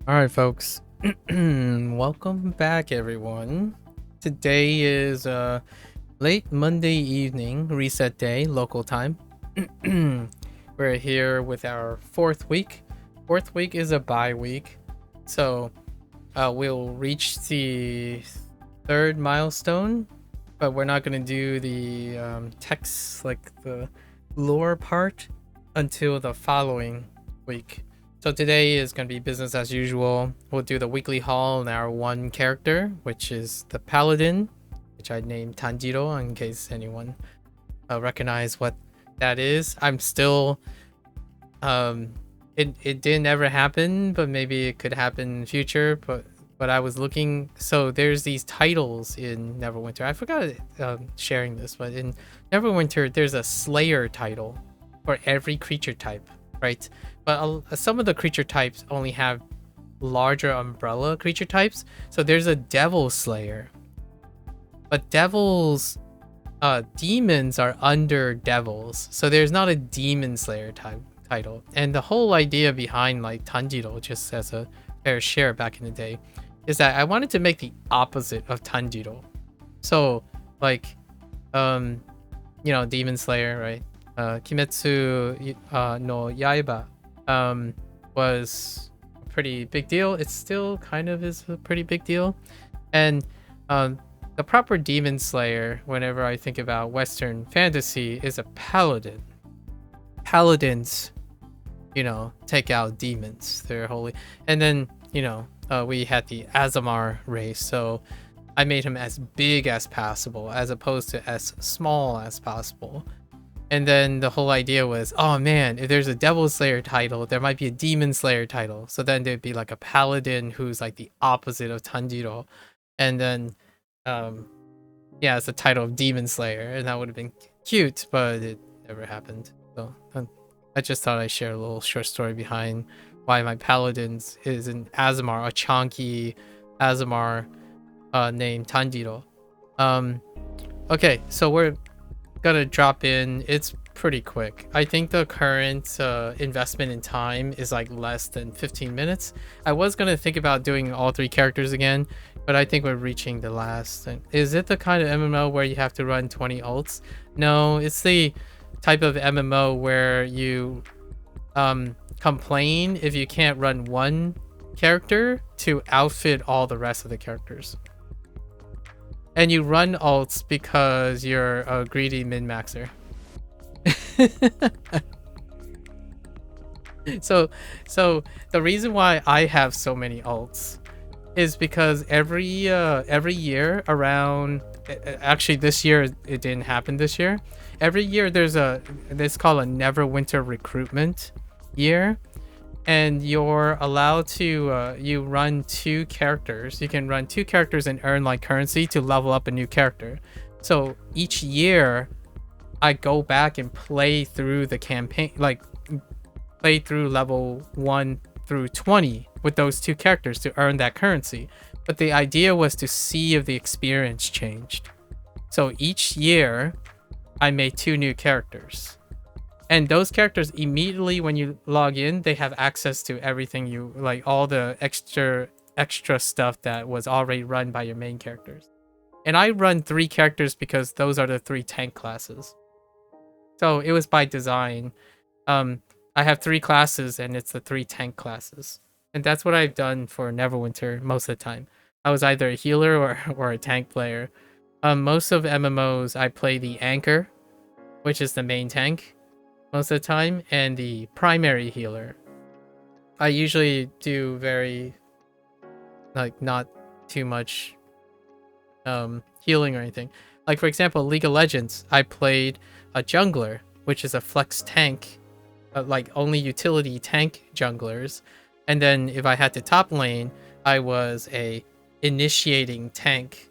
All right, folks. Welcome back, everyone. Today is late Monday evening, reset day, local time. We're here with our fourth week. Fourth week is a bye week, so we'll reach the third milestone, but we're not gonna do the text, like the lore part, until the following week. So today is going to be business as usual. We'll do the weekly haul on our one character, which is the Paladin, which I named Tanjiro in case anyone recognize what that is. I'm still it didn't ever happen, but maybe it could happen in the future. But I was looking, so there's these titles in Neverwinter. I forgot sharing this, but in Neverwinter there's a Slayer title for every creature type, right? But some of the creature types only have larger umbrella creature types. So there's a Devil Slayer. But devils, demons are under devils. So there's not a Demon Slayer title. And the whole idea behind like Tanjiro, just as a fair share back in the day, is that I wanted to make the opposite of Tanjiro. So like, Demon Slayer, right? Kimetsu no Yaiba was a pretty big deal. It still kind of is a pretty big deal. And the proper demon slayer, whenever I think about Western fantasy, is a paladin. Paladins, take out demons. They're holy. And then, we had the Azamar race. So I made him as big as possible, as opposed to as small as possible. And then the whole idea was, oh man, if there's a Devil Slayer title, there might be a Demon Slayer title. So then there'd be like a Paladin who's like the opposite of Tanjiro. And then, it's the title of Demon Slayer. And that would have been cute, but it never happened. So I just thought I'd share a little short story behind why my Paladins is an Azamar, a chunky Azamar named Tanjiro. Okay, so we're gonna drop in. It's pretty quick. I think the current investment in time is like less than 15 minutes. I was gonna think about doing all three characters again, but I think we're reaching the last. Is it the kind of MMO where you have to run 20 ults? No, it's the type of MMO where you complain if you can't run one character to outfit all the rest of the characters. And you run ults because you're a greedy min-maxer. So the reason why I have so many ults is because every year around, actually this year it didn't happen this year. Every year it's called a Neverwinter recruitment year. And you're allowed to you run two characters. You can run two characters and earn like currency to level up a new character. So each year I go back and play through the campaign, like play through level 1 through 20 with those two characters to earn that currency. But the idea was to see if the experience changed. So each year I made two new characters. And those characters, immediately when you log in, they have access to everything you like, all the extra stuff that was already run by your main characters. And I run three characters because those are the three tank classes. So it was by design. I have three classes and it's the three tank classes. And that's what I've done for Neverwinter most of the time. I was either a healer or a tank player. Most of MMOs, I play the anchor, which is the main tank most of the time, and the primary healer. I usually do very, like, not too much healing or anything. Like, for example, League of Legends, I played a jungler, which is a flex tank, like only utility tank junglers. And then if I had to top lane, I was a initiating tank.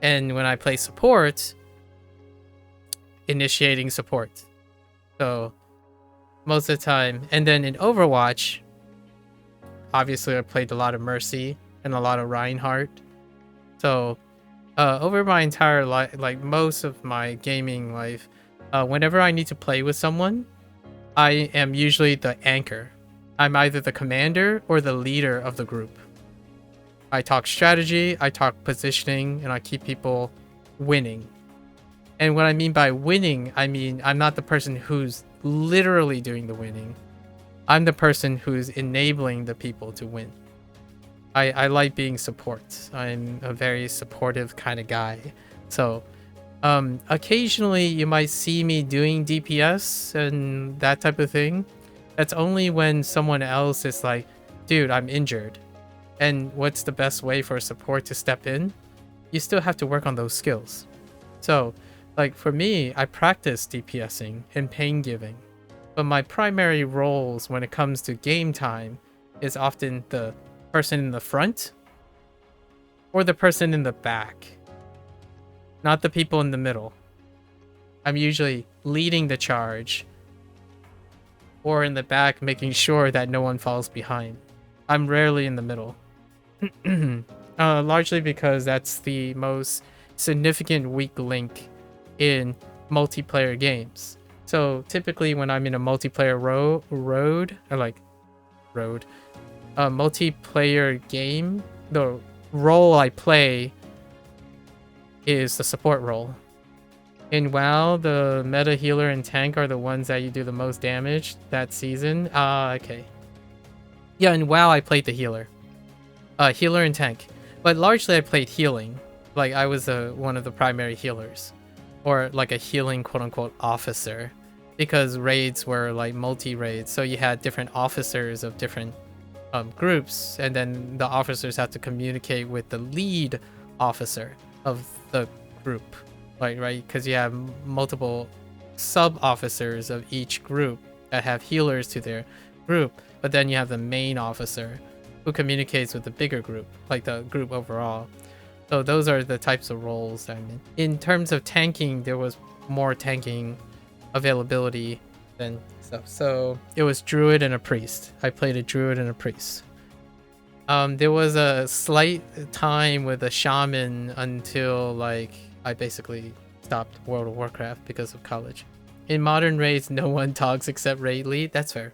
And when I play support, initiating support. So most of the time. And then in Overwatch, obviously I played a lot of Mercy and a lot of Reinhardt. So over my entire life, like most of my gaming life, whenever I need to play with someone, I am usually the anchor. I'm either the commander or the leader of the group. I talk strategy, I talk positioning, and I keep people winning. And what I mean by winning, I mean I'm not the person who's literally doing the winning. I'm the person who's enabling the people to win. I like being support. I'm a very supportive kind of guy. So occasionally you might see me doing DPS and that type of thing. That's only when someone else is like, dude, I'm injured. And what's the best way for support to step in? You still have to work on those skills. So, like for me, I practice DPSing and pain giving. But my primary roles when it comes to game time is often the person in the front or the person in the back. Not the people in the middle. I'm usually leading the charge or in the back making sure that no one falls behind. I'm rarely in the middle. Largely because that's the most significant weak link in multiplayer games. So typically when I'm in a multiplayer multiplayer game, the role I play is the support role. In WoW, the meta healer and tank are the ones that you do the most damage that season. Okay. Yeah, in WoW I played the healer. Healer and tank. But largely I played healing. Like I was one of the primary healers. Or like a healing quote-unquote officer. Because raids were like multi-raids. So you had different officers of different groups. And then the officers had to communicate with the lead officer of the group. Like, right? Because you have multiple sub-officers of each group that have healers to their group. But then you have the main officer who communicates with the bigger group, like the group overall. So those are the types of roles I'm in. In terms of tanking, there was more tanking availability than stuff. So it was druid and a priest. I played a druid and a priest. There was a slight time with a shaman until like I basically stopped World of Warcraft because of college. In modern raids, no one talks except raid lead. That's fair.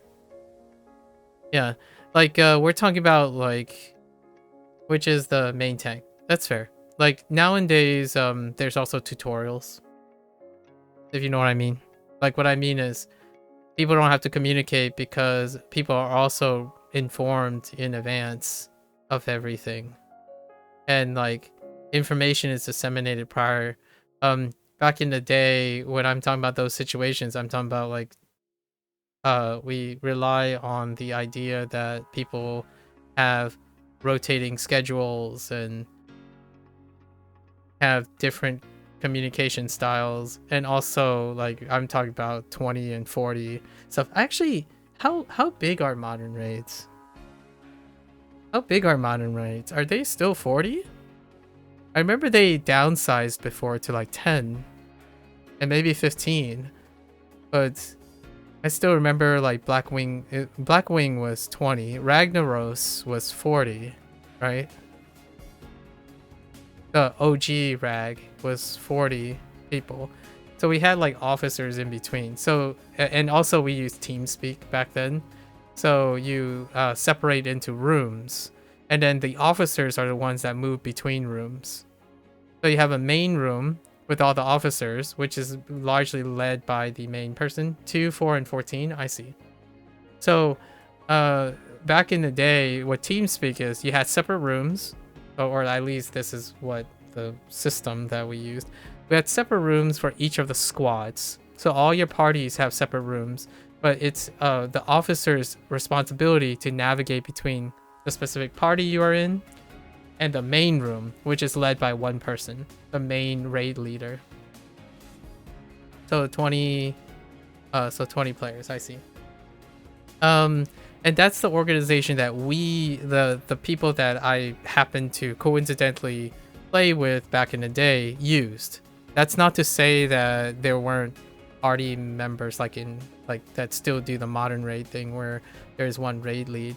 Yeah. Like, we're talking about, like, which is the main tank. That's fair. Like, nowadays, there's also tutorials. If you know what I mean. Like, what I mean is, people don't have to communicate because people are also informed in advance of everything. And, like, information is disseminated prior. Back in the day, when I'm talking about those situations, I'm talking about, like, we rely on the idea that people have rotating schedules and have different communication styles, and also like I'm talking about 20 and 40 stuff. Actually, how big are modern raids? How big are modern raids? Are they still 40? I remember they downsized before to like 10 and maybe 15, but I still remember like Blackwing was 20, Ragnaros was 40, right? The OG Rag was 40 people. So we had like officers in between. So, and also we used TeamSpeak back then. So you separate into rooms, and then the officers are the ones that move between rooms. So you have a main room with all the officers, which is largely led by the main person. 2, 4, and 14, I see. So back in the day, what TeamSpeak is, you had separate rooms, or at least this is what the system that we used. We had separate rooms for each of the squads. So all your parties have separate rooms, but it's the officer's responsibility to navigate between the specific party you are in and the main room, which is led by one person, the main raid leader. So 20 players, I see. And that's the organization that the people that I happened to coincidentally play with back in the day used. That's not to say that there weren't party members like that still do the modern raid thing where there's one raid lead.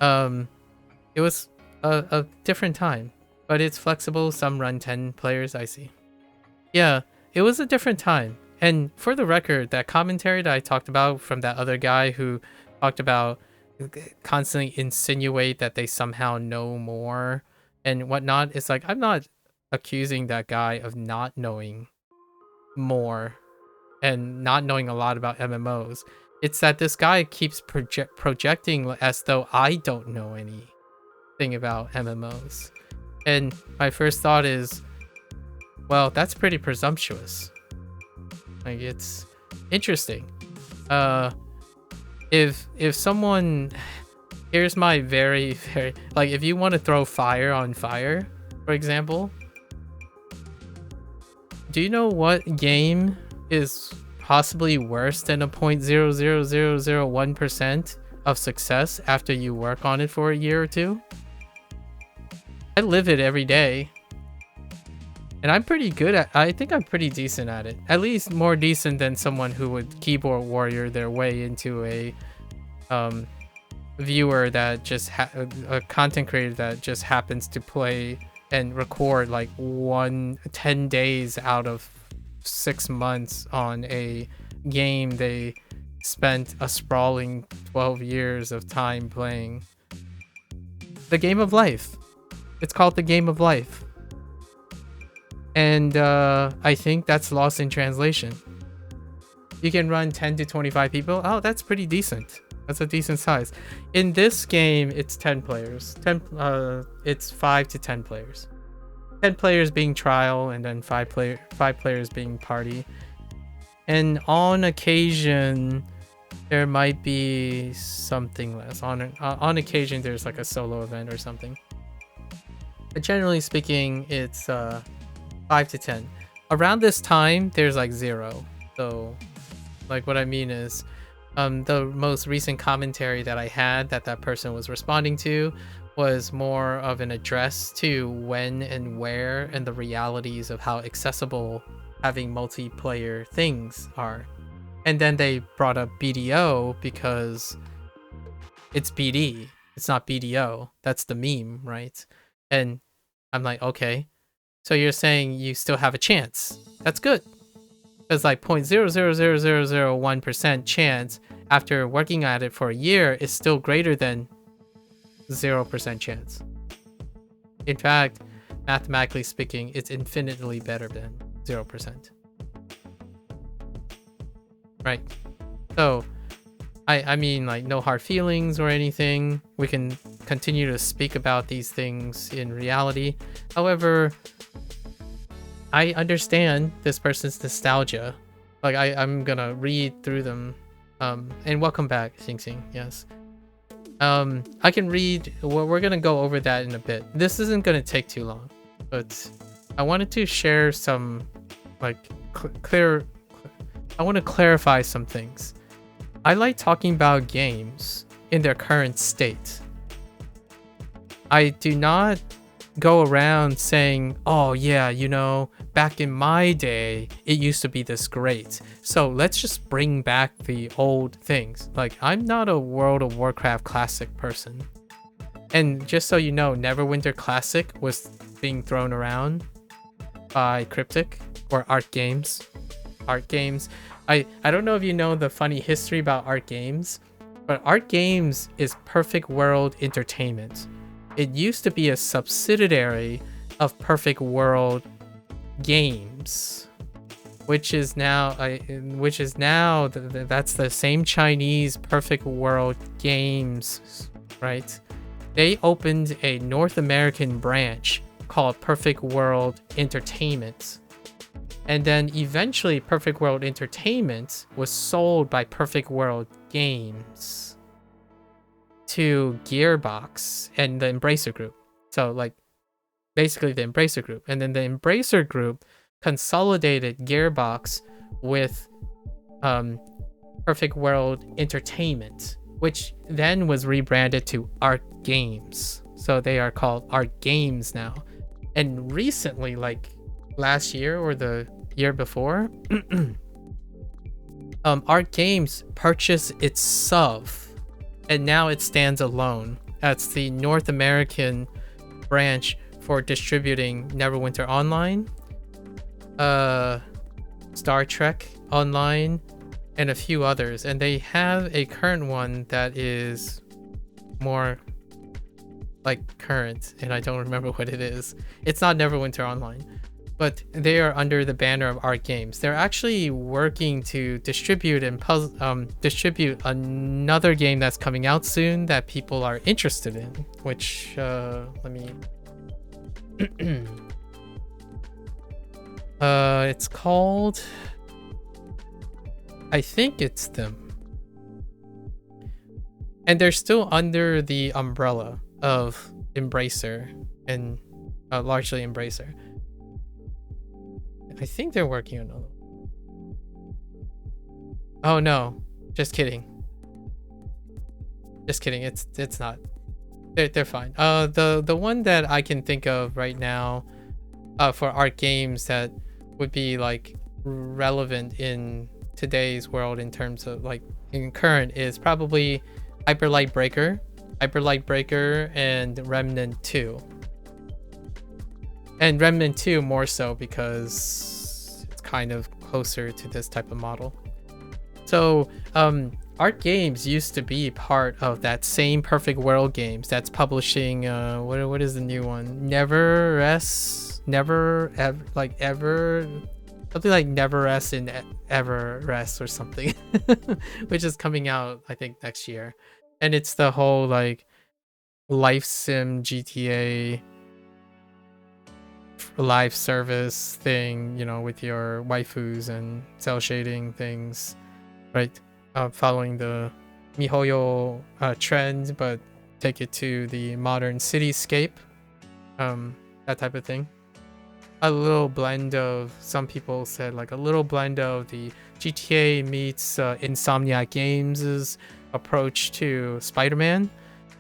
It was a different time, but it's flexible. Some run 10 players, I see. Yeah, it was a different time. And for the record, that commentary that I talked about from that other guy who talked about constantly insinuate that they somehow know more and whatnot. It's like, I'm not accusing that guy of not knowing more and not knowing a lot about MMOs. It's that this guy keeps projecting as though I don't know anything about MMOs. And my first thought is, well, that's pretty presumptuous. Like, it's interesting. If someone, here's my very like, if you want to throw fire on fire, for example, do you know what game is possibly worse than a 0.00001% of success after you work on it for a year or two? I live it every day. And I'm pretty good at, I think I'm pretty decent at it. At least more decent than someone who would keyboard warrior their way into a viewer that just, a content creator that just happens to play and record like 10 days out of 6 months on a game they spent a sprawling 12 years of time playing. The game of life. It's called the game of life. And I think that's lost in translation. You can run 10 to 25 people. Oh, that's pretty decent. That's a decent size. In this game, it's 10 players. It's 5 to 10 players. 10 players being trial, and then 5 players being party. And on occasion, there might be something less. On occasion, there's like a solo event or something. But generally speaking, it's 5 to 10. Around this time, there's like 0. So, like, what I mean is, the most recent commentary that I had that person was responding to was more of an address to when and where and the realities of how accessible having multiplayer things are. And then they brought up BDO because it's BD. It's not BDO. That's the meme, right? And I'm like, okay. So you're saying you still have a chance. That's good. Because like 0.00001% chance after working at it for a year is still greater than 0% chance. In fact, mathematically speaking, it's infinitely better than 0%. Right. So, I mean, like, no hard feelings or anything. We can continue to speak about these things in reality. However, I understand this person's nostalgia. Like, I'm gonna read through them. And welcome back, Xing Xing. Yes. I can read. Well, we're gonna go over that in a bit. This isn't gonna take too long, but I wanted to share some, like, I want to clarify some things. I like talking about games in their current state. I do not go around saying, oh yeah, you know, back in my day, it used to be this great. So let's just bring back the old things. Like, I'm not a World of Warcraft Classic person. And just so you know, Neverwinter Classic was being thrown around by Cryptic or Art Games. Art Games. I don't know if you know the funny history about Art Games, but Art Games is Perfect World Entertainment. It used to be a subsidiary of Perfect World Games, which is now that's the same Chinese Perfect World Games, right? They opened a North American branch called Perfect World Entertainment. And then eventually Perfect World Entertainment was sold by Perfect World Games to Gearbox and the Embracer Group. So, like, basically the Embracer Group. And then the Embracer Group consolidated Gearbox with Perfect World Entertainment, which then was rebranded to Art Games. So they are called Art Games now. And recently, like last year or the year before, Art Games purchased its sub, and now it stands alone. That's the North American branch for distributing Neverwinter Online, Star Trek Online, and a few others. And they have a current one that is more like current, and I don't remember what it is. It's not Neverwinter Online, but they are under the banner of Art Games. They're actually working to distribute and distribute another game that's coming out soon that people are interested in, which let me it's called, I think it's them, and they're still under the umbrella of Embracer and largely Embracer. I think they're working on another. Oh no, just kidding. Just kidding. It's not. They're fine. The one that I can think of right now, for Art Games that would be like relevant in today's world in terms of like in current is probably Hyper Light Breaker, and Remnant 2. And Remnant 2 more so because it's kind of closer to this type of model. So Art Games used to be part of that same Perfect World Games that's publishing what is the new one? Never Rest in Ever Rest or something, which is coming out I think next year. And it's the whole like life sim GTA live service thing, you know, with your waifus and cell shading things, right? Following the MiHoYo trend, but take it to the modern cityscape, that type of thing. A little blend of, some people said like a little blend of the GTA meets Insomniac Games' approach to Spider-Man,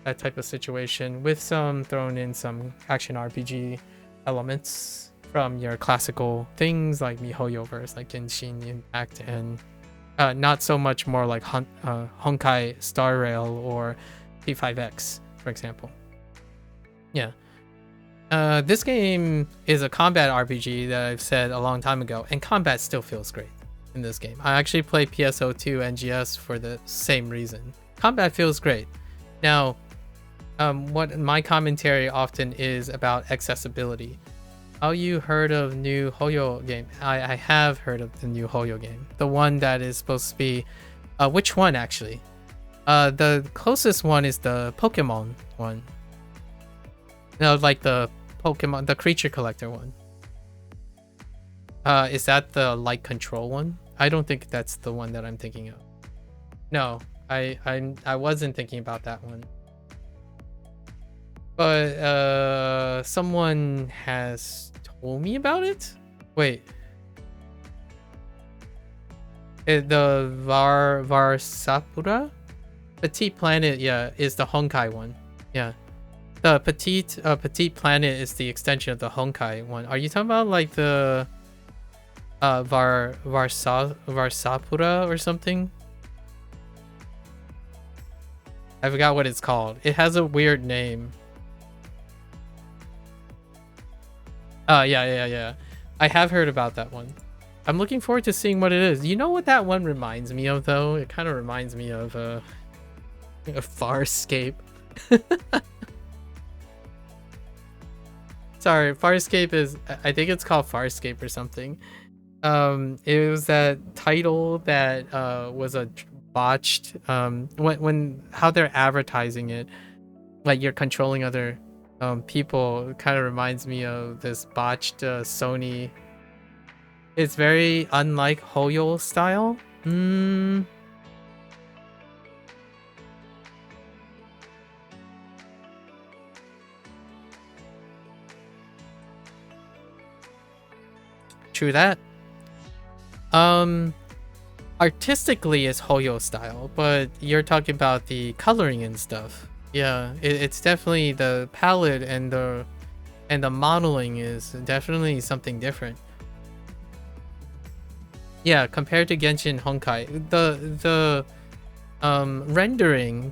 that type of situation, with some thrown in some action RPG elements from your classical things like MiHoYoverse, like Genshin Impact, and not so much more like Honkai Star Rail or P5X, for example. Yeah. This game is a combat RPG that I've said a long time ago, and combat still feels great in this game. I actually play PSO2 NGS for the same reason. Combat feels great. Now, what my commentary often is about accessibility. Have you heard of new Hoyo game? I have heard of the new Hoyo game. The one that is supposed to be... which one, actually? The closest one is the Pokemon one. No, like the Pokemon, the creature collector one. Is that the light control one? I don't think that's the one that I'm thinking of. No, I wasn't thinking about that one. But someone has told me about it. Wait. The Varsapura? Petite Planet, yeah, is the Honkai one. Yeah. The Petite Planet is the extension of the Honkai one. Are you talking about like the Varsapura or something? I forgot what it's called. It has a weird name. Yeah. I have heard about that one. I'm looking forward to seeing what it is. You know what that one reminds me of, though? It kind of reminds me of a Farscape. Sorry, Farscape is... I think it's called Farscape or something. It was that title that was a botched... when how they're advertising it, like you're controlling other people, it kind of reminds me of this botched Sony. It's very unlike Hoyo style. True that. Artistically it's Hoyo style, but you're talking about the coloring and stuff. Yeah, it's definitely the palette and the modeling is definitely something different. Yeah, compared to Genshin Honkai, the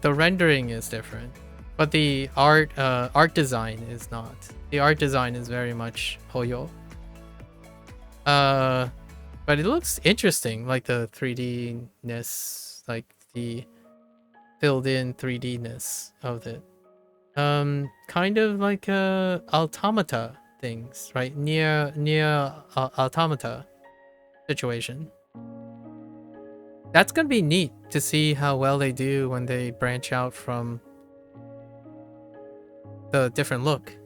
rendering is different, but the art design is not. The art design is very much Hoyo. But it looks interesting, like the 3D-ness, like the filled in 3D-ness of it. Kind of like automata things, right? Near automata situation. That's gonna be neat to see how well they do when they branch out from the different look.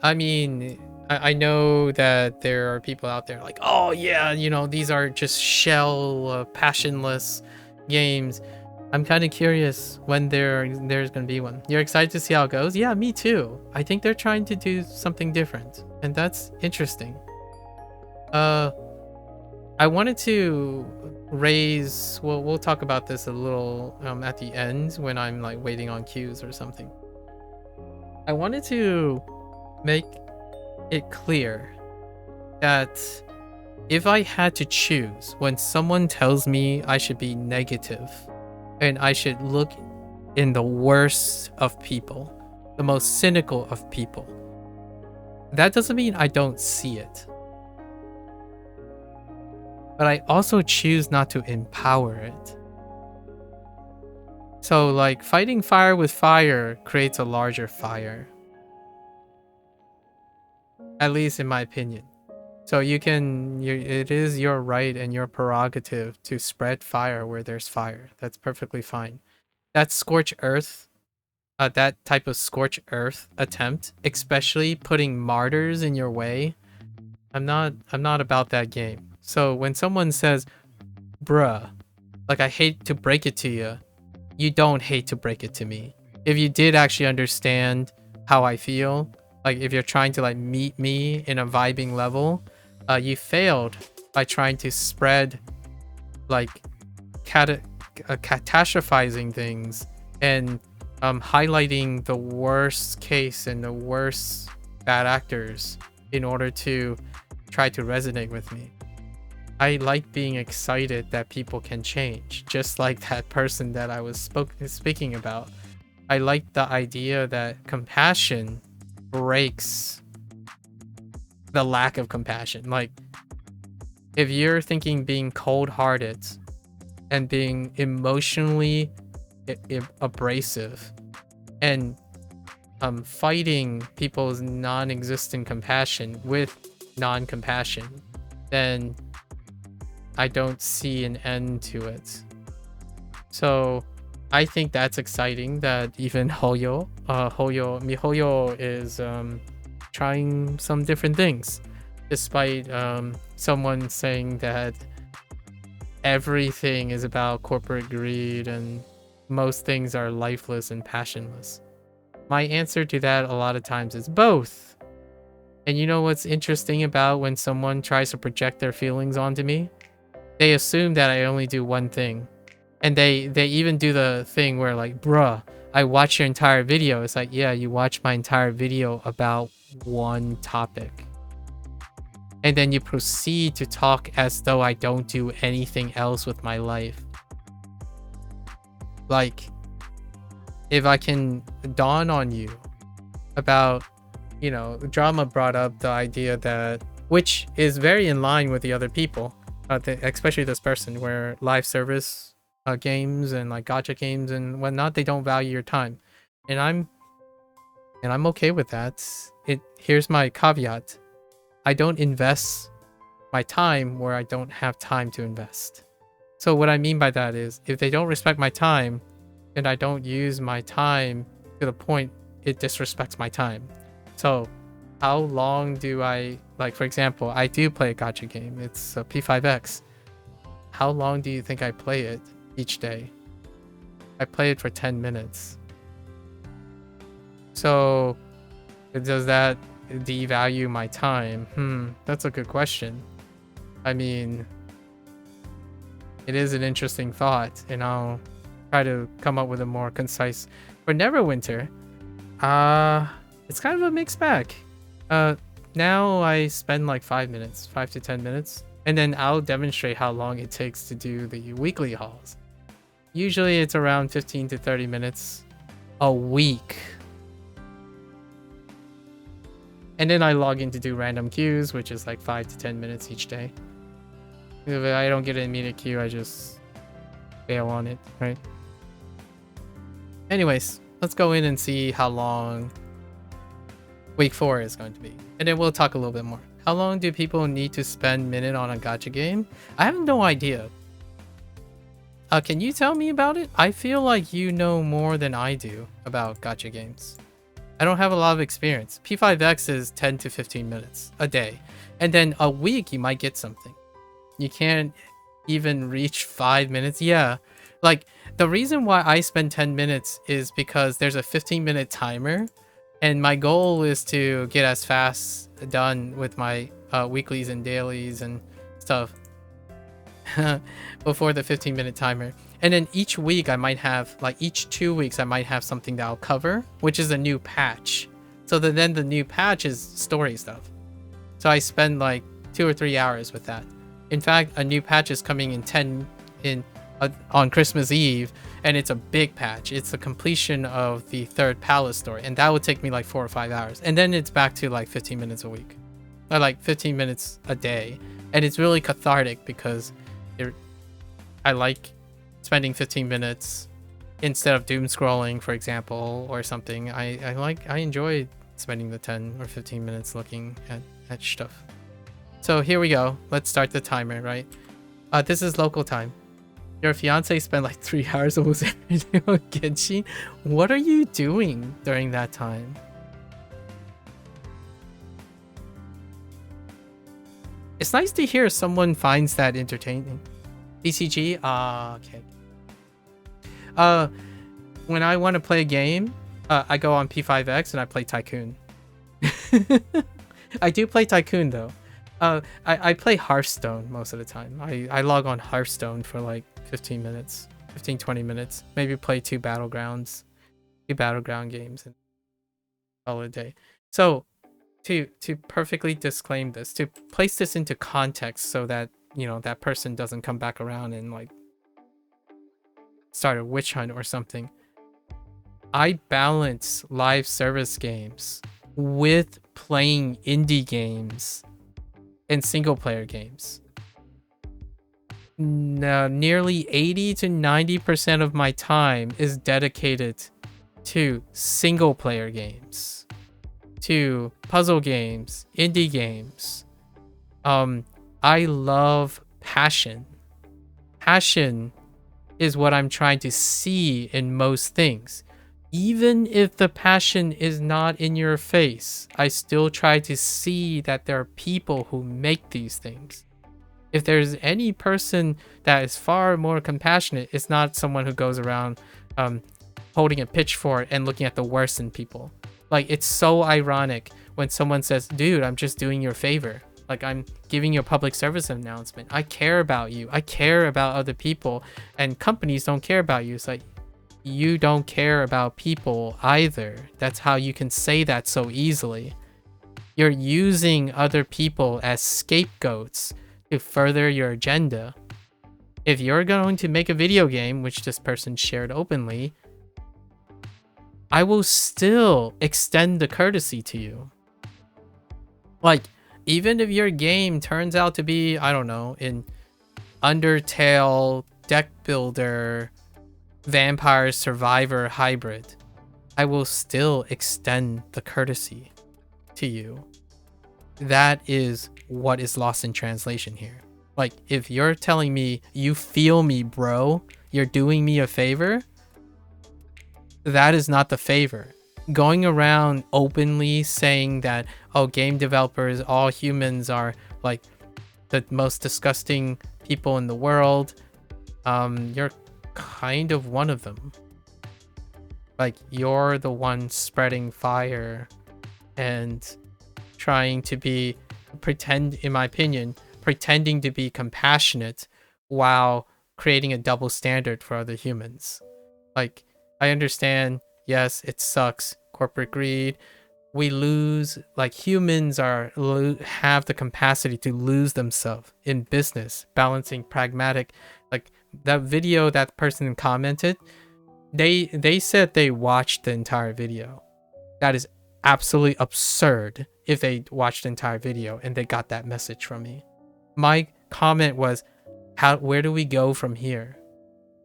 I mean, I know that there are people out there like, oh yeah, you know, these are just shell, passionless games. I'm kind of curious when there's gonna be one. You're excited to see how it goes? Yeah, me too. I think they're trying to do something different, and that's interesting. I wanted to raise. Well, we'll talk about this a little at the end when I'm like waiting on queues or something. I wanted to make it clear that if I had to choose, when someone tells me I should be negative and I should look in the worst of people, the most cynical of people, that doesn't mean I don't see it. But I also choose not to empower it. So like fighting fire with fire creates a larger fire. At least in my opinion. So it is your right and your prerogative to spread fire where there's fire. That's perfectly fine. That scorch earth, that type of scorch earth attempt, especially putting martyrs in your way, I'm not about that game. So when someone says, bruh, like I hate to break it to you, you don't hate to break it to me. If you did actually understand how I feel, like if you're trying to like meet me in a vibing level, you failed by trying to spread like catastrophizing things and highlighting the worst case and the worst bad actors in order to try to resonate with me. I like being excited that people can change, just like that person that I was speaking about. I like the idea that compassion breaks the lack of compassion. Like, if you're thinking being cold-hearted and being emotionally abrasive and fighting people's non-existent compassion with non-compassion, then I don't see an end to it. So I think that's exciting that even MiHoYo is trying some different things, despite someone saying that everything is about corporate greed and most things are lifeless and passionless. My answer to that a lot of times is both. And you know what's interesting about when someone tries to project their feelings onto me? They assume that I only do one thing. And they even do the thing where like, bruh, I watched your entire video. It's like, yeah, you watched my entire video about one topic. And then you proceed to talk as though I don't do anything else with my life. Like, if I can dawn on you about, you know, Drama brought up the idea that, which is very in line with the other people, especially this person, where live service games and like gacha games and whatnot, they don't value your time, and I'm okay with that. Here's my caveat: I don't invest my time where I don't have time to invest. So what I mean by that is, if they don't respect my time, and I don't use my time to the point it disrespects my time. So how long do I, like, for example, I do play a gacha game. It's a P5X. How long do you think I play it each day? I play it for 10 minutes. So does that devalue my time? That's a good question. I mean, it is an interesting thought, and I'll try to come up with a more concise. For Neverwinter, it's kind of a mixed bag. Now I spend like 5 to 10 minutes, and then I'll demonstrate how long it takes to do the weekly hauls. Usually it's around 15 to 30 minutes a week. And then I log in to do random queues, which is like 5 to 10 minutes each day. If I don't get an immediate queue, I just bail on it, right? Anyways, let's go in and see how long week 4 is going to be. And then we'll talk a little bit more. How long do people need to spend minute on a gacha game? I have no idea. Can you tell me about it? I feel like you know more than I do about gacha games. I don't have a lot of experience. P5X is 10 to 15 minutes a day. And then a week you might get something. You can't even reach 5 minutes. Yeah. Like, the reason why I spend 10 minutes is because there's a 15-minute timer. And my goal is to get as fast done with my weeklies and dailies and stuff before the 15-minute timer. And then each week I might have, like each 2 weeks I might have something that I'll cover, which is a new patch. So then the new patch is story stuff. So I spend like 2 or 3 hours with that. In fact, a new patch is coming on Christmas Eve, and it's a big patch. It's the completion of the 3rd palace story, and that would take me like 4 or 5 hours. And then it's back to like 15 minutes a week, or like 15 minutes a day. And it's really cathartic because I like spending 15 minutes instead of doom scrolling, for example, or something. I enjoy spending the 10 or 15 minutes looking at stuff. So here we go. Let's start the timer, right? This is local time. Your fiance spent like 3 hours almost every day on Genshin. What are you doing during that time? It's nice to hear someone finds that entertaining. BCG? Okay. When I want to play a game, I go on P5X and I play Tycoon. I do play Tycoon though. I play Hearthstone most of the time. I log on Hearthstone for like 15 minutes, 20 minutes. Maybe play 2 battleground games and call it a day. So to perfectly disclaim this, to place this into context so that, you know, that person doesn't come back around and like start a witch hunt or something. I balance live service games with playing indie games and single player games. Nearly 80 to 90% of my time is dedicated to single player games, to puzzle games, indie games. I love passion. Passion is what I'm trying to see in most things. Even if the passion is not in your face, I still try to see that there are people who make these things. If there's any person that is far more compassionate, it's not someone who goes around holding a pitchfork and looking at the worst in people. Like, it's so ironic when someone says, dude, I'm just doing you a favor. Like, I'm giving you a public service announcement. I care about you. I care about other people. And companies don't care about you. It's like, you don't care about people either. That's how you can say that so easily. You're using other people as scapegoats to further your agenda. If you're going to make a video game, which this person shared openly, I will still extend the courtesy to you. Like, even if your game turns out to be, I don't know, in Undertale, deck builder, vampire survivor hybrid, I will still extend the courtesy to you. That is what is lost in translation here. Like, if you're telling me you feel me, bro, you're doing me a favor, that is not the favor. Going around openly saying that, oh, game developers, all humans are like the most disgusting people in the world, you're kind of one of them. Like, you're the one spreading fire and trying to be, in my opinion, pretending to be compassionate while creating a double standard for other humans. Like, I understand, yes, it sucks, corporate greed, we lose, like, humans have the capacity to lose themselves in business, balancing pragmatic, like that video that person commented, they said they watched the entire video. That is absolutely absurd if they watched the entire video and they got that message from me. My comment was, where do we go from here?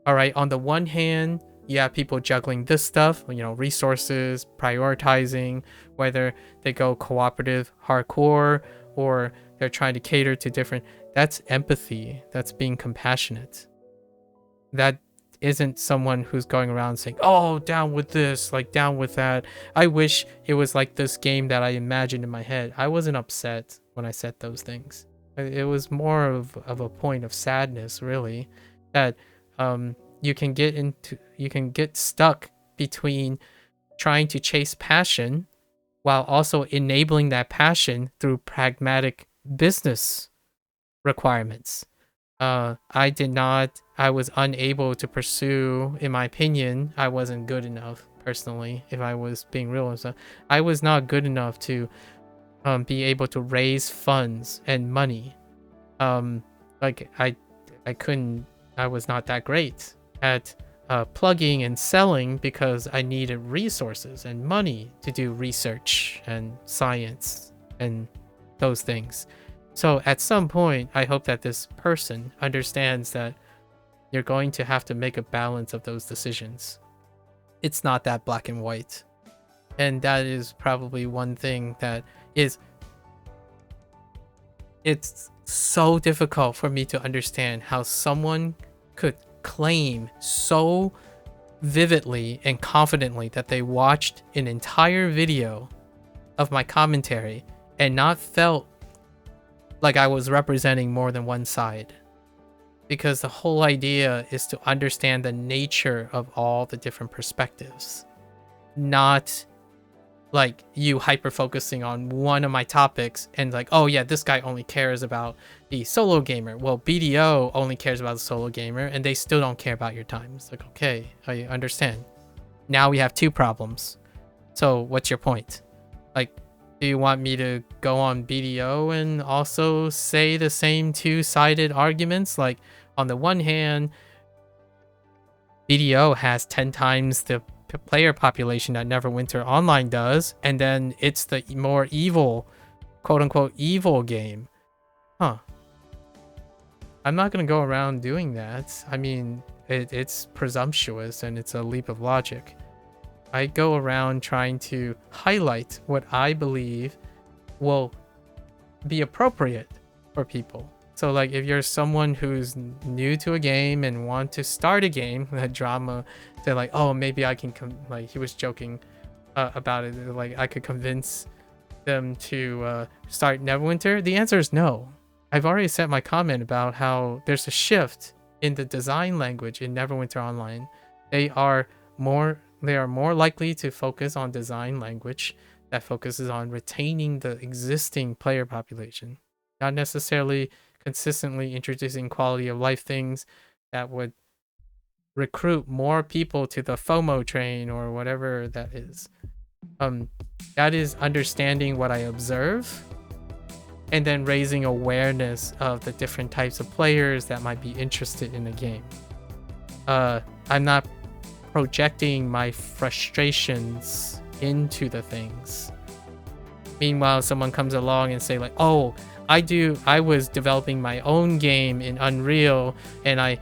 All right, on the one hand, you have people juggling this stuff, resources, prioritizing, whether they go cooperative, hardcore, or they're trying to cater to different. That's empathy. That's being compassionate. That isn't someone who's going around saying, oh, down with this, like down with that. I wish it was like this game that I imagined in my head. I wasn't upset when I said those things. It was more of a point of sadness, really, that you can get stuck between trying to chase passion while also enabling that passion through pragmatic business requirements. I was unable to pursue, in my opinion, I wasn't good enough personally, if I was being real. So I was not good enough to be able to raise funds and money. Like I was not that great at plugging and selling because I needed resources and money to do research and science and those things. So at some point, I hope that this person understands that you're going to have to make a balance of those decisions. It's not that black and white. And that is probably one thing that is... It's so difficult for me to understand how someone could claim so vividly and confidently that they watched an entire video of my commentary and not felt like I was representing more than one side. Because the whole idea is to understand the nature of all the different perspectives, not like you hyper focusing on one of my topics and like, oh yeah, this guy only cares about the solo gamer. Well, BDO only cares about the solo gamer and they still don't care about your time. It's like, okay, I understand. Now we have two problems. So what's your point? Like, do you want me to go on BDO and also say the same two-sided arguments? Like, on the one hand, BDO has 10 times the player population that Neverwinter Online does, and then it's the more evil, quote-unquote evil game. Huh. I'm not gonna go around doing that. I mean, it's presumptuous and it's a leap of logic. I go around trying to highlight what I believe will be appropriate for people. So like if you're someone who's new to a game and want to start a game, that drama, they're like, oh, maybe I can like he was joking about it, like I could convince them to start Neverwinter. The answer is no. I've already sent my comment about how there's a shift in the design language in Neverwinter Online. They are more likely to focus on design language that focuses on retaining the existing player population, not necessarily consistently introducing quality of life things that would recruit more people to the FOMO train or whatever that is. That is understanding what I observe and then raising awareness of the different types of players that might be interested in the game. I'm not projecting my frustrations into the things. Meanwhile, someone comes along and say like, oh, I was developing my own game in Unreal and I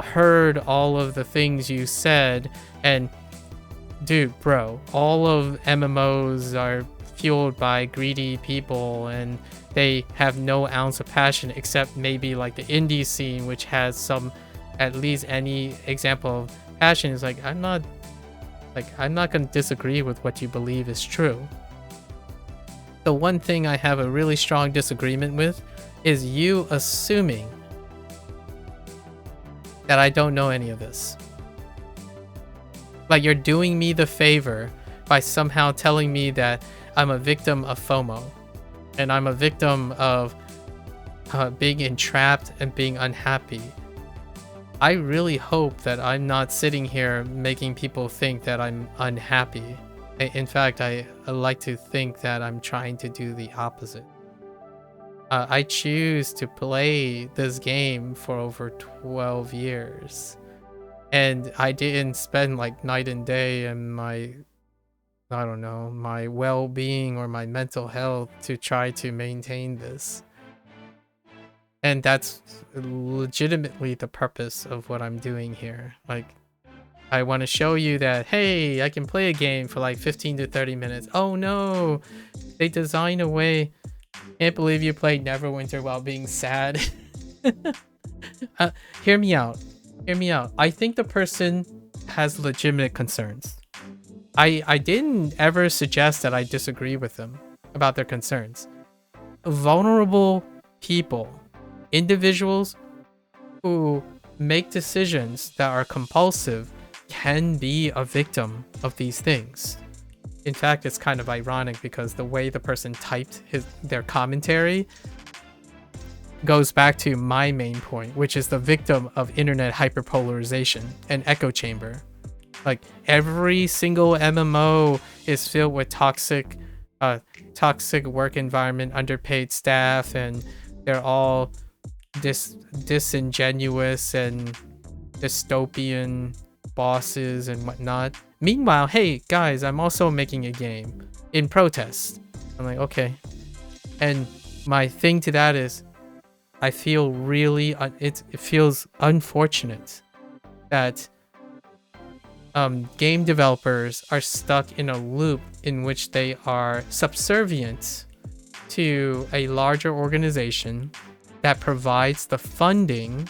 heard all of the things you said, and dude, bro, all of MMOs are fueled by greedy people and they have no ounce of passion except maybe like the indie scene, which has some, at least any example of passion. Is like, I'm not going to disagree with what you believe is true. The one thing I have a really strong disagreement with is you assuming that I don't know any of this. Like, you're doing me the favor by somehow telling me that I'm a victim of FOMO and I'm a victim of being entrapped and being unhappy. I really hope that I'm not sitting here making people think that I'm unhappy. In fact, I like to think that I'm trying to do the opposite. I choose to play this game for over 12 years. And I didn't spend like night and day in my I don't know, my well-being or my mental health to try to maintain this. And that's legitimately the purpose of what I'm doing here. Like, I want to show you that, hey, I can play a game for like 15 to 30 minutes. Oh no, they design a way. Can't believe you played Neverwinter while being sad. Hear me out. Hear me out. I think the person has legitimate concerns. I didn't ever suggest that I disagree with them about their concerns. Vulnerable people, individuals who make decisions that are compulsive can be a victim of these things. In fact, it's kind of ironic because the way the person typed their commentary goes back to my main point, which is the victim of internet hyperpolarization and echo chamber. Like, every single MMO is filled with toxic work environment, underpaid staff, and they're all disingenuous and dystopian bosses and whatnot. Meanwhile, hey guys, I'm also making a game in protest. I'm like, okay. And my thing to that is, I feel really it feels unfortunate that game developers are stuck in a loop in which they are subservient to a larger organization that provides the funding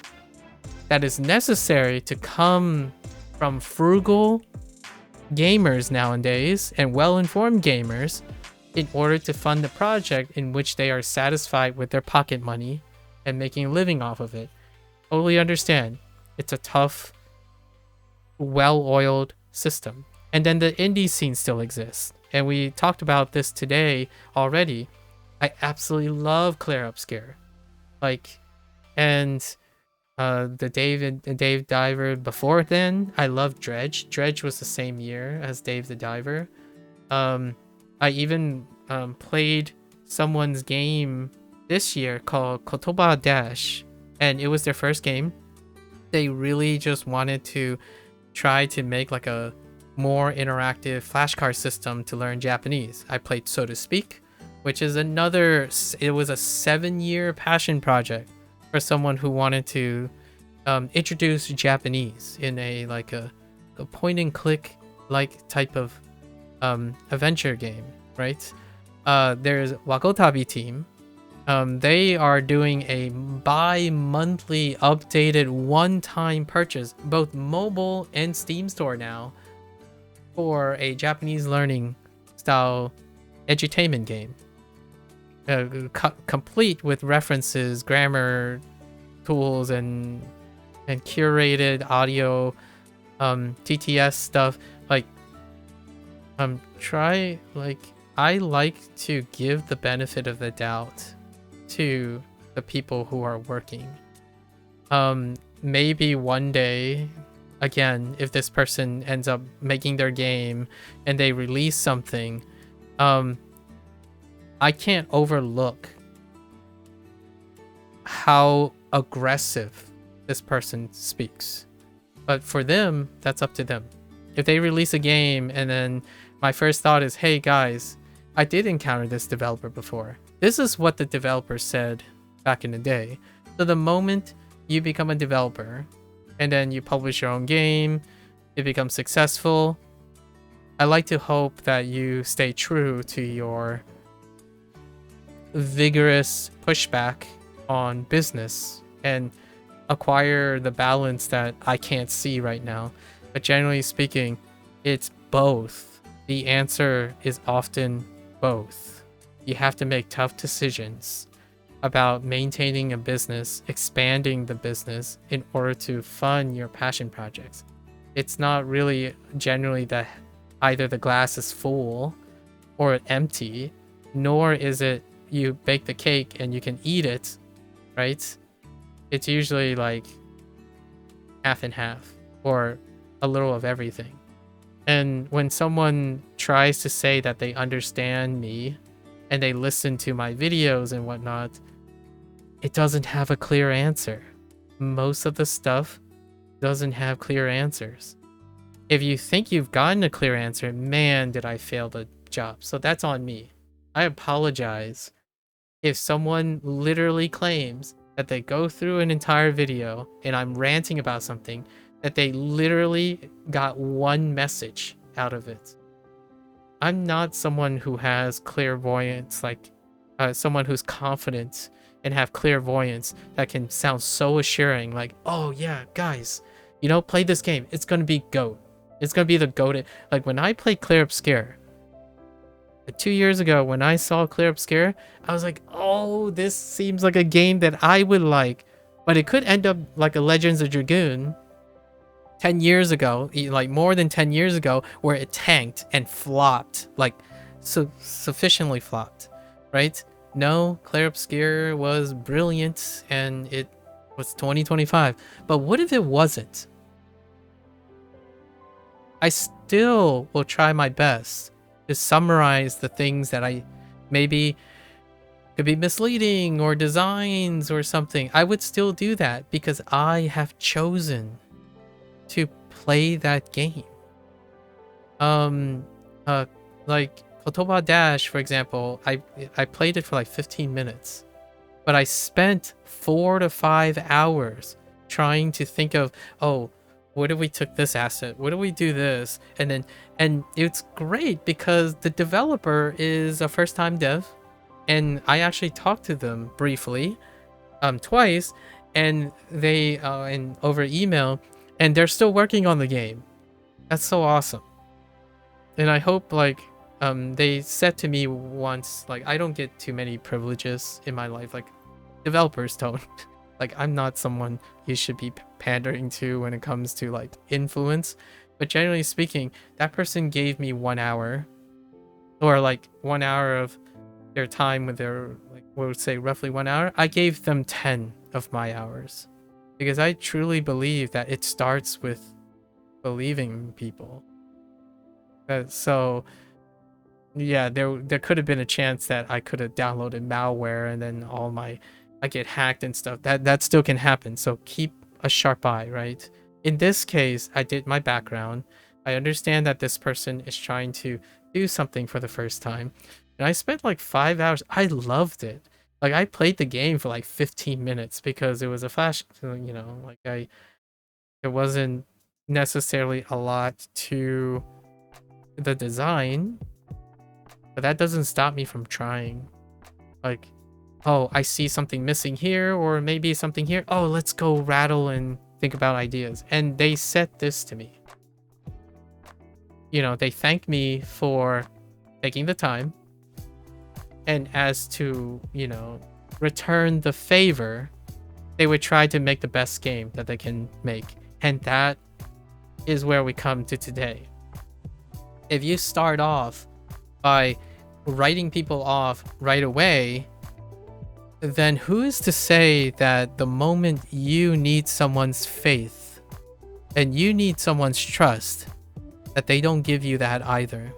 that is necessary to come from frugal gamers nowadays and well-informed gamers in order to fund the project in which they are satisfied with their pocket money and making a living off of it. Totally understand. It's a tough, well-oiled system. And then the indie scene still exists. And we talked about this today already. I absolutely love Claire Upscare. Like, and the Dave Diver before then, I loved Dredge. Dredge was the same year as Dave the Diver. I even played someone's game this year called Kotoba Dash, and it was their first game. They really just wanted to try to make like a more interactive flashcard system to learn Japanese. I played So to Speak, which is another, it was a 7-year passion project for someone who wanted to introduce Japanese in a like a point and click like type of adventure game, right? There's Wagotabi team. They are doing a bi-monthly updated one-time purchase, both mobile and Steam store now, for a Japanese learning style edutainment game. Complete with references, grammar tools, and curated audio, TTS stuff. Like, I like to give the benefit of the doubt to the people who are working. Maybe one day, again, if this person ends up making their game and they release something, I can't overlook how aggressive this person speaks. But for them, that's up to them. If they release a game and then my first thought is, hey guys, I did encounter this developer before. This is what the developer said back in the day. So the moment you become a developer and then you publish your own game, it becomes successful, I like to hope that you stay true to your vigorous pushback on business and acquire the balance that I can't see right now. But generally speaking, it's both. The answer is often both. You have to make tough decisions about maintaining a business, expanding the business in order to fund your passion projects. It's not really generally that either the glass is full or empty, nor is it you bake the cake and you can eat it, right? It's usually like half and half or a little of everything. And when someone tries to say that they understand me and they listen to my videos and whatnot, it doesn't have a clear answer. Most of the stuff doesn't have clear answers. If you think you've gotten a clear answer, man, did I fail the job. So that's on me. I apologize if someone literally claims that they go through an entire video and I'm ranting about something, that they literally got one message out of it. I'm not someone who has clairvoyance, like someone who's confident and have clairvoyance that can sound so assuring, like, oh yeah, guys, you know, play this game. It's gonna be GOAT. It's gonna be the GOAT. Like when I played Clear Obscure, 2 years ago, when I saw Clear Obscure, I was like, oh, this seems like a game that I would like, but it could end up like a Legends of Dragoon 10 years ago, like more than 10 years ago, where it tanked and flopped, like sufficiently flopped, right? No, Clair Obscure was brilliant and it was 2025. But what if it wasn't? I still will try my best to summarize the things that I maybe could be misleading or designs or something. I would still do that because I have chosen to play that game. Like Kotoba Dash, for example, I played it for like 15 minutes, but I spent 4 to 5 hours trying to think of, oh, what if we took this asset? What if we do this? And it's great because the developer is a first-time dev, and I actually talked to them briefly, twice, and they and over email, and they're still working on the game. That's so awesome. And I hope, like, they said to me once, like, I don't get too many privileges in my life, like developers don't. Like, I'm not someone you should be pandering to when it comes to like influence, but generally speaking, that person gave me 1 hour, or like 1 hour of their time with their, like, we would say roughly 1 hour. I gave them 10 of my hours because I truly believe that it starts with believing in people. So yeah, there could have been a chance that I could have downloaded malware and then I get hacked and stuff. That still can happen. So keep a sharp eye, right? In this case, I did my background. I understand that this person is trying to do something for the first time. And I spent like 5 hours. I loved it. Like, I played the game for like 15 minutes because it was a flash, you know, like it wasn't necessarily a lot to the design, but that doesn't stop me from trying. Like, oh, I see something missing here, or maybe something here. Oh, let's go rattle and think about ideas. And they said this to me. You know, they thanked me for taking the time. And as to, you know, return the favor, they would try to make the best game that they can make. And that is where we come to today. If you start off by writing people off right away, then who is to say that the moment you need someone's faith and you need someone's trust, that they don't give you that either?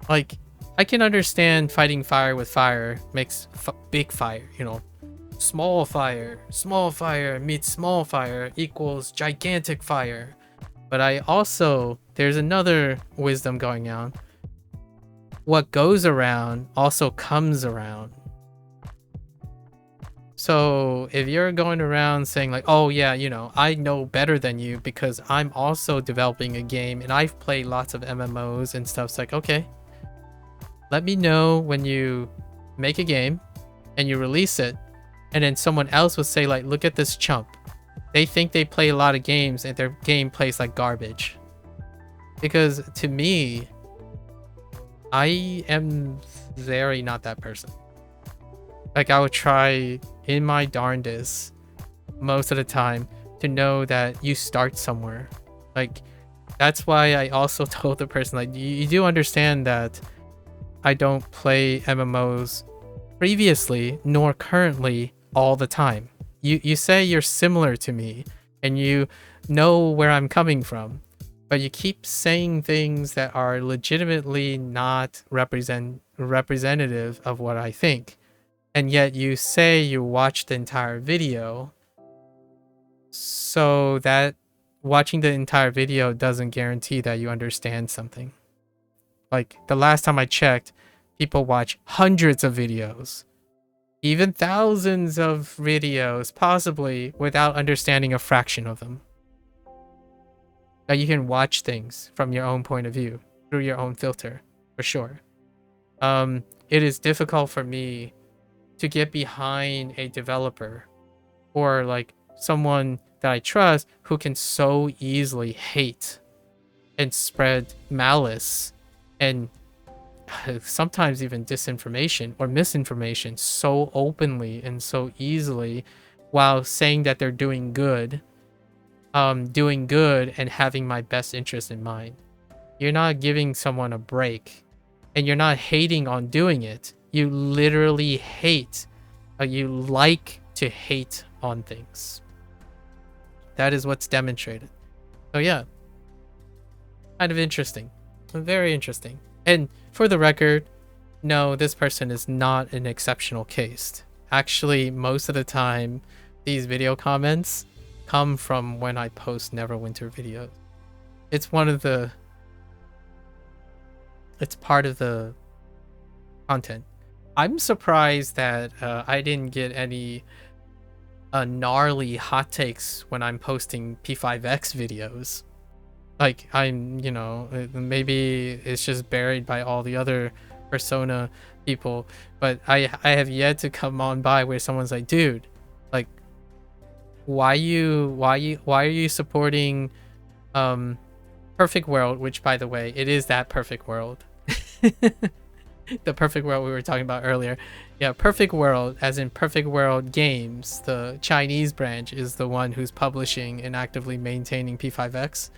Like, I can understand fighting fire with fire makes big fire, you know. Small fire meets small fire equals gigantic fire. But I also, there's another wisdom going on. What goes around also comes around. So if you're going around saying like, oh yeah, you know, I know better than you because I'm also developing a game and I've played lots of MMOs and stuff. It's like, okay, let me know when you make a game and you release it, and then someone else would say like, look at this chump. They think they play a lot of games and their game plays like garbage. Because to me, I am very not that person. Like, I would try in my darndest most of the time to know that you start somewhere. Like, that's why I also told the person, like, you do understand that I don't play MMOs previously nor currently all the time. You say you're similar to me and you know where I'm coming from, but you keep saying things that are legitimately not representative of what I think. And yet you say you watched the entire video. So that watching the entire video doesn't guarantee that you understand something. Like the last time I checked, people watch hundreds of videos, even thousands of videos, possibly without understanding a fraction of them. Now you can watch things from your own point of view, through your own filter, for sure. It is difficult for me to get behind a developer or like someone that I trust who can so easily hate and spread malice and sometimes even disinformation or misinformation so openly and so easily while saying that they're doing good and having my best interest in mind. You're not giving someone a break, and you're not hating on doing it. You literally hate. You like to hate on things. That is what's demonstrated. So yeah, kind of interesting. Very interesting. And for the record, no, this person is not an exceptional case. Actually, most of the time, these video comments come from when I post Neverwinter videos. It's one of the... It's part of the content. I'm surprised that I didn't get any gnarly hot takes when I'm posting P5X videos. Like, I'm, you know, maybe it's just buried by all the other Persona people, but I have yet to come on by where someone's like, dude, like, why are you supporting Perfect World, which by the way, it is that Perfect World. The Perfect World we were talking about earlier. Yeah, Perfect World, as in Perfect World Games, the Chinese branch, is the one who's publishing and actively maintaining P5X.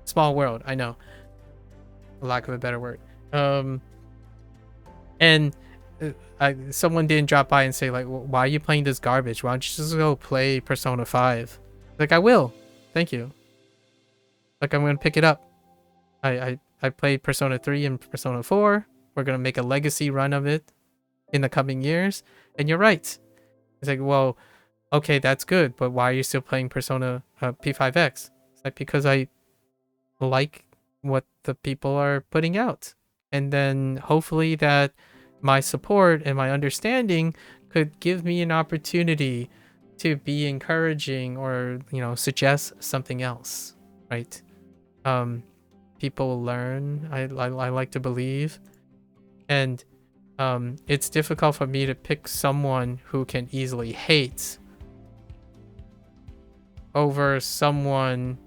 Small world, I know. For lack of a better word. And someone didn't drop by and say like, why are you playing this garbage? Why don't you just go play Persona 5? Like, I will. Thank you. Like, I'm gonna pick it up. I played Persona 3 and Persona 4. We're gonna make a legacy run of it in the coming years. And you're right. It's like, well, okay, that's good, but why are you still playing Persona P5X? It's like, because I like what the people are putting out. And then hopefully that my support and my understanding could give me an opportunity to be encouraging or, you know, suggest something else, right? People learn, I like to believe. And it's difficult for me to pick someone who can easily hate over someone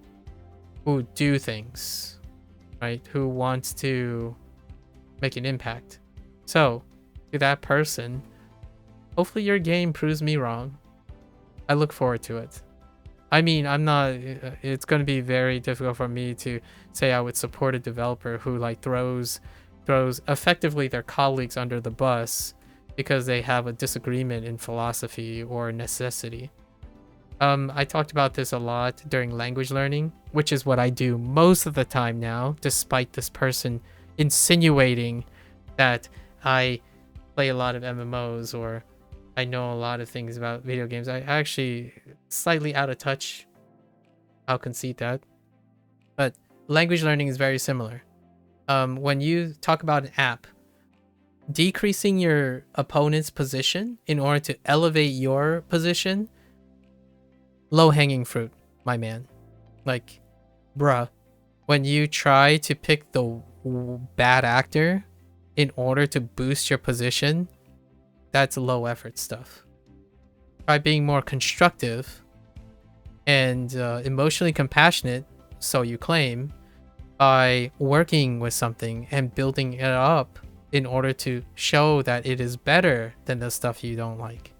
who do things, right? Who wants to make an impact. So, to that person, hopefully your game proves me wrong. I look forward to it. I mean, I'm not... It's going to be very difficult for me to say I would support a developer who like throws effectively their colleagues under the bus because they have a disagreement in philosophy or necessity. I talked about this a lot during language learning, which is what I do most of the time now, despite this person insinuating that I play a lot of MMOs or I know a lot of things about video games. I actually slightly out of touch. I'll concede that. But language learning is very similar. When you talk about an app, decreasing your opponent's position in order to elevate your position, low-hanging fruit, my man. Like, bruh, when you try to pick the bad actor in order to boost your position, that's low effort stuff. Try being more constructive and emotionally compassionate, so you claim, by working with something and building it up in order to show that it is better than the stuff you don't like.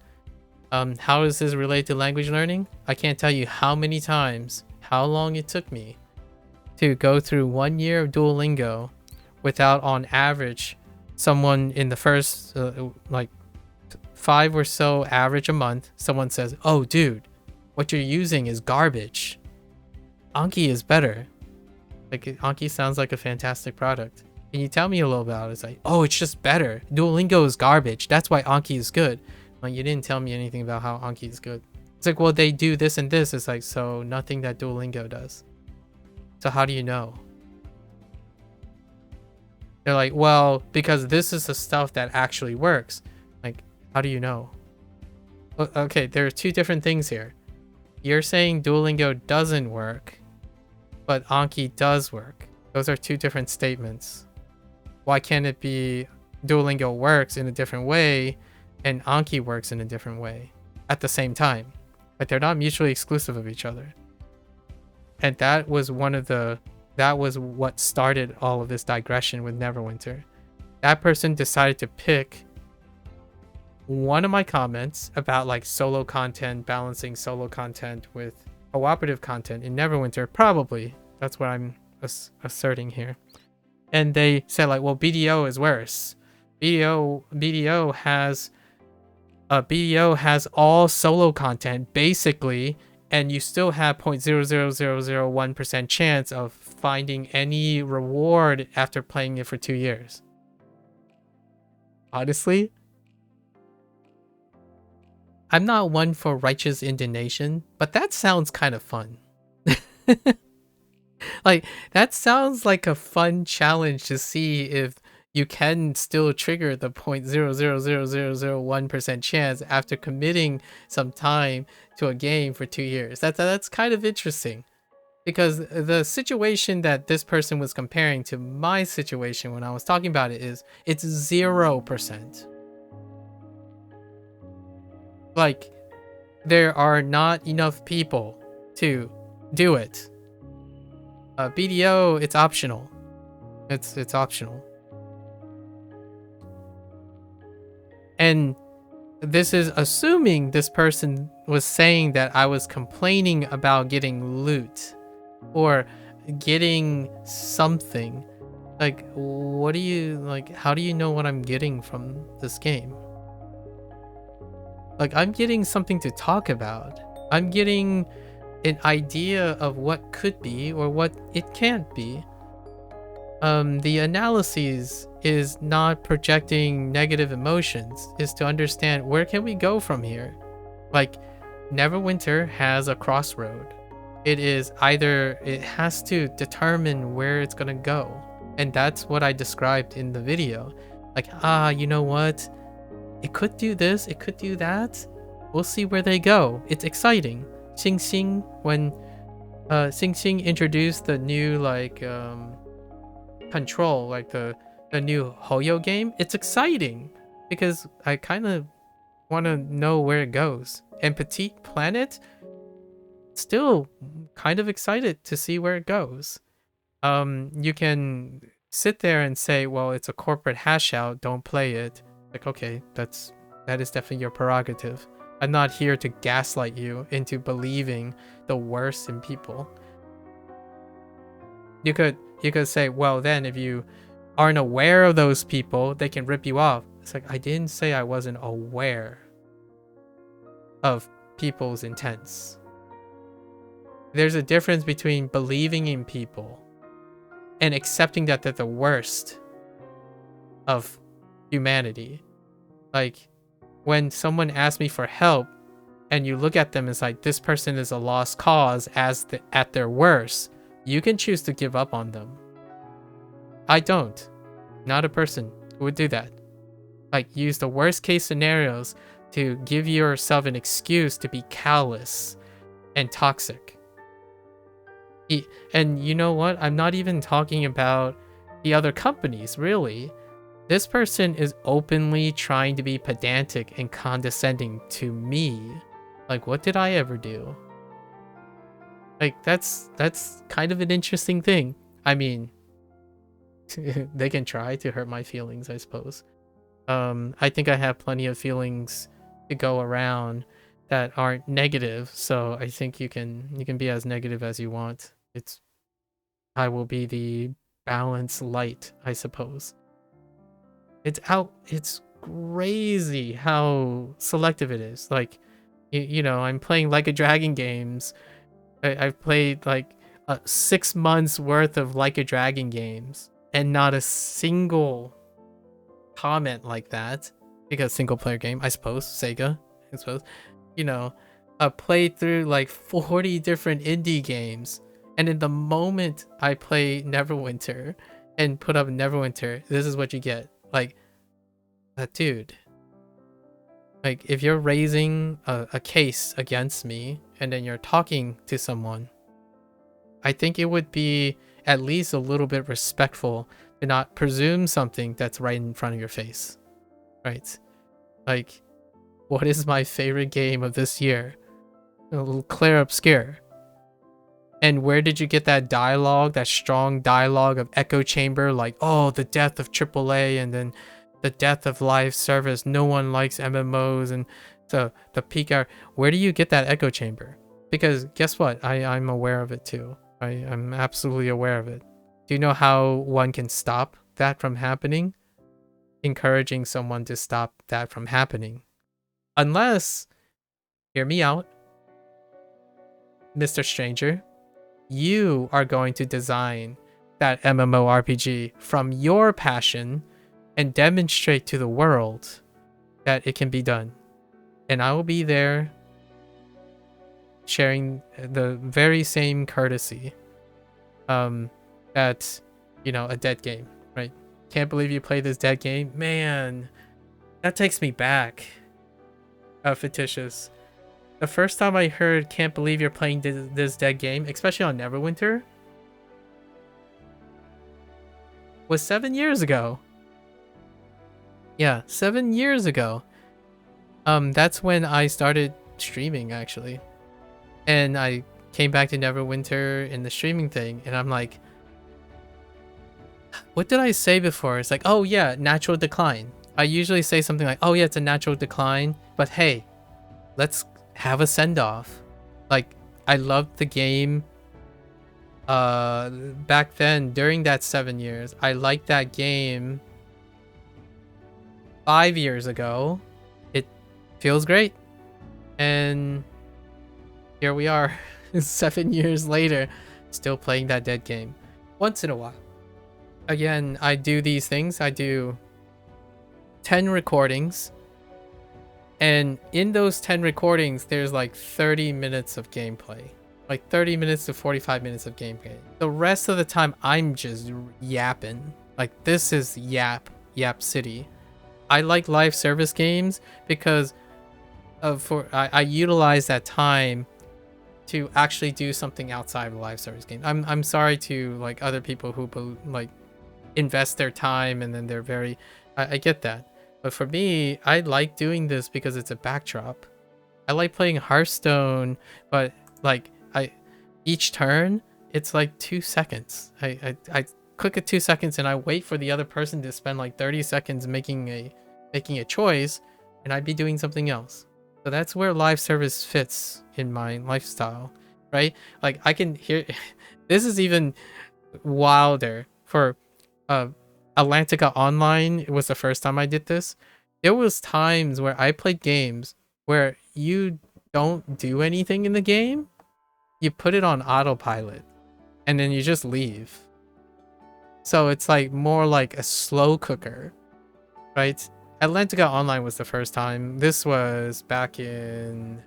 How does this relate to language learning? I can't tell you how many times, how long it took me to go through 1 year of Duolingo without, on average, someone in the first like 5 or so average a month, someone says, oh dude, what you're using is garbage. Anki is better. Like, Anki sounds like a fantastic product. Can you tell me a little about it? It's like, oh, it's just better. Duolingo is garbage. That's why Anki is good. Like, you didn't tell me anything about how Anki is good. It's like, well, they do this and this. It's like, so nothing that Duolingo does. So how do you know? They're like, well, because this is the stuff that actually works. Like, how do you know? Okay, there are two different things here. You're saying Duolingo doesn't work, but Anki does work. Those are two different statements. Why can't it be Duolingo works in a different way and Anki works in a different way at the same time? But they're not mutually exclusive of each other. And that was what started all of this digression with Neverwinter. That person decided to pick one of my comments about like solo content, balancing solo content with cooperative content in Neverwinter. Probably that's what I'm asserting here. And they said like, well, BDO is worse. BDO has all solo content basically, and you still have 0.00001% chance of finding any reward after playing it for 2 years. Honestly, I'm not one for righteous indignation, but that sounds kind of fun. Like, that sounds like a fun challenge to see if you can still trigger the 0.00001% chance after committing some time to a game for 2 years. That's kind of interesting, because the situation that this person was comparing to my situation when I was talking about it is it's 0%. Like, there are not enough people to do it. BDO, it's optional. It's optional. And this is assuming this person was saying that I was complaining about getting loot or getting something. Like, what do you, like, how do you know what I'm getting from this game? Like, I'm getting something to talk about. I'm getting an idea of what could be or what it can't be. The analysis is not projecting negative emotions, is to understand where can we go from here. Like, Neverwinter has a crossroad. It is either, it has to determine where it's gonna go. And that's what I described in the video. Like, you know what? It could do this, it could do that. We'll see where they go. It's exciting. Xing Xing, when Xing Xing introduced the new like control, like the new Hoyo game, it's exciting because I kind of want to know where it goes. And Petite Planet, still kind of excited to see where it goes. You can sit there and say, well, it's a corporate hash out, don't play it. Like, okay, that is definitely your prerogative. I'm not here to gaslight you into believing the worst in people. You could say, well, then if you aren't aware of those people, they can rip you off. It's like, I didn't say I wasn't aware of people's intents. There's a difference between believing in people and accepting that they're the worst of humanity. Like, when someone asks me for help and you look at them as like, this person is a lost cause at their worst, you can choose to give up on them. I don't. Not a person who would do that. Like, use the worst case scenarios to give yourself an excuse to be callous and toxic. And you know what? I'm not even talking about the other companies, really. This person is openly trying to be pedantic and condescending to me. Like, what did I ever do? Like, that's kind of an interesting thing. I mean, they can try to hurt my feelings, I suppose. I think I have plenty of feelings to go around that aren't negative, so I think you can be as negative as you want. I will be the balanced light, I suppose. It's crazy how selective it is. Like, you know, I'm playing Like a Dragon games. I've played like 6 months worth of Like a Dragon games, and not a single comment like that, because single player game, I suppose, Sega, I suppose. You know, played through like 40 different indie games, And in the moment I play Neverwinter and put up Neverwinter, this is what you get. Like, dude. Like, if you're raising a case against me and then you're talking to someone, I think it would be at least a little bit respectful to not presume something that's right in front of your face. Right? Like, what is my favorite game of this year? A little Claire Obscure. And where did you get that dialogue, that strong dialogue of echo chamber, like, oh, the death of AAA and then the death of live service, no one likes MMOs, and so the peak hour. Where do you get that echo chamber? Because guess what? I'm aware of it too. I'm absolutely aware of it. Do you know how one can stop that from happening? Encouraging someone to stop that from happening. Unless, hear me out, Mr. Stranger, you are going to design that MMORPG from your passion and demonstrate to the world that it can be done. And I will be there sharing the very same courtesy that, you know, a dead game, right? Can't believe you played this dead game. Man, that takes me back. Fictitious. The first time I heard can't believe you're playing this dead game, especially on Neverwinter, was 7 years ago. Yeah, 7 years ago. That's when I started streaming, actually. And I came back to Neverwinter in the streaming thing, and I'm like, what did I say before? It's like, oh yeah, natural decline. I usually say something like, oh yeah, it's a natural decline, but hey, let's have a send-off. Like, I loved the game back then, during that 7 years. I liked that game 5 years ago. It feels great. And here we are 7 years later, still playing that dead game once in a while. Again, I do these things. I do 10 recordings, and in those 10 recordings there's like 30 minutes of gameplay, like 30 minutes to 45 minutes of gameplay. The rest of the time I'm just yapping. Like, this is yap city. I like live service games because I utilize that time to actually do something outside of a live service game. I'm sorry to like other people who like invest their time and then they're very, I get that. But for me, I like doing this because it's a backdrop. I like playing Hearthstone, but like each turn it's like 2 seconds. I click at 2 seconds and I wait for the other person to spend like 30 seconds making a choice, and I'd be doing something else. So that's where live service fits in my lifestyle, right? Like, I can hear this is even wilder for Atlantica Online. It was the first time I did this. There was times where I played games where you don't do anything in the game. You put it on autopilot and then you just leave. So it's like more like a slow cooker, right? Atlantica Online was the first time. This was back in...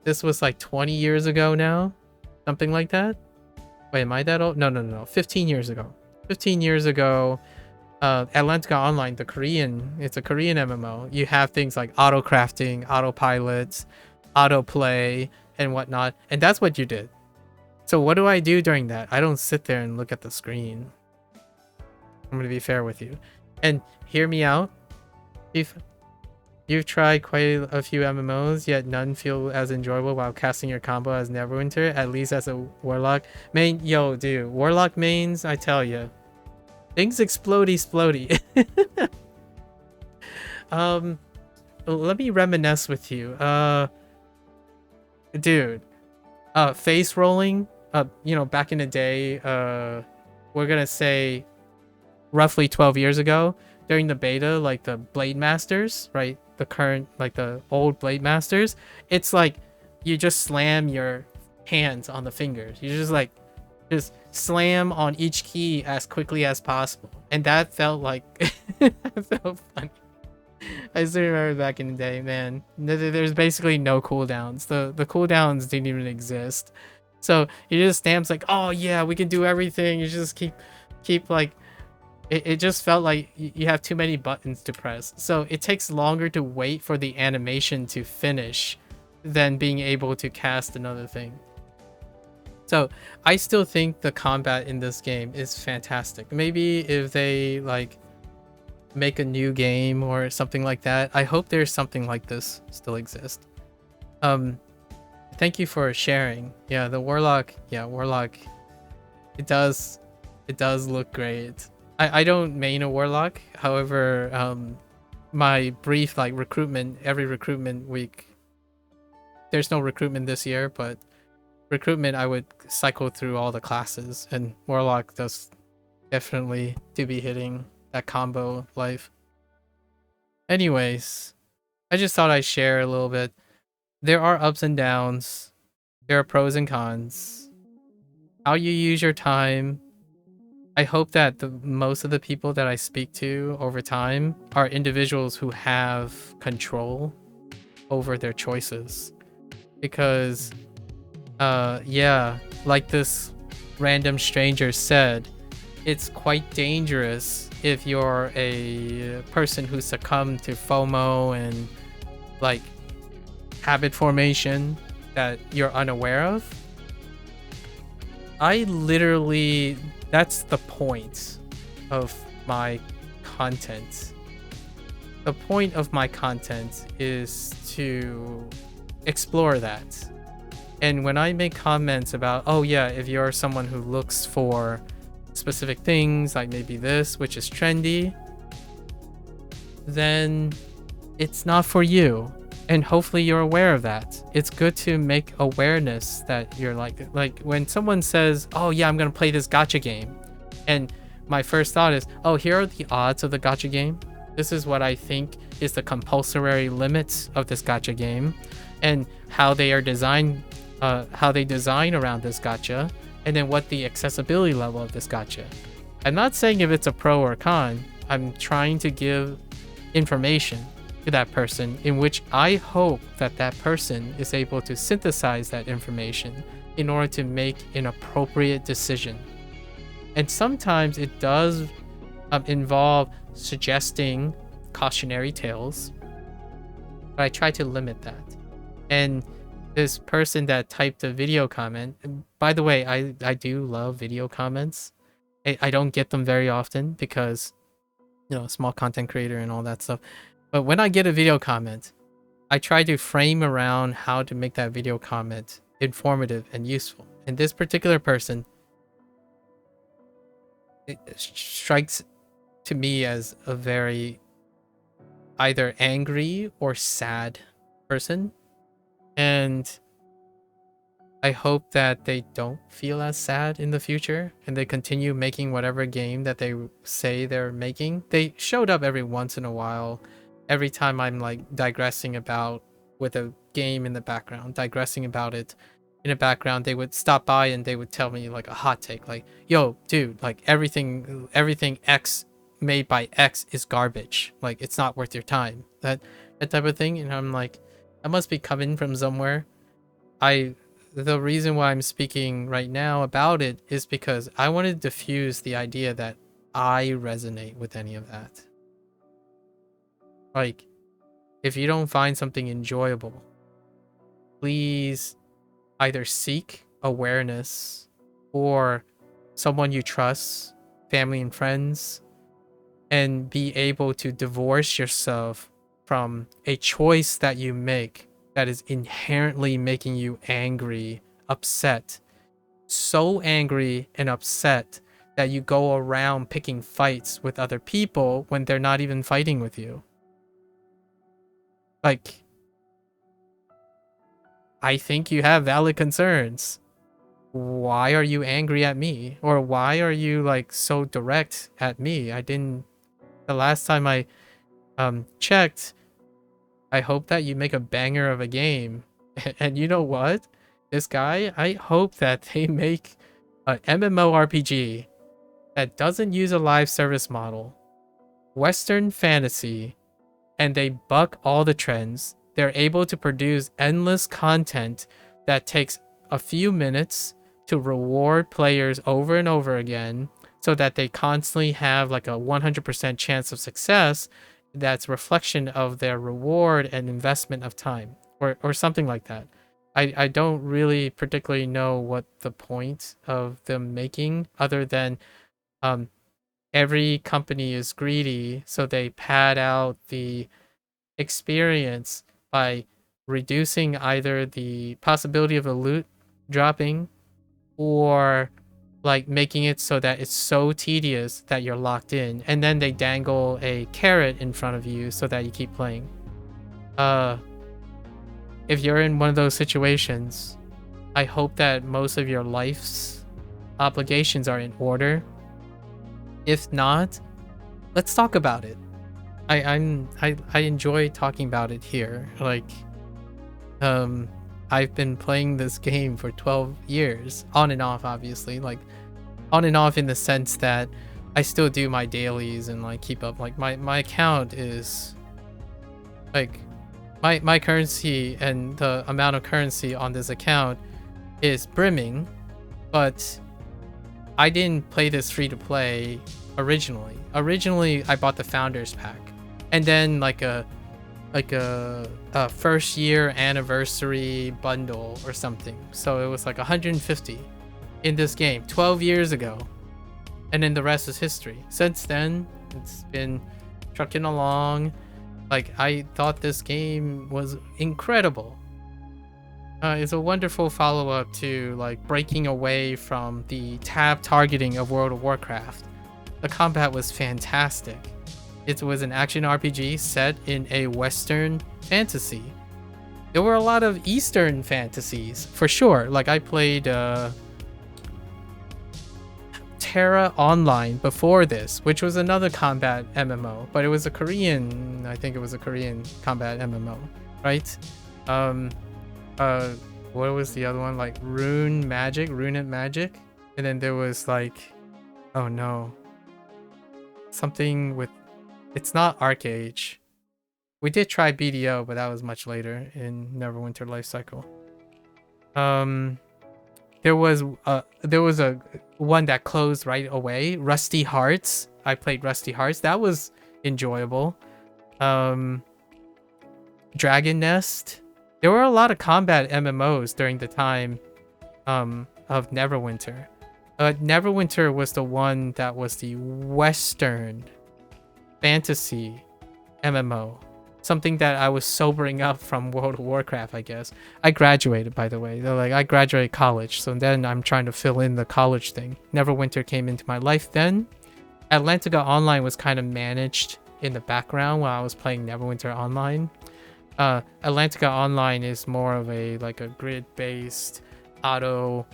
This was like 20 years ago now. Something like that. Wait, am I that old? No. 15 years ago. 15 years ago, Atlantica Online, it's a Korean MMO. You have things like auto crafting, autopilot, autoplay, and whatnot. And that's what you did. So what do I do during that? I don't sit there and look at the screen. I'm going to be fair with you. And hear me out. If you've tried quite a few MMOs, yet none feel as enjoyable while casting your combo as Neverwinter, at least as a Warlock main. Yo, dude, Warlock mains, I tell you, things explodey. Let me reminisce with you. Dude, face rolling. You know, back in the day, we're gonna say roughly 12 years ago, during the beta, like the Blade Masters, right? The current, like the old Blade Masters, it's like you just slam your hands on the fingers. You just slam on each key as quickly as possible. And that felt like, that felt funny. I still remember back in the day, man. There's basically no cooldowns. The cooldowns didn't even exist. So he just stamps like, oh yeah, we can do everything. You just keep like, it just felt like you have too many buttons to press. So it takes longer to wait for the animation to finish than being able to cast another thing. So I still think the combat in this game is fantastic. Maybe if they like make a new game or something like that, I hope there's something like this still exist. Thank you for sharing. Yeah, the warlock. Yeah, warlock. It does look great. I don't main a warlock. However, my brief like recruitment, every recruitment week, there's no recruitment this year, but recruitment I would cycle through all the classes, and warlock does definitely to be hitting that combo life. Anyways, I just thought I'd share a little bit. There are ups and downs. There are pros and cons. How you use your time. I hope that most of the people that I speak to over time are individuals who have control over their choices. Because, yeah, like this random stranger said, it's quite dangerous if you're a person who succumbed to FOMO and like habit formation that you're unaware of. I literally, that's the point of my content. The point of my content is to explore that. And when I make comments about, oh yeah, if you're someone who looks for specific things, like maybe this, which is trendy, then it's not for you. And hopefully you're aware of that. It's good to make awareness that you're like when someone says, oh yeah, I'm gonna play this gacha game. And my first thought is, oh, here are the odds of the gacha game. This is what I think is the compulsory limits of this gacha game, and how they are designed, how they design around this gacha, and then what the accessibility level of this gacha. I'm not saying if it's a pro or con. I'm trying to give information to that person in which I hope that that person is able to synthesize that information in order to make an appropriate decision. And sometimes it does involve suggesting cautionary tales, but I try to limit that. And this person that typed a video comment, by the way, I do love video comments. I don't get them very often because, you know, small content creator and all that stuff. But when I get a video comment, I try to frame around how to make that video comment informative and useful. And this particular person, it strikes to me as a very either angry or sad person. And I hope that they don't feel as sad in the future and they continue making whatever game that they say they're making. They showed up every once in a while. Every time I'm like digressing about with a game in the background, digressing about it in the background, they would stop by and they would tell me like a hot take, like, yo, dude, like everything X made by X is garbage. Like, it's not worth your time. That type of thing. And I'm like, I must be coming from somewhere. The reason why I'm speaking right now about it is because I want to diffuse the idea that I resonate with any of that. Like, if you don't find something enjoyable, please either seek awareness or someone you trust, family and friends, and be able to divorce yourself from a choice that you make that is inherently making you angry, upset. So angry and upset that you go around picking fights with other people when they're not even fighting with you. Like, I think you have valid concerns. Why are you angry at me? Or why are you like so direct at me? The last time I checked, I hope that you make a banger of a game. And you know what? This guy, I hope that they make an MMORPG that doesn't use a live service model, Western fantasy, and they buck all the trends. They're able to produce endless content that takes a few minutes to reward players over and over again so that they constantly have like a 100% chance of success that's reflection of their reward and investment of time or something like that. I don't really particularly know what the point of them making other than every company is greedy, so they pad out the experience by reducing either the possibility of a loot dropping or like making it so that it's so tedious that you're locked in, and then they dangle a carrot in front of you so that you keep playing. If you're in one of those situations, I hope that most of your life's obligations are in order. If not, let's talk about it. I enjoy talking about it here. Like, I've been playing this game for 12 years, on and off, obviously. Like, on and off in the sense that I still do my dailies and like keep up. Like my account is like my currency, and the amount of currency on this account is brimming, but I didn't play this free to play originally. Originally, I bought the founders pack, and then like a first year anniversary bundle or something. So it was like 150 in this game 12 years ago, and then the rest is history. Since then, it's been trucking along. Like, I thought this game was incredible. It's a wonderful follow-up to like breaking away from the tab targeting of World of Warcraft. The combat was fantastic. It was an action RPG set in a Western fantasy. There were a lot of Eastern fantasies, for sure. Like, I played Terra Online before this, which was another combat MMO, but it was a Korean, I think it was a Korean combat MMO, right? What was the other one? Like Rune Magic, and then there was like, oh no, something with, it's not Arcage. We did try BDO, but that was much later in Neverwinter life cycle. There was a one that closed right away, Rusty Hearts. I played Rusty Hearts. That was enjoyable. Dragon Nest. There were a lot of combat MMOs during the time of Neverwinter. Neverwinter was the one that was the Western fantasy MMO. Something that I was sobering up from World of Warcraft, I guess. I graduated, by the way. Like, I graduated college, so then I'm trying to fill in the college thing. Neverwinter came into my life then. Atlantica Online was kind of managed in the background while I was playing Neverwinter Online. Atlantica Online is more of a like a grid-based auto,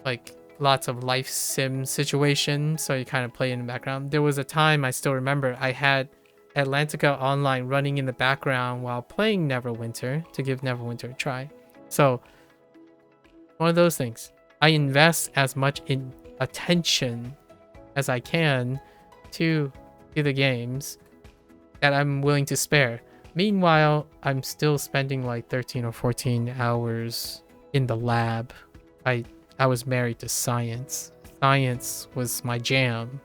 like lots of life sim situation, so you kind of play in the background. There was a time, I still remember, I had Atlantica Online running in the background while playing Neverwinter to give Neverwinter a try. So one of those things. I invest as much in attention as I can to the games that I'm willing to spare. Meanwhile, I'm still spending like 13 or 14 hours in the lab. I was married to science. Science was my jam.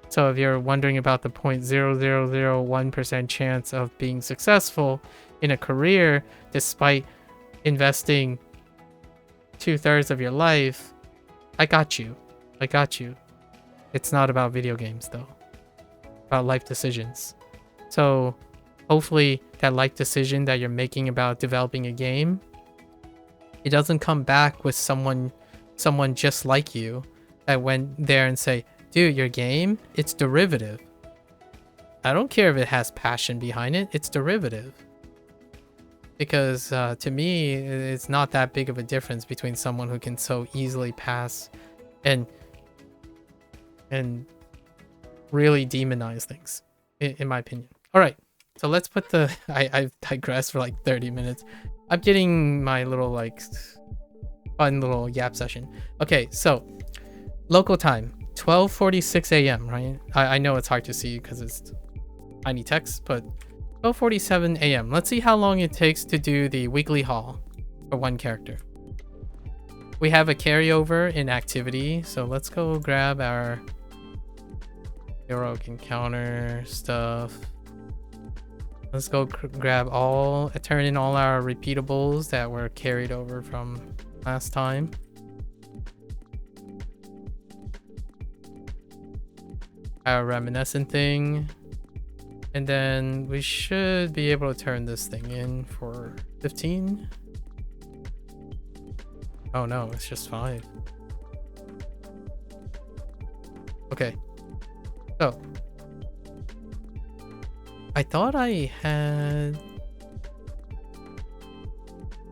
So if you're wondering about the 0.0001% chance of being successful in a career despite investing 2/3 of your life, I got you. I got you. It's not about video games though. About life decisions. So hopefully that life decision that you're making about developing a game, it doesn't come back with someone just like you that went there and say, dude, your game, it's derivative. I don't care if it has passion behind it, it's derivative. Because to me, it's not that big of a difference between someone who can so easily pass and really demonize things, in my opinion. All right, so let's put the, I've digressed for like 30 minutes. I'm getting my little like fun little yap session. Okay, so local time. 12:46 a.m. right? I know it's hard to see because it's tiny text, but 12:47 a.m. Let's see how long it takes to do the weekly haul for one character. we have a carryover in activity, so let's go grab our heroic encounter stuff. Let's go grab turn in all our repeatables that were carried over from last time. Our reminiscent thing. And then we should be able to turn this thing in for 15. Oh no, it's just 5. Okay. So I thought I had...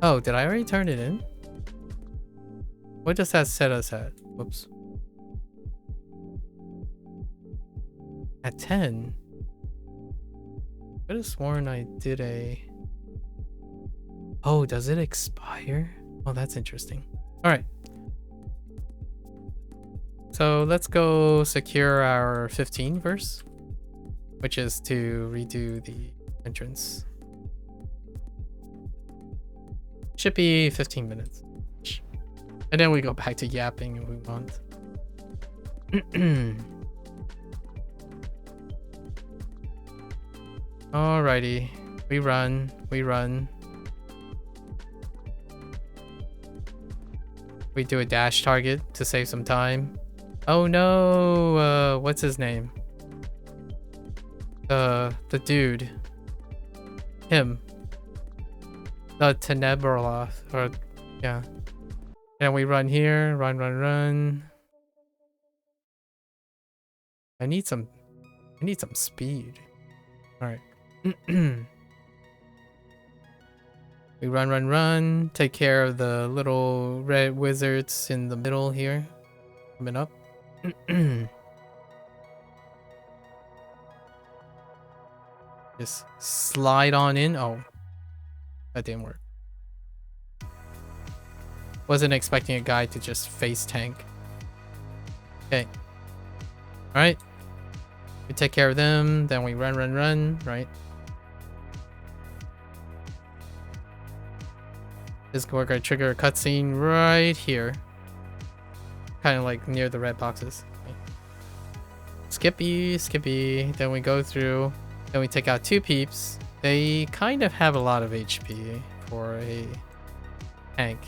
Oh, did I already turn it in? What does that set us at? Whoops. At 10? I could have sworn I did a... Oh, does it expire? Oh, that's interesting. Alright. So let's go secure our 15 first, which is to redo the entrance. Should be 15 minutes. And then we go back to yapping if we want. Alrighty. We run. We do a dash target to save some time. Oh no! What's his name? The dude. Him. The Tenebroloth. Or, yeah. And we run here. Run. I need some speed. Alright. We run. Take care of the little red wizards in the middle here. Coming up. Just slide on in. Oh, that didn't work. Wasn't expecting a guy to just face tank. Okay. Alright. We take care of them. Then we run. Right. We're gonna trigger a cutscene right here. Kind of like near the red boxes. Okay. Skippy. Then we go through. Then we take out 2 peeps. They kind of have a lot of HP for a tank.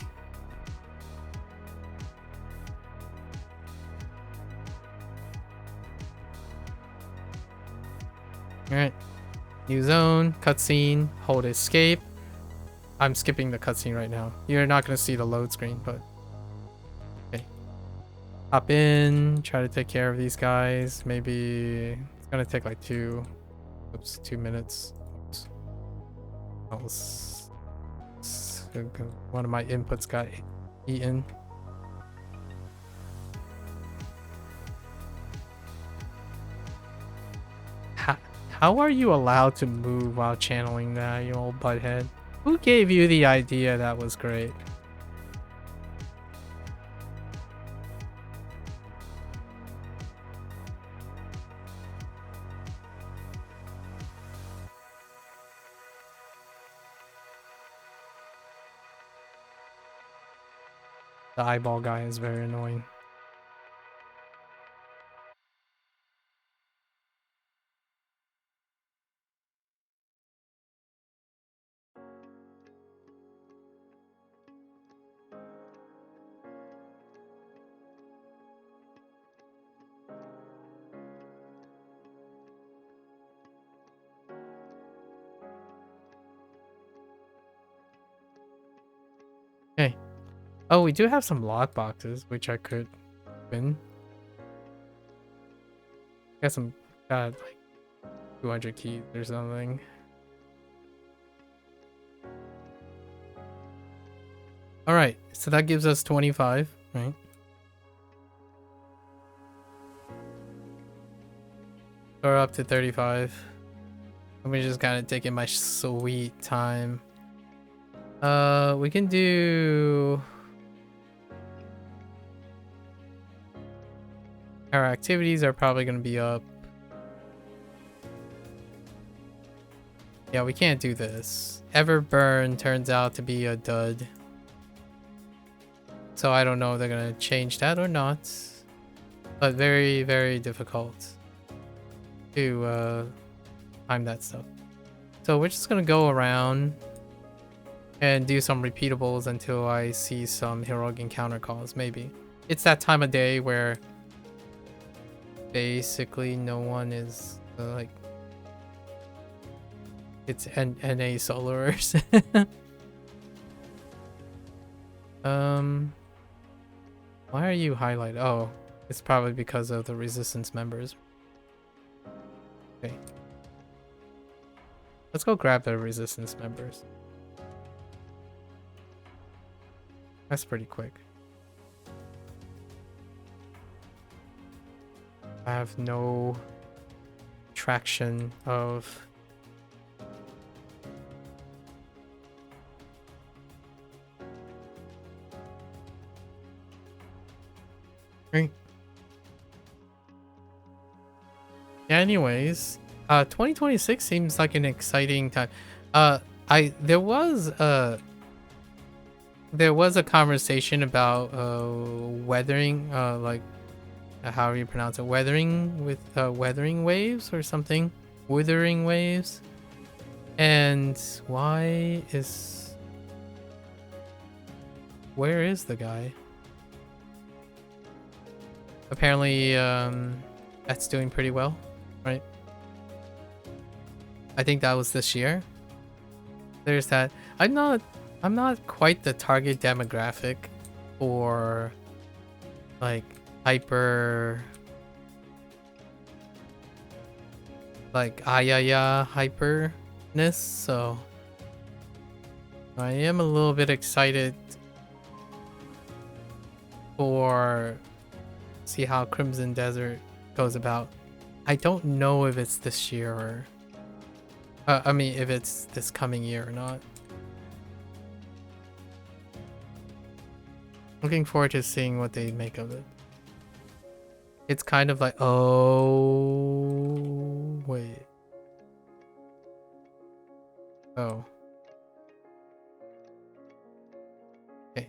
Alright. New zone, cutscene, hold escape. I'm skipping the cutscene right now. You're not going to see the load screen, but... Okay. Hop in, try to take care of these guys. Maybe... It's going to take like 2 minutes. Oops. One of my inputs got eaten. How are you allowed to move while channeling that, you old butthead? Who gave you the idea? That was great. The eyeball guy is very annoying. Okay. Oh, we do have some lock boxes, which I could win. Got like 200 keys or something. All right, so that gives us 25, right? Or up to 35. I'm just kind of taking my sweet time. We can do... Our activities are probably going to be up. Yeah, we can't do this. Everburn turns out to be a dud. So I don't know if they're gonna change that or not. But very, very difficult to time that stuff. So we're just gonna go around and do some repeatables until I see some heroic encounter calls, maybe. It's that time of day where basically no one is like... It's NA soloers. Why are you highlighted? Oh, it's probably because of the resistance members. Okay. Let's go grab the resistance members. That's pretty quick. I have no traction of... Yeah, anyways, 2026 seems like an exciting time. There was a conversation about weathering, like how do you pronounce it? Weathering with weathering waves or something? Withering waves. And where is the guy? Apparently, that's doing pretty well, right? I think that was this year. There's that. I'm not quite the target demographic for like hyperness, so I am a little bit excited for see how Crimson Desert goes about. I don't know if it's this year or I mean if it's this coming year or not. Looking forward to seeing what they make of it. It's kind of like, oh wait. Oh. Okay.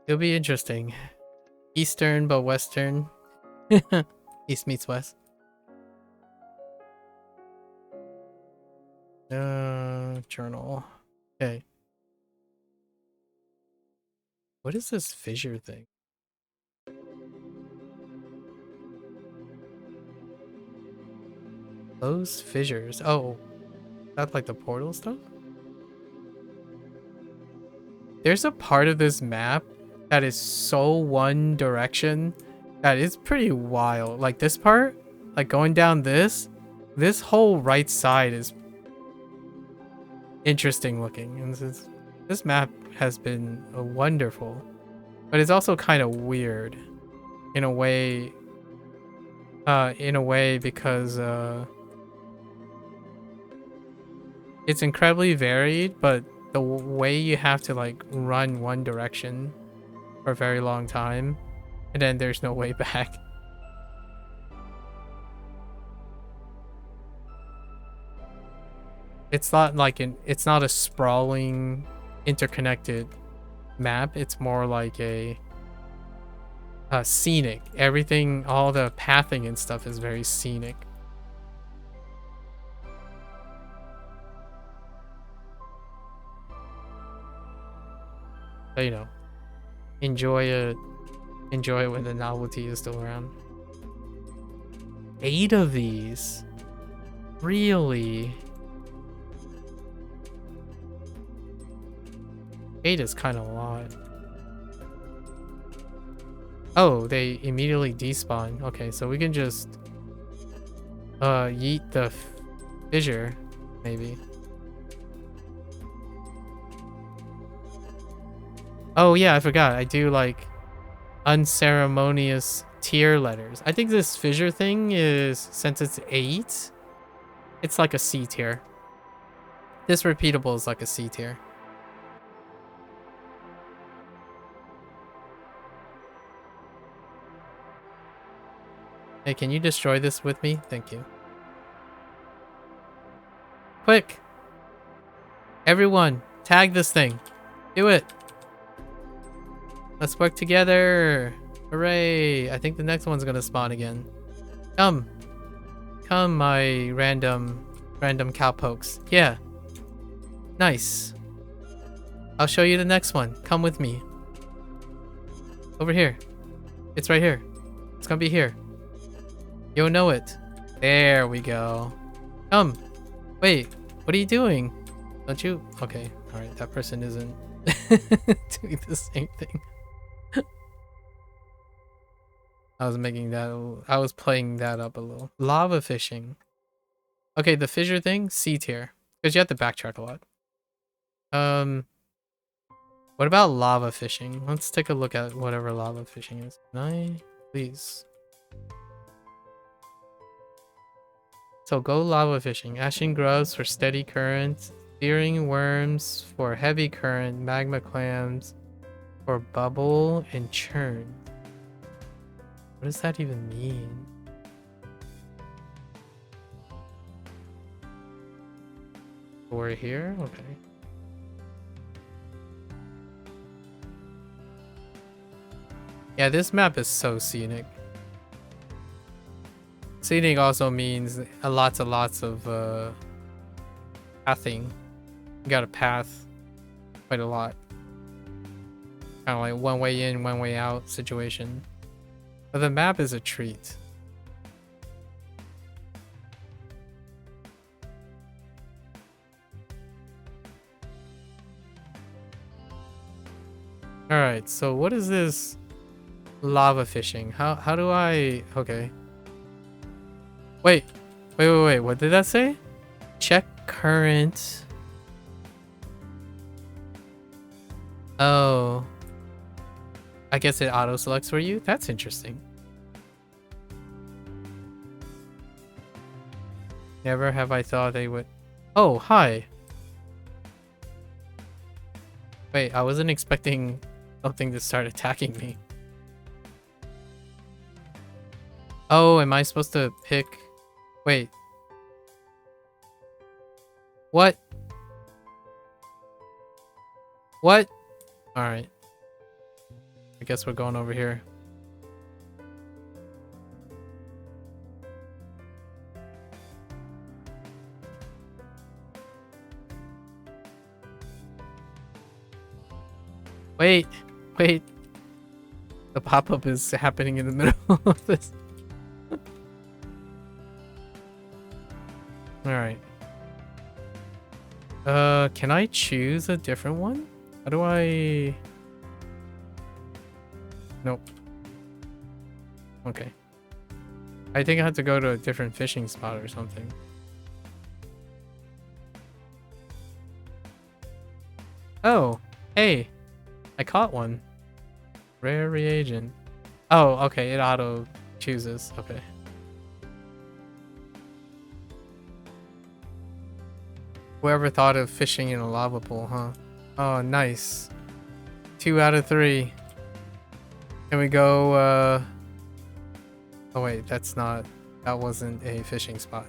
It'll be interesting. Eastern but Western. East meets West. Journal. Okay. What is this fissure thing? Those fissures. Oh, that's like the portal stuff? There's a part of this map that is so one direction that is pretty wild. Like this part, like going down this whole right side is interesting looking. And this map has been wonderful, but it's also kind of weird in a way because it's incredibly varied, but the way you have to like run one direction for a very long time and then there's no way back. It's not like it's not a sprawling interconnected map. It's more like a scenic. Everything, all the pathing and stuff is very scenic. So, you know, enjoy it when the novelty is still around. 8 of these? Really? 8 is kind of a lot. Oh, they immediately despawn. Okay, so we can just yeet the fissure, maybe. Oh yeah, I forgot. I do like unceremonious tier letters. I think this fissure thing is, since it's 8, it's like a C tier. This repeatable is like a C tier. Hey, can you destroy this with me? Thank you. Quick! Everyone, tag this thing. Do it. Let's work together. Hooray. I think the next one's gonna spawn again. Come. Come, my random cowpokes. Yeah. Nice. I'll show you the next one. Come with me. Over here. It's right here. It's gonna be here. You'll know it. There we go. Come. Wait, what are you doing? Don't you? Okay, alright, that person isn't doing the same thing. I was playing that up a little. Lava fishing. Okay, the fissure thing, C tier. Because you have to backtrack a lot. What about lava fishing? Let's take a look at whatever lava fishing is. Can I? Please. So go lava fishing. Ashing grubs for steady current. Spearing worms for heavy current. Magma clams for bubble and churn. What does that even mean? We're here? Okay. Yeah, this map is so scenic. Scenic also means lots and lots of pathing. You gotta path quite a lot. Kind of like one way in, one way out situation. But the map is a treat. Alright, so what is this lava fishing? How do I... Okay. Wait, what did that say? Check current. Oh. I guess it auto selects for you? That's interesting. Never have I thought they would... Oh, hi. Wait, I wasn't expecting something to start attacking me. Oh, am I supposed to pick... Wait. What? What? Alright. I guess we're going over here. Wait. The pop-up is happening in the middle of this. Alright. Can I choose a different one? How do I... Nope. Okay. I think I have to go to a different fishing spot or something. Oh, hey. I caught one. Rare reagent. Oh, okay, it auto chooses. Okay. Whoever thought of fishing in a lava pool, huh? Oh, nice. 2 out of 3. Can we go, Oh wait, that wasn't a fishing spot.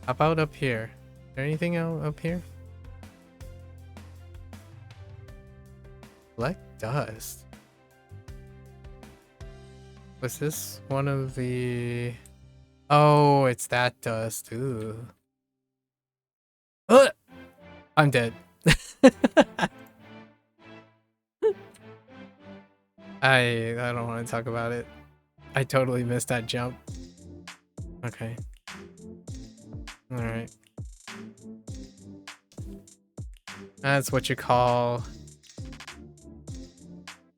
How about up here? Is there anything else up here? Black dust. Was this one of the... Oh, it's that dust. Ooh. Ugh! I'm dead. I don't want to talk about it. I totally missed that jump. Okay. Alright. That's what you call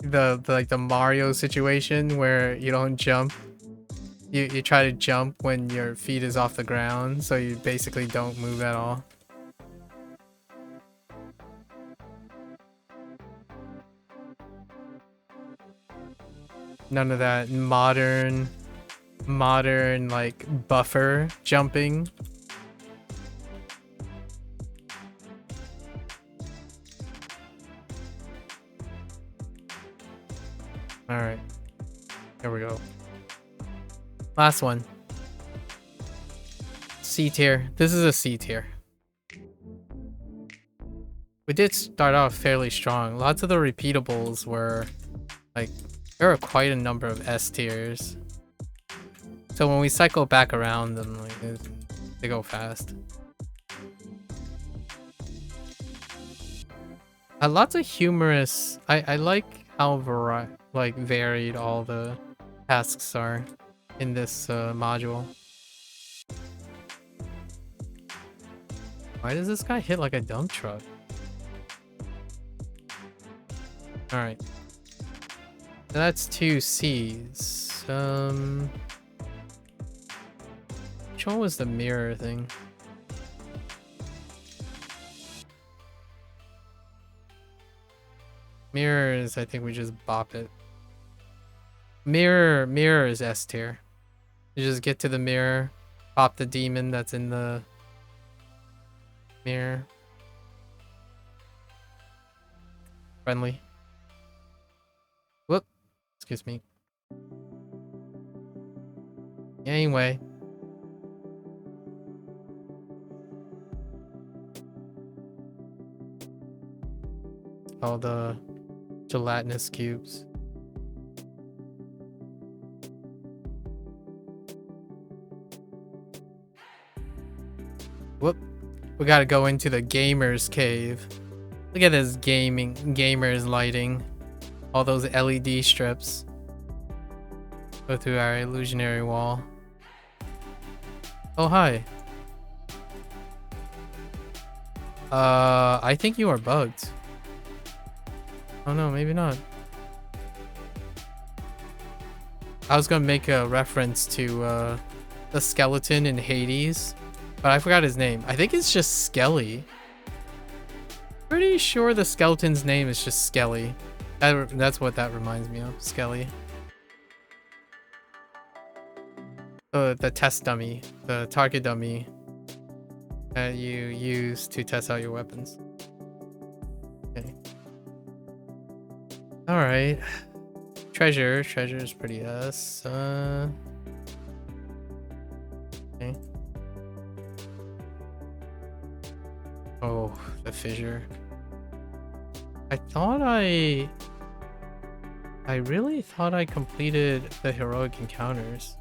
the Mario situation where you don't jump. You try to jump when your feet is off the ground, so you basically don't move at all. None of that modern like buffer jumping. All right, here we go. Last one. C tier. This is a C tier. We did start off fairly strong. Lots of the repeatables were like, there are quite a number of S tiers. So when we cycle back around them, like they go fast. Lots of humorous. I like how varied all the tasks are in this module. Why does this guy hit like a dump truck? All right, so that's 2 C's. Which one was the mirror thing? Mirrors, I think we just bop it. Mirror is S tier. You just get to the mirror, pop the demon that's in the mirror. Friendly. Whoop. Excuse me. Anyway. All the gelatinous cubes. Whoop. We gotta go into the gamer's cave. Look at this gamer's lighting. All those LED strips. Go through our illusionary wall. Oh, hi. I think you are bugged. Oh no, maybe not. I was gonna make a reference to the skeleton in Hades, but I forgot his name. I think it's just Skelly. Pretty sure the skeleton's name is just Skelly. That's what that reminds me of, Skelly. The test dummy, the target dummy that you use to test out your weapons. Okay. All right. Treasure is pretty S. Okay. Oh, the fissure. I really thought I completed the heroic encounters.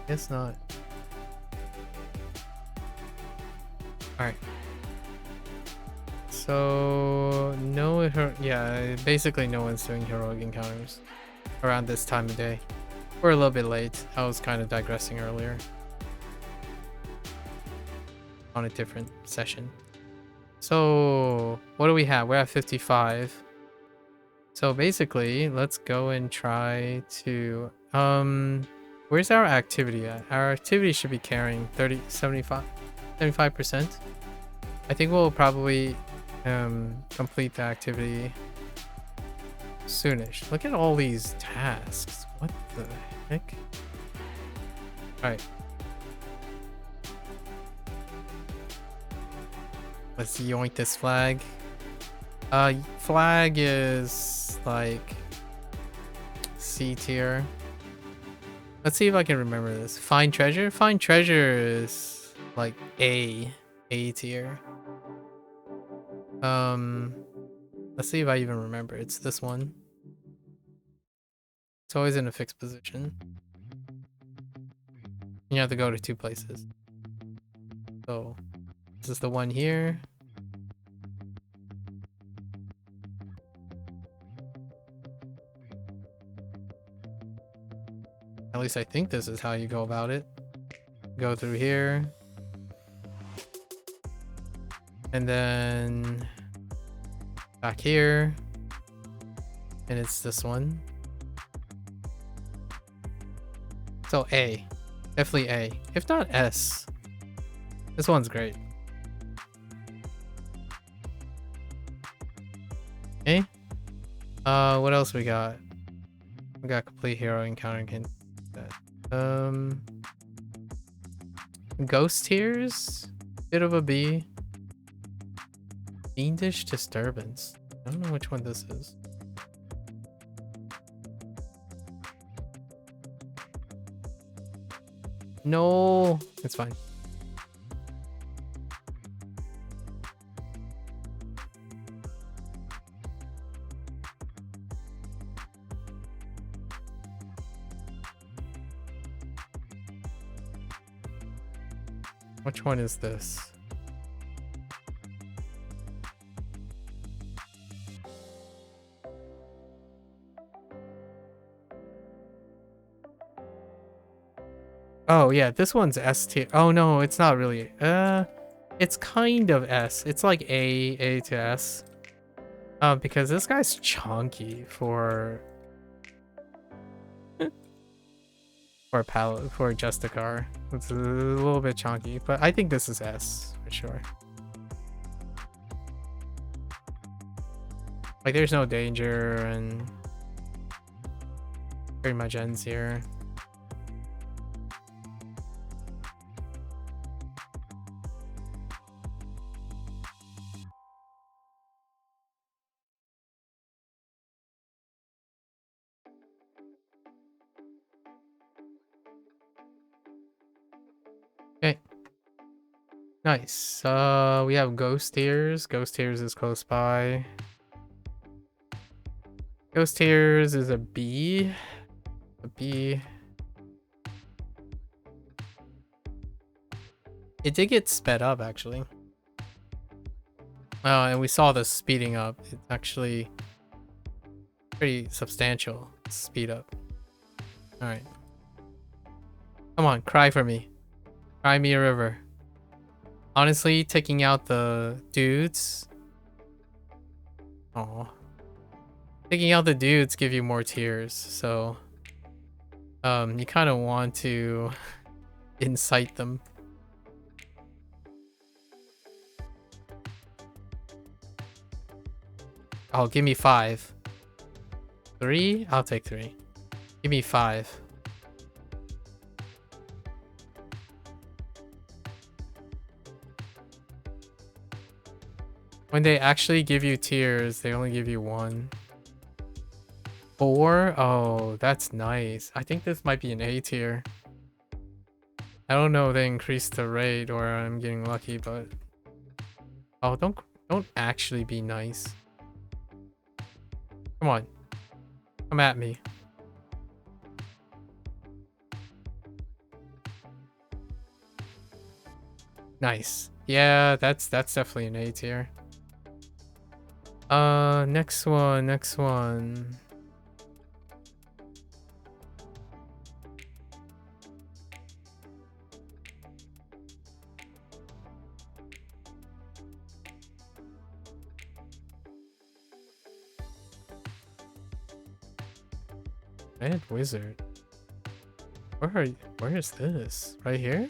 Guess not. Alright. So yeah, basically no one's doing heroic encounters around this time of day. We're a little bit late. I was kind of digressing earlier on a different session. So what do we have? We're at 55. So basically, let's go and try to where's our activity at? Our activity should be carrying 75%. I think we'll probably complete the activity soonish. Look at all these tasks. What the heck? Alright. Let's yoink this flag. Flag is like C tier. Let's see if I can remember this. Find treasure? Find treasure is like A tier. Let's see if I even remember. It's this one. It's always in a fixed position. You have to go to 2 places. So this is the one here. At least I think this is how you go about it. Go through here. And then back here. And it's this one. So A. Definitely A. If not S. This one's great. Okay. What else we got? We got complete hero encounter. Ghost tears, bit of a B. Fiendish disturbance. I don't know which one this is. No, it's fine. Which one is this? Oh yeah, this one's S tier. Oh no, it's not really. It's kind of S. It's like A to S. Because this guy's chunky for for just a car. It's a little bit chunky, but I think this is S for sure. Like there's no danger and pretty much ends here. Okay. Nice. We have Ghost Tears. Ghost Tears is close by. Ghost Tears is a B. A B. It did get sped up actually. Oh, and we saw the speeding up. It's actually pretty substantial speed up. All right. Come on, cry for me. Cry me a river. Honestly, taking out the dudes. Oh. Taking out the dudes give you more tears, so you kind of want to incite them. Oh, give me 5. 3? I'll take 3. Give me 5. When they actually give you tears, they only give you 1. 4? Oh, that's nice. I think this might be an A tier. I don't know if they increased the rate or I'm getting lucky, but... Oh, don't actually be nice. Come on. Come at me. Nice. Yeah, that's definitely an A tier. Next one. Red Wizard. Where is this? Right here?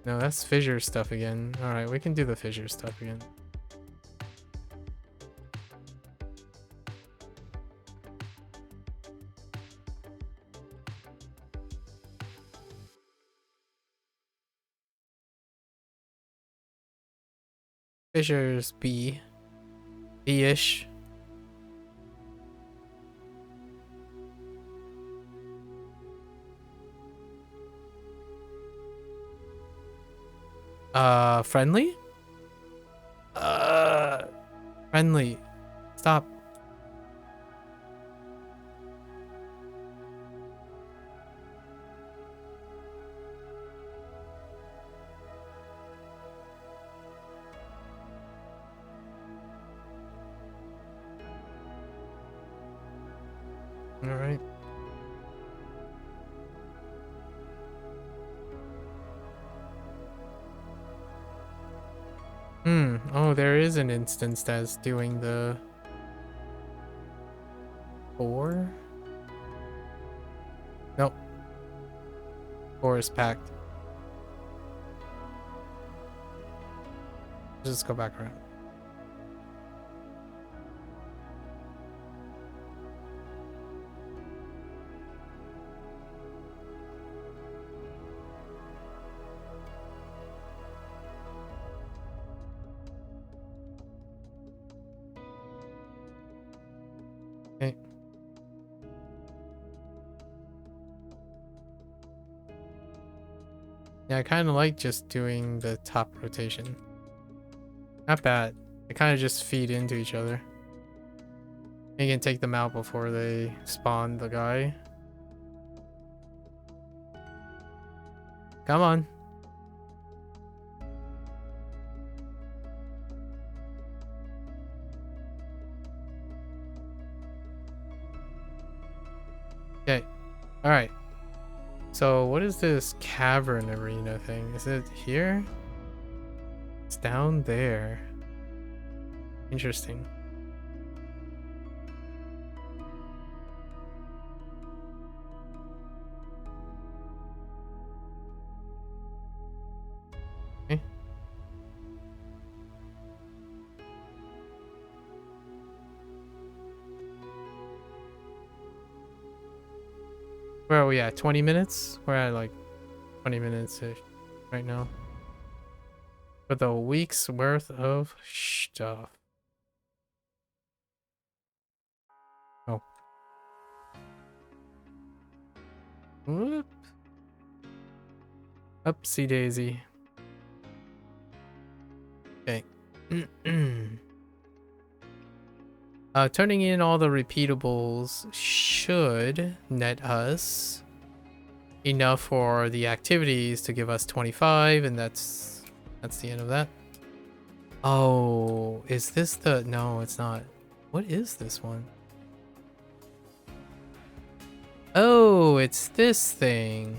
No, that's fissure stuff again. Alright, we can do the fissure stuff again. Fissure's B. B-ish. Friendly? Friendly. Stop. Alright. Oh, there is an instance that's doing the 4? Nope. 4 is packed. Just go back around. Okay. Yeah, I kind of like just doing the top rotation. Not bad. They kind of just feed into each other. You can take them out before they spawn the guy. Come on. Okay. Alright. So what is this cavern arena thing? Is it here? It's down there. Interesting. Okay. Where are we at? 20 minutes? We're at like 20 minutes right now. For the week's worth of stuff. Oh. Whoop. Upsy daisy. Okay. Turning in all the repeatables should net us enough for the activities to give us 25, and that's the end of that. Oh, is this the... No, it's not. What is this one? Oh, it's this thing.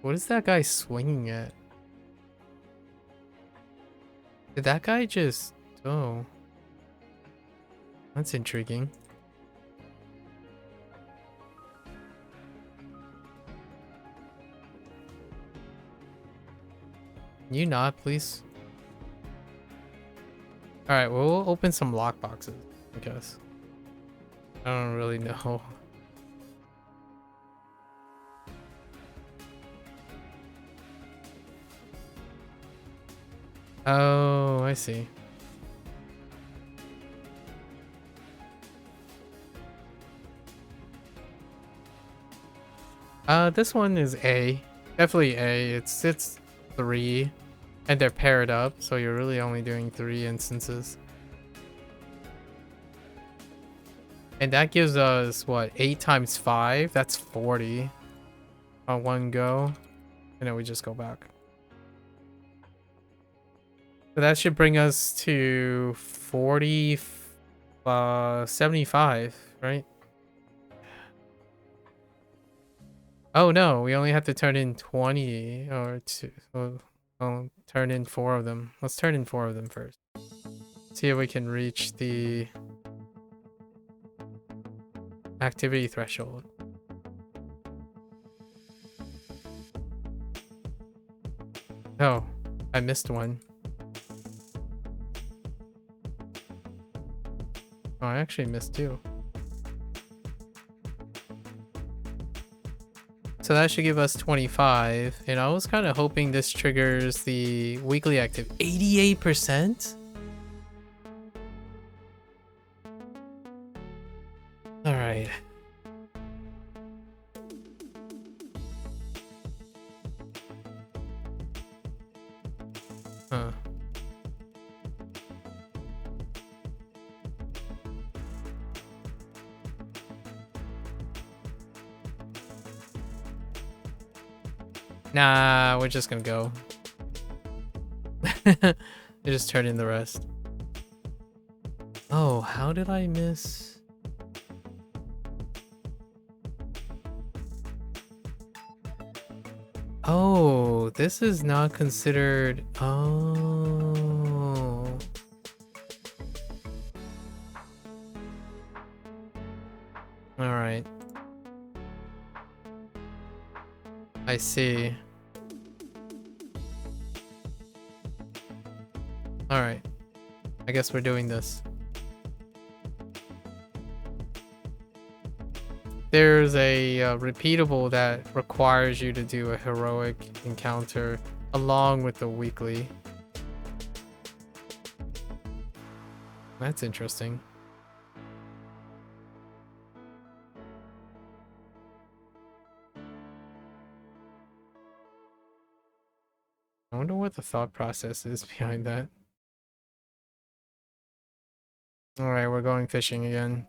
What is that guy swinging at? Did that guy just... Oh. That's intriguing. Can you not, please? Alright, well, we'll open some lockboxes, I guess. I don't really know. Oh, I see. This one is A. Definitely A. It's 3. And they're paired up, so you're really only doing 3 instances. And that gives us, what, 8 times 5? That's 40 on one go. And then we just go back. So that should bring us to 75, right? Oh no, we only have to turn in 20 or 2. I'll turn in 4 of them. Let's turn in 4 of them first. See if we can reach the activity threshold. Oh, I missed one. Oh, I actually missed 2. So that should give us 25. And I was kind of hoping this triggers the weekly active. 88%? Alright. Huh. Nah, we're just gonna go. They just turn in the rest. Oh, how did I miss? Oh, this is not considered. Oh. All right. I see. All right. I guess we're doing this. There's a repeatable that requires you to do a heroic encounter along with the weekly. That's interesting. I wonder what the thought process is behind that. Alright, we're going fishing again.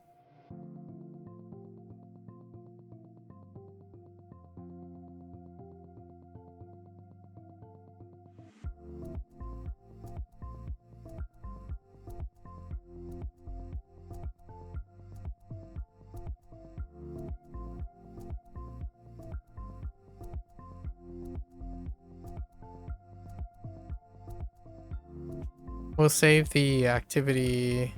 We'll save the activity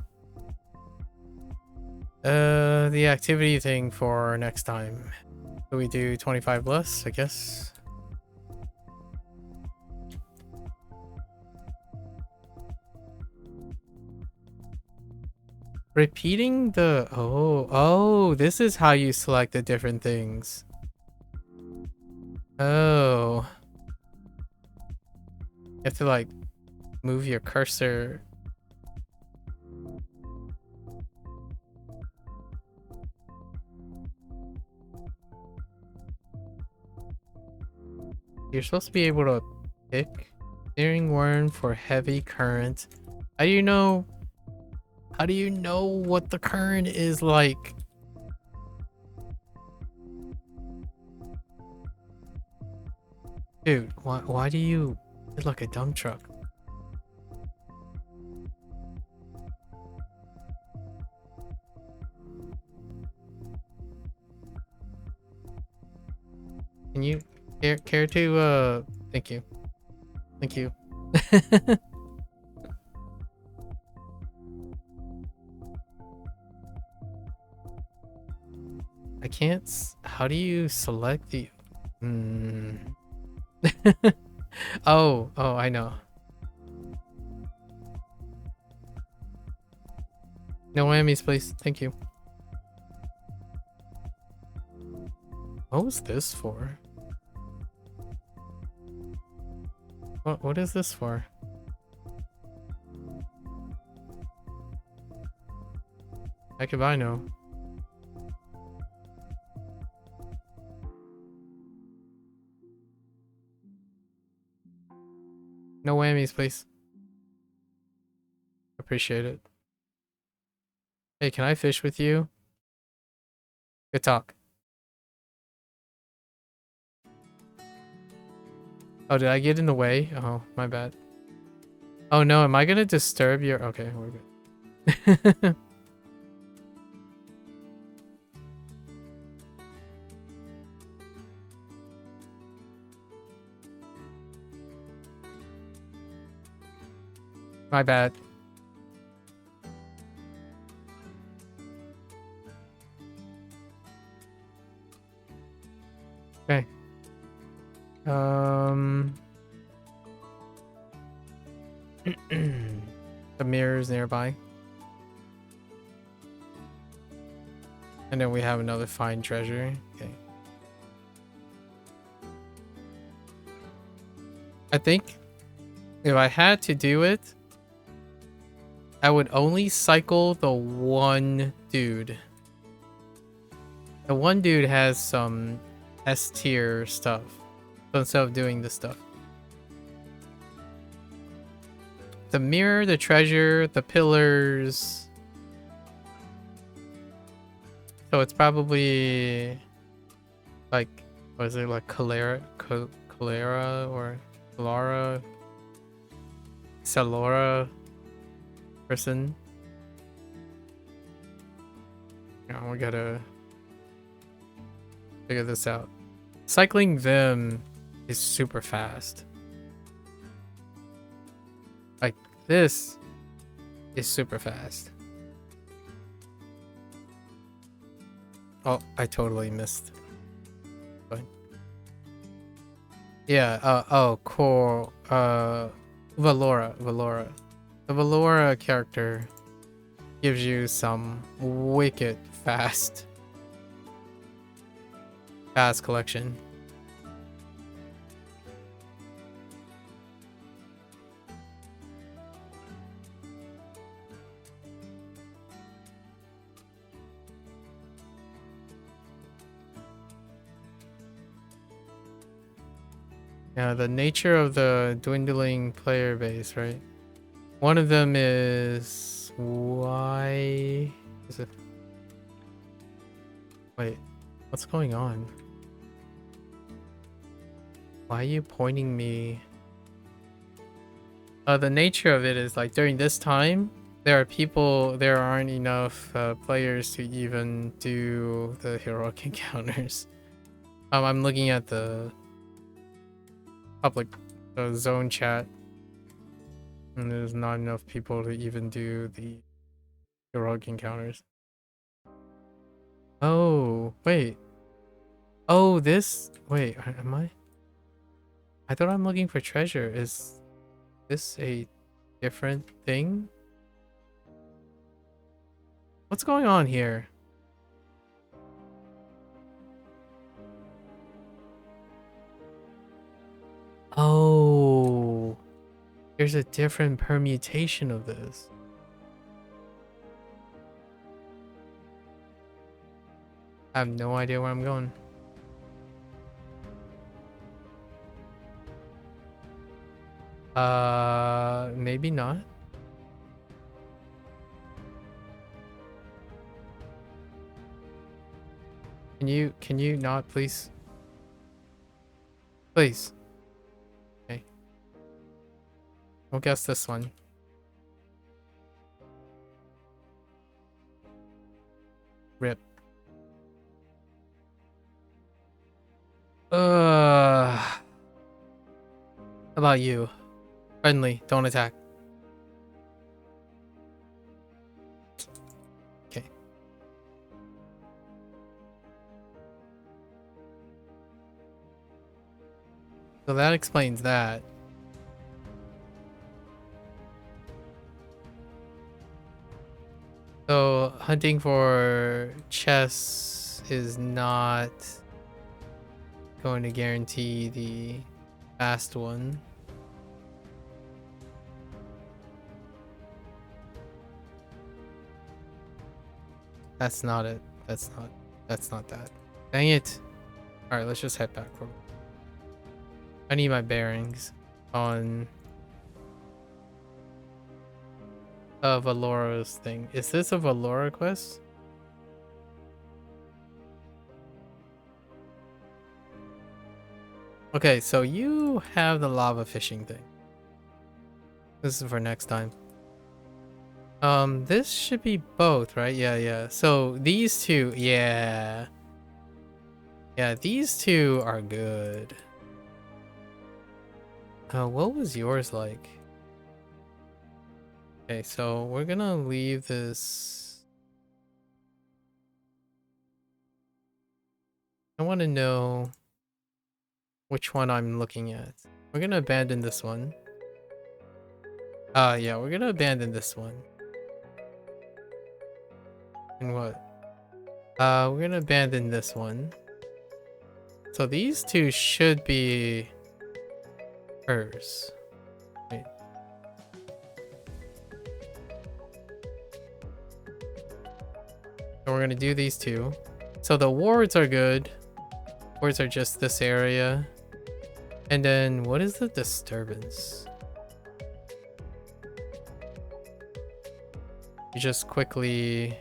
thing for next time. So we do 25 less, I guess. Repeating the oh, this is how you select the different things. Oh. You have to like move your cursor. You're supposed to be able to pick steering worm for heavy current. How do you know? How do you know what the current is like? Dude, why do you look like a dump truck? Can you care to thank you. Thank you. I can't how do you select the oh, I know. No whammies, please. Thank you. What was this for? What is this for? Heck if I know. No whammies, please. Appreciate it. Hey, can I fish with you? Good talk. Oh, did I get in the way? Oh, my bad. Oh no, am I gonna disturb your... Okay, we're good. My bad. Okay. The mirrors nearby. And then we have another find treasure. Okay. I think if I had to do it, I would only cycle the one dude. The one dude has some S tier stuff. So instead of doing this stuff. The mirror, the treasure, the pillars. So it's probably like, what is it, like Calera or Laura? Salora person. Now we gotta figure this out. Cycling them is super fast. Like this is super fast. Oh, I totally missed. Fine. Yeah, oh, cool. Valora. The Valora character gives you some wicked fast collection. Yeah, the nature of the dwindling player base, right? One of them is why is it? Wait, what's going on? Why are you pointing me? The nature of it is like during this time, there aren't enough players to even do the heroic encounters. I'm looking at the public zone chat, and there's not enough people to even do the heroic encounters. Oh, wait. Oh, wait, am I? I thought I'm looking for treasure. Is this a different thing? What's going on here? Oh, there's a different permutation of this. I have no idea where I'm going. Maybe not. Can you not, please? Please. Okay. We'll guess this one. Rip. How about you? Friendly, don't attack. Okay. So that explains that. So hunting for chests is not going to guarantee the fast one. That's not it. That's not that. Dang it. Alright, let's just head back for I need my bearings on Valora's thing. Is this a Valora quest? Okay, so you have the lava fishing thing. This is for next time. This should be both, right? Yeah. So these two, yeah. Yeah, these two are good. What was yours like? Okay, so we're gonna leave this. I want to know which one I'm looking at. We're gonna abandon this one. Yeah, we're gonna abandon this one. And what? We're gonna abandon this one. So these two should be hers. Wait. So we're gonna do these two. So the wards are good. Wards are just this area. And then what is the disturbance? You just quickly,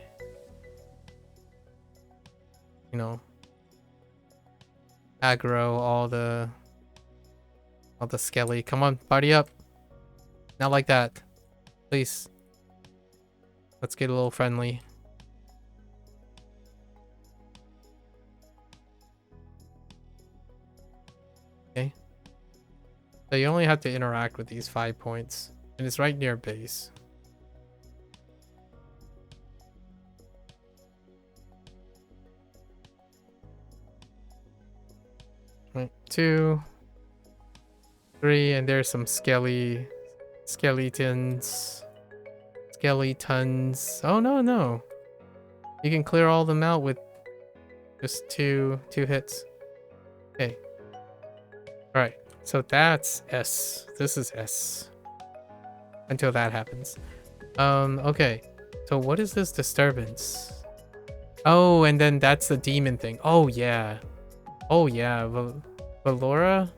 you know, aggro all the skelly. Come on, party up. Not like that. Please. Let's get a little friendly. Okay. So you only have to interact with these 5 points. And it's right near base. Right, 2, 3, and there's some skeletons. Oh no. You can clear all of them out with just two hits. Okay. Alright, so that's S. This is S. Until that happens. Okay. So what is this disturbance? Oh, and then that's the demon thing. Oh yeah. Oh yeah. Valora?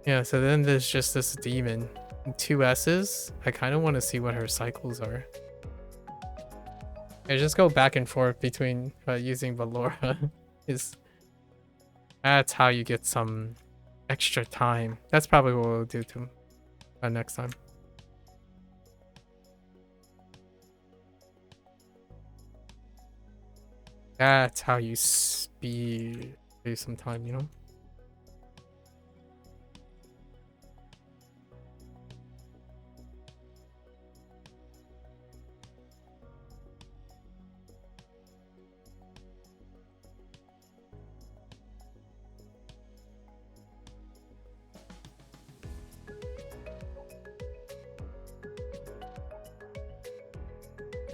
Yeah, so then there's just this demon. 2 S's. I kind of want to see what her cycles are. I just go back and forth between using Valora. That's how you get some extra time. That's probably what we'll do to next time. That's how you speed some time, you know?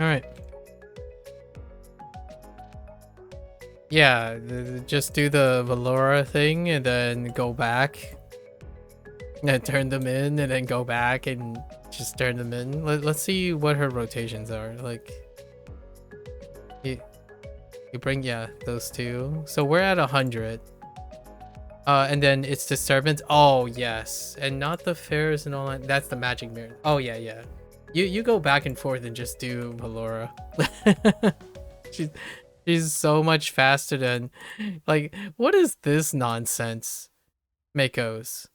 All right. Yeah, just do the Valora thing and then go back. And then turn them in and then go back and just turn them in. Let's see what her rotations are. Like, you bring, yeah, those two. So we're at 100. And then it's the servant. Oh, yes. And not the fairs and all that. That's the magic mirror. Oh, yeah, yeah. You go back and forth and just do Valora. She's so much faster than, like, what is this nonsense? Mako's.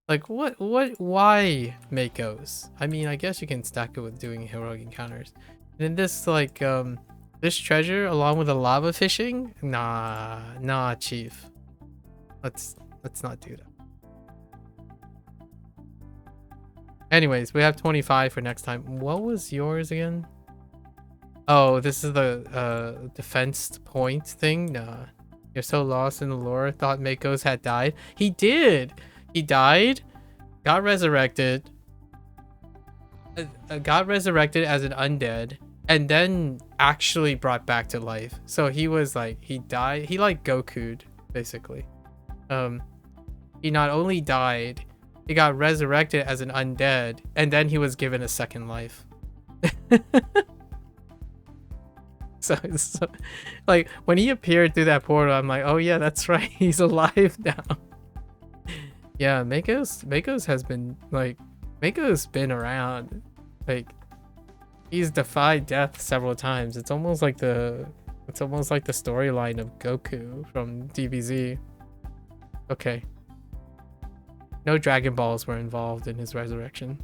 Like, why Mako's? I mean, I guess you can stack it with doing heroic encounters. And then this, like, this treasure along with the lava fishing? Nah, chief. Let's not do that. Anyways, we have 25 for next time. What was yours again? Oh, this is the defense point thing? Nah. You're so lost in the lore. Thought Mako's had died. He did! He died, got resurrected, got resurrected as an undead, and then actually brought back to life. So he was like, he died. He like Goku'd, basically. He not only died, he got resurrected as an undead, and then he was given a second life. So like when he appeared through that portal, I'm like, oh yeah, that's right, he's alive now. Yeah, Mako's has been like, Mako's been around. Like, he's defied death several times. It's almost like the storyline of Goku from DBZ. Okay. No Dragon Balls were involved in his resurrection.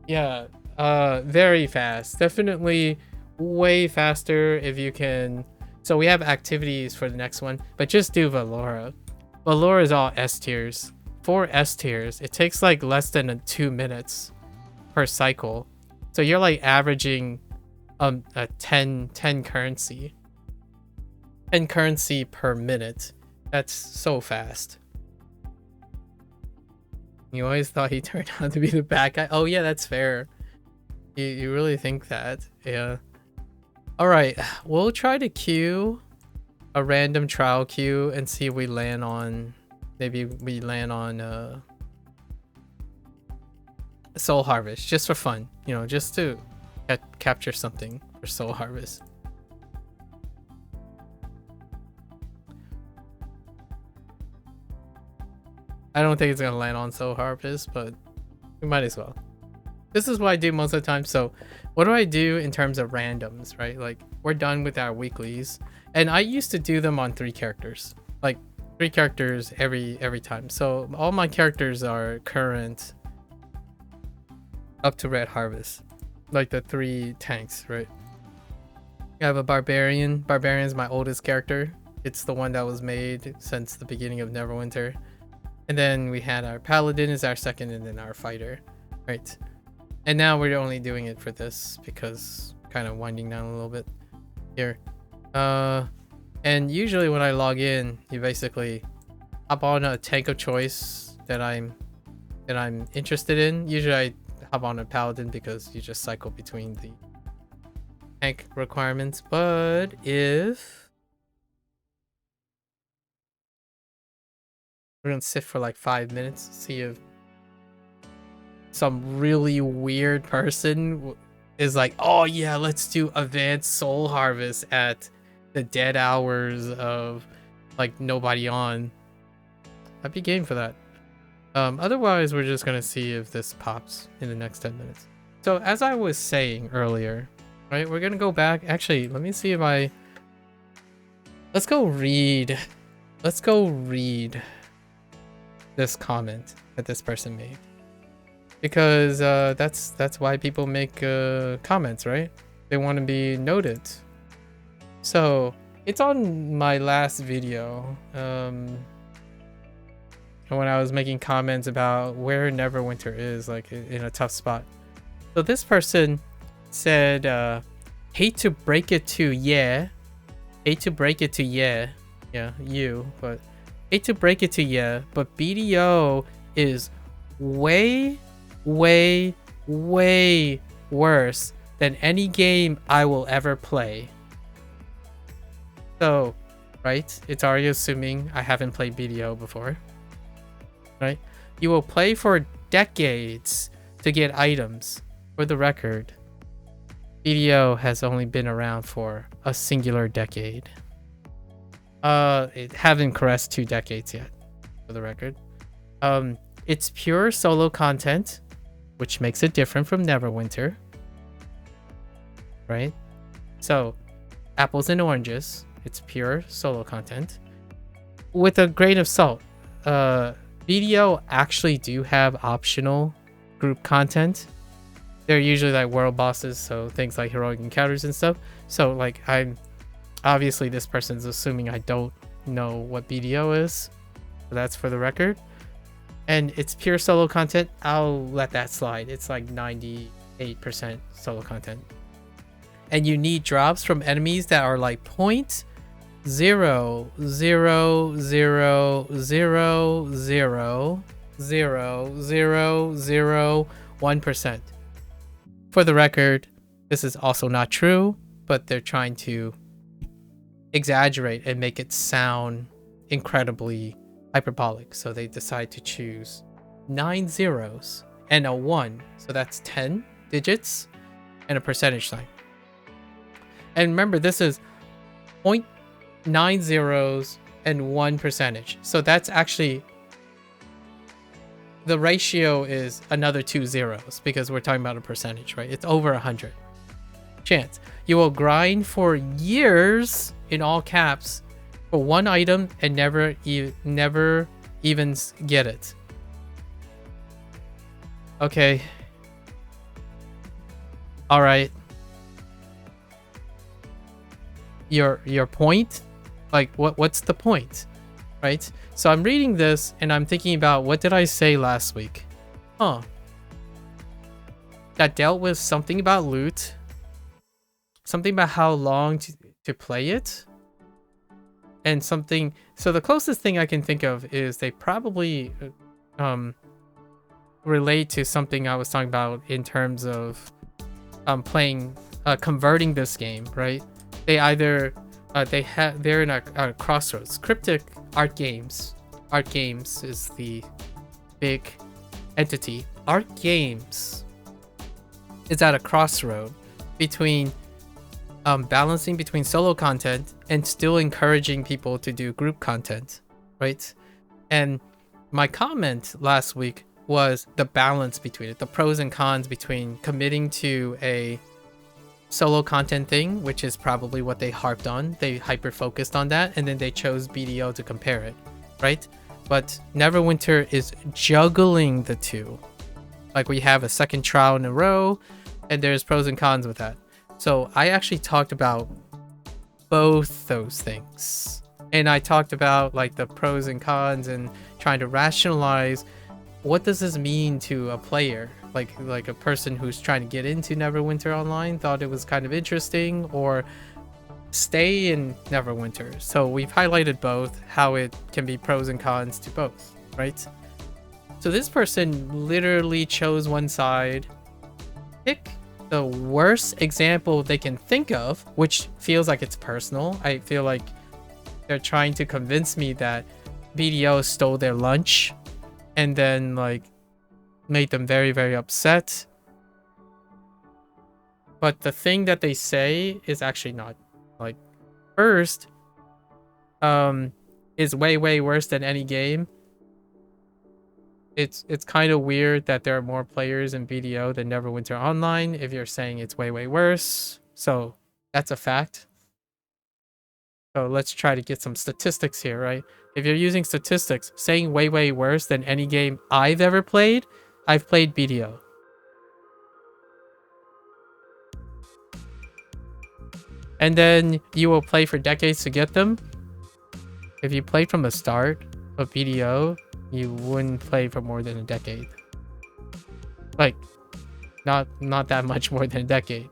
Yeah, very fast. Definitely way faster if you can. So we have activities for the next one, but just do Valora. Valora is all S tiers. 4 S tiers. It takes like less than 2 minutes per cycle. So you're like averaging a 10 currency. 10 currency per minute. That's so fast. You always thought he turned out to be the bad guy. Oh yeah, that's fair. You really think that? Yeah. All right, we'll try to queue a random trial queue and see if we land on, maybe we land on Soul Harvest, just for fun, you know, just to capture something for Soul Harvest. I don't think it's gonna land on Soul Harvest, but we might as well. This is what I do most of the time. So what do I do in terms of randoms, right? Like, we're done with our weeklies, and I used to do them on 3 characters, like 3 characters every time. So all my characters are current up to Red Harvest, like the 3 tanks, right? I have a Barbarian. Barbarian is my oldest character. It's the one that was made since the beginning of Neverwinter. And then we had our Paladin is our second, and then our Fighter, right? And now we're only doing it for this because kind of winding down a little bit here. And usually when I log in, you basically hop on a tank of choice that I'm interested in. Usually I hop on a Paladin because you just cycle between the tank requirements. But if we're gonna sit for like 5 minutes, see if some really weird person is like, oh yeah, let's do advanced Soul Harvest at the dead hours of like nobody on, I'd be game for that. Otherwise, we're just gonna see if this pops in the next 10 minutes. So as I was saying earlier, right, we're gonna go back. Actually, let me see if let's go read this comment that this person made, because that's why people make comments, right? They want to be noted. So it's on my last video, when I was making comments about where Neverwinter is, like in a tough spot. So this person said, hate to break it to yeah, you, but hate to break it to yeah, but BDO is way worse than any game I will ever play. So, right, it's already assuming I haven't played BDO before, right? You will play for decades to get items. For the record, BDO has only been around for a singular decade. It haven't caressed 2 decades yet, for the record. It's pure solo content, which makes it different from Neverwinter, right? So, apples and oranges. It's pure solo content. With a grain of salt, BDO actually do have optional group content. They're usually like world bosses, so things like heroic encounters and stuff. So like, I'm obviously, this person's assuming I don't know what BDO is. So that's for the record. And it's pure solo content. I'll let that slide. It's like 98% solo content. And you need drops from enemies that are like 0.000000001%. For the record, this is also not true, but they're trying to exaggerate and make it sound incredibly hyperbolic. So they decide to choose 9 zeros and a 1. So that's 10 digits and a percentage sign. And remember, this is 0.9 zeros and 1 percentage. So that's actually, the ratio is another 2 zeros because we're talking about a percentage, right? It's over 100 chance. You will grind for years, in all caps, for 1 item and never even get it. Okay. All right. Your point? Like, what's the point? Right? So I'm reading this and I'm thinking about, what did I say last week? That dealt with something about loot, something about how long to play it, and something. So the closest thing I can think of is they probably relate to something I was talking about in terms of converting this game, right? They either they're in a crossroads. Cryptic Art Games is the big entity. Art Games is at a crossroad between balancing between solo content and still encouraging people to do group content, right? And my comment last week was the balance between it, the pros and cons between committing to a solo content thing, which is probably what they harped on. They hyper focused on that, and then they chose BDO to compare it, right? But Neverwinter is juggling the two. Like, we have a second trial in a row, and there's pros and cons with that. So I actually talked about both those things, and I talked about like the pros and cons and trying to rationalize, what does this mean to a player? Like a person who's trying to get into Neverwinter online, thought it was kind of interesting, or stay in Neverwinter. So we've highlighted both, how it can be pros and cons to both, right? So this person literally chose one side, pick the worst example they can think of, which feels like it's personal. I feel like they're trying to convince me that BDO stole their lunch and then like made them very, very upset. But the thing that they say is actually not. Like, first, is way worse than any game, it's kind of weird that there are more players in BDO than Neverwinter Online if you're saying it's way worse. So that's a fact. So let's try to get some statistics here, right? If you're using statistics, saying way worse than any game I've ever played, I've played BDO. And then you will play for decades to get them. If you played from the start of BDO, you wouldn't play for more than a decade. Like, not that much more than a decade.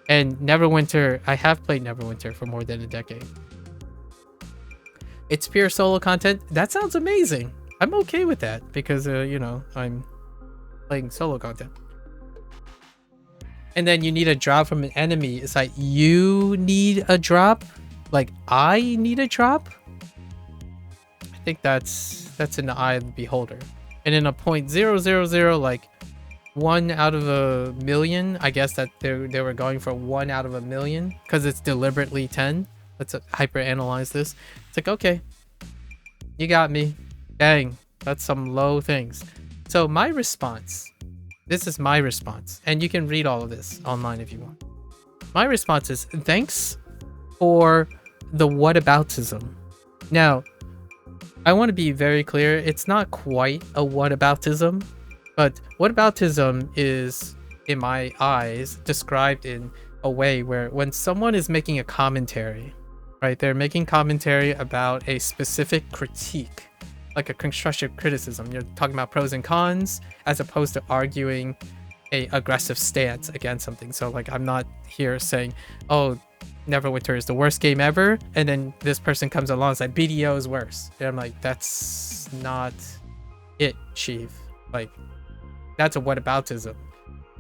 And Neverwinter, I have played Neverwinter for more than a decade. It's pure solo content. That sounds amazing. I'm okay with that because, you know, I'm playing solo content. And then you need a drop from an enemy. It's like, you need a drop? Like, I need a drop? I think that's in the eye of the beholder. And in a 0.000, like 1 out of a million, I guess that they were going for 1 out of a million because it's deliberately 10. Let's hyper analyze this. It's like, okay, you got me. Dang, that's some low things. So my response, this is my response, and you can read all of this online if you want. My response is, thanks for the whataboutism. Now, I want to be very clear, it's not quite a whataboutism, but whataboutism is, in my eyes, described in a way where when someone is making a commentary, right, they're making commentary about a specific critique, like a constructive criticism. You're talking about pros and cons as opposed to arguing a aggressive stance against something. So like, I'm not here saying, oh, Neverwinter is the worst game ever, and then this person comes along and says BDO is worse, and I'm like, that's not it, Chief. Like, that's a whataboutism.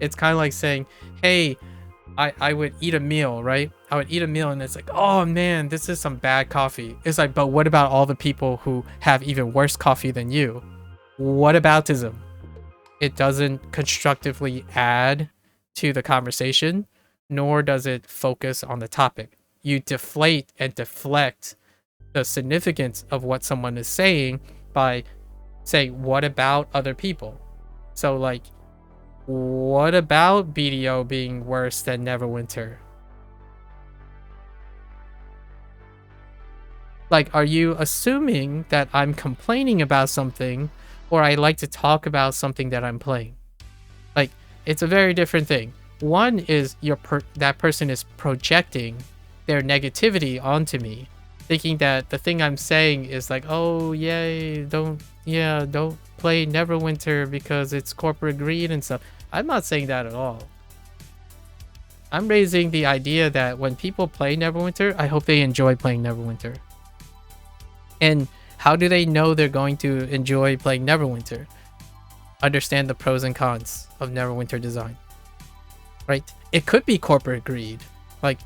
It's kind of like saying, hey, I would eat a meal, right? I would eat a meal and it's like, oh man, this is some bad coffee. It's like, but what about all the people who have even worse coffee than you? Whataboutism. It doesn't constructively add to the conversation, nor does it focus on the topic. You deflate and deflect the significance of what someone is saying by saying, what about other people? So like, what about BDO being worse than Neverwinter? Like, are you assuming that I'm complaining about something, or I like to talk about something that I'm playing? Like, it's a very different thing. One is that person is projecting their negativity onto me, thinking that the thing I'm saying is like, oh yay, don't play Neverwinter because it's corporate greed and stuff. I'm not saying that at all. I'm raising the idea that when people play Neverwinter, I hope they enjoy playing Neverwinter. And how do they know they're going to enjoy playing Neverwinter? Understand the pros and cons of Neverwinter design. Right? It could be corporate greed. Like,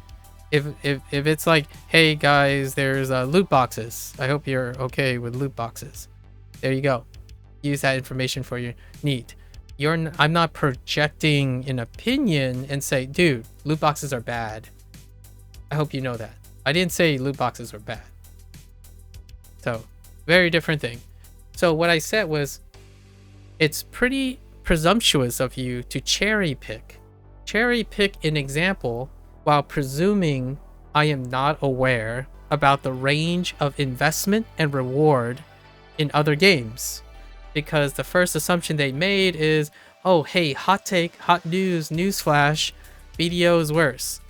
if it's like, hey guys, there's loot boxes. I hope you're okay with loot boxes. There you go. Use that information for your need. I'm not projecting an opinion and say, dude, loot boxes are bad. I hope you know that. I didn't say loot boxes are bad. So, very different thing. So what I said was, it's pretty presumptuous of you to cherry pick an example while presuming I am not aware about the range of investment and reward in other games. Because the first assumption they made is, oh, hey, hot take, hot news, newsflash, BDO is worse.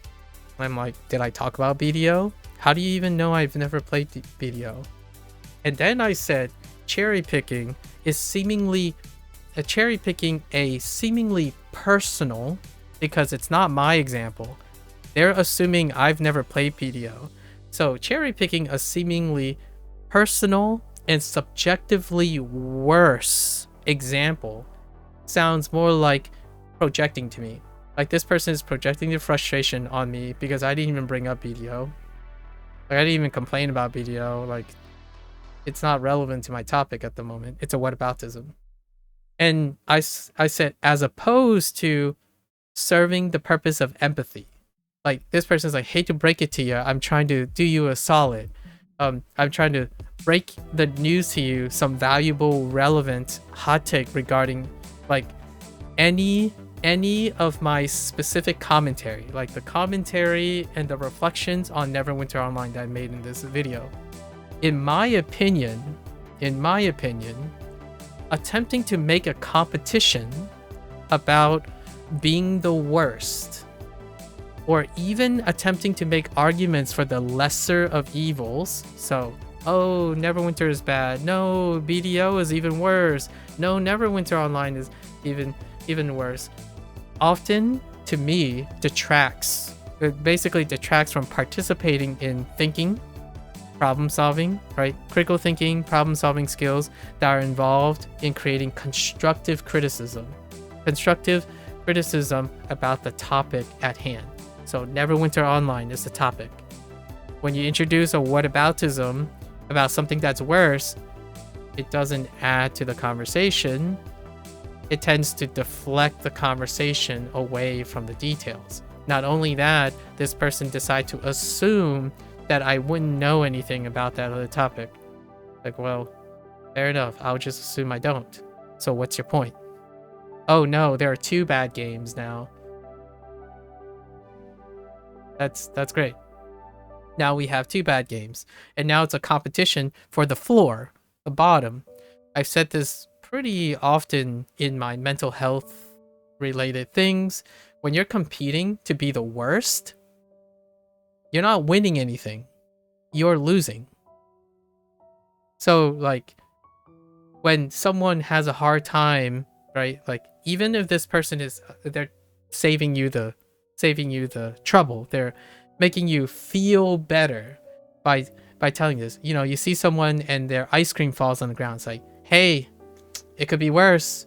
I'm like, did I talk about BDO? How do you even know I've never played BDO? And then I said, cherry picking a seemingly personal, because it's not my example. They're assuming I've never played BDO. So cherry picking a seemingly personal and subjectively worse example sounds more like projecting to me. Like, this person is projecting their frustration on me because I didn't even bring up BDO. Like, I didn't even complain about BDO. Like, it's not relevant to my topic at the moment. It's a whataboutism. And I said, as opposed to serving the purpose of empathy. Like, this person's like, hate to break it to you, I'm trying to do you a solid. I'm trying to break the news to you, some valuable, relevant hot take regarding like any of my specific commentary, like the commentary and the reflections on Neverwinter Online that I made in this video. In my opinion, attempting to make a competition about being the worst, or even attempting to make arguments for the lesser of evils, so, oh, Neverwinter is bad, no, BDO is even worse, no, Neverwinter Online is even worse, often, to me, detracts. It basically detracts from participating in thinking, problem solving, right? Critical thinking, problem solving skills that are involved in creating constructive criticism. Constructive criticism about the topic at hand. So Neverwinter Online is the topic. When you introduce a whataboutism about something that's worse, it doesn't add to the conversation. It tends to deflect the conversation away from the details. Not only that, this person decides to assume that I wouldn't know anything about that other topic. Like, well, fair enough. I'll just assume I don't. So what's your point? Oh no, there are 2 bad games now. That's great. Now we have 2 bad games. And now it's a competition for the floor, the bottom. I've said this pretty often in my mental health related things. When you're competing to be the worst, you're not winning anything. You're losing. So like when someone has a hard time, right? Like even if this person is, they're saving you the trouble. They're making you feel better by telling this. You know, you see someone and their ice cream falls on the ground. It's like, hey, it could be worse.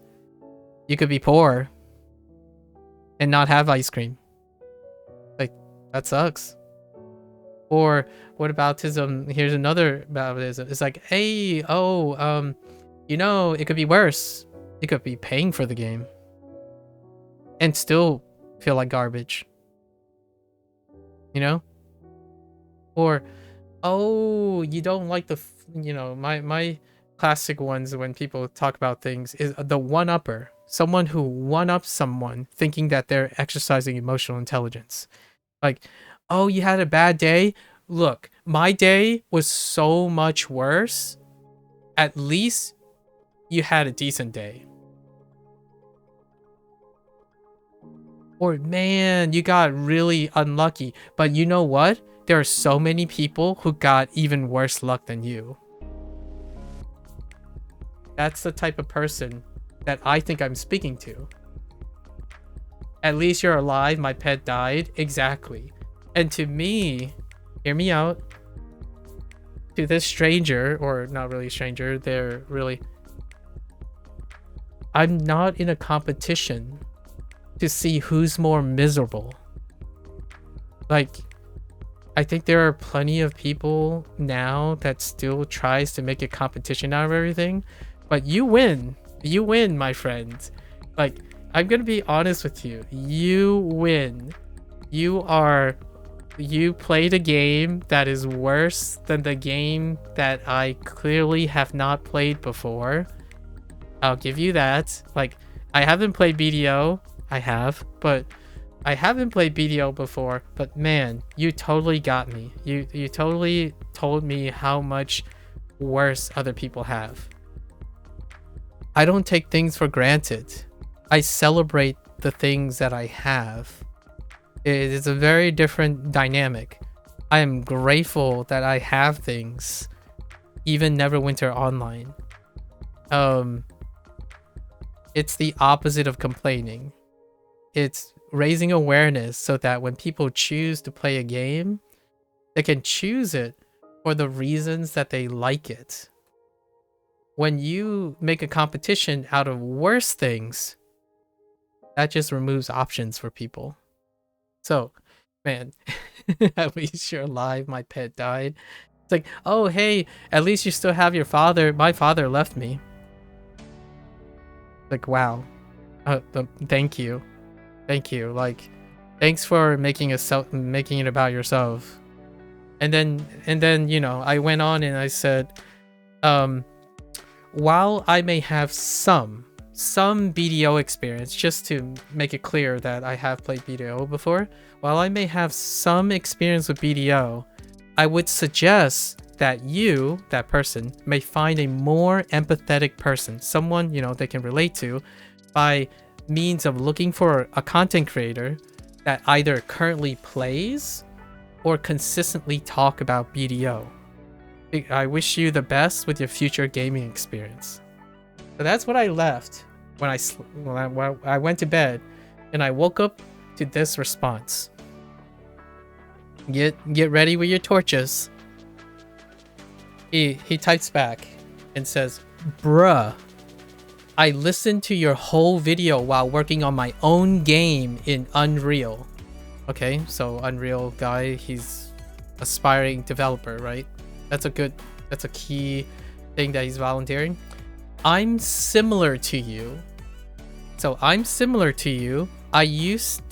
You could be poor and not have ice cream. Like, that sucks. Or whataboutism? Here's another whataboutism. It's like, hey, oh, you know, it could be worse. You could be paying for the game and still feel like garbage. You know? Or, oh, you don't like the, you know, my classic ones when people talk about things is the one-upper. Someone who one-ups someone thinking that they're exercising emotional intelligence. Like, oh, you had a bad day? Look, my day was so much worse. At least you had a decent day. Or, man, you got really unlucky. But you know what? There are so many people who got even worse luck than you. That's the type of person that I think I'm speaking to. At least you're alive, my pet died. Exactly. And to me, hear me out. To this stranger, or not really stranger, they're really... I'm not in a competition to see who's more miserable. Like, I think there are plenty of people now that still tries to make a competition out of everything. But you win. You win, my friend. Like, I'm gonna be honest with you. You win. You played a game that is worse than the game that I clearly have not played before. I'll give you that. Like, I haven't played BDO. I have, but I haven't played BDO before. But man, you totally got me. You totally told me how much worse other people have. I don't take things for granted. I celebrate the things that I have. It is a very different dynamic. I am grateful that I have things, even Neverwinter Online. It's the opposite of complaining. It's raising awareness so that when people choose to play a game, they can choose it for the reasons that they like it. When you make a competition out of worse things, that just removes options for people. So, man, at least you're alive, my pet died. It's like, oh, hey, at least you still have your father. My father left me. Like, wow. Thank you. Thank you. Like, thanks for making it about yourself. And then, you know, I went on and I said, Um, while I may have some BDO experience, just to make it clear that I have played BDO before, while I may have some experience with BDO, I would suggest that you, that person, may find a more empathetic person, someone, you know, they can relate to, by means of looking for a content creator that either currently plays or consistently talk about BDO. I wish you the best with your future gaming experience. So that's what I left when I went to bed, and I woke up to this response. Get ready with your torches. He types back and says, "Bruh, I listened to your whole video while working on my own game in Unreal." Okay, so Unreal guy, he's aspiring developer, right? That's a key thing that he's volunteering. "I'm similar to you. So I'm similar to you. I used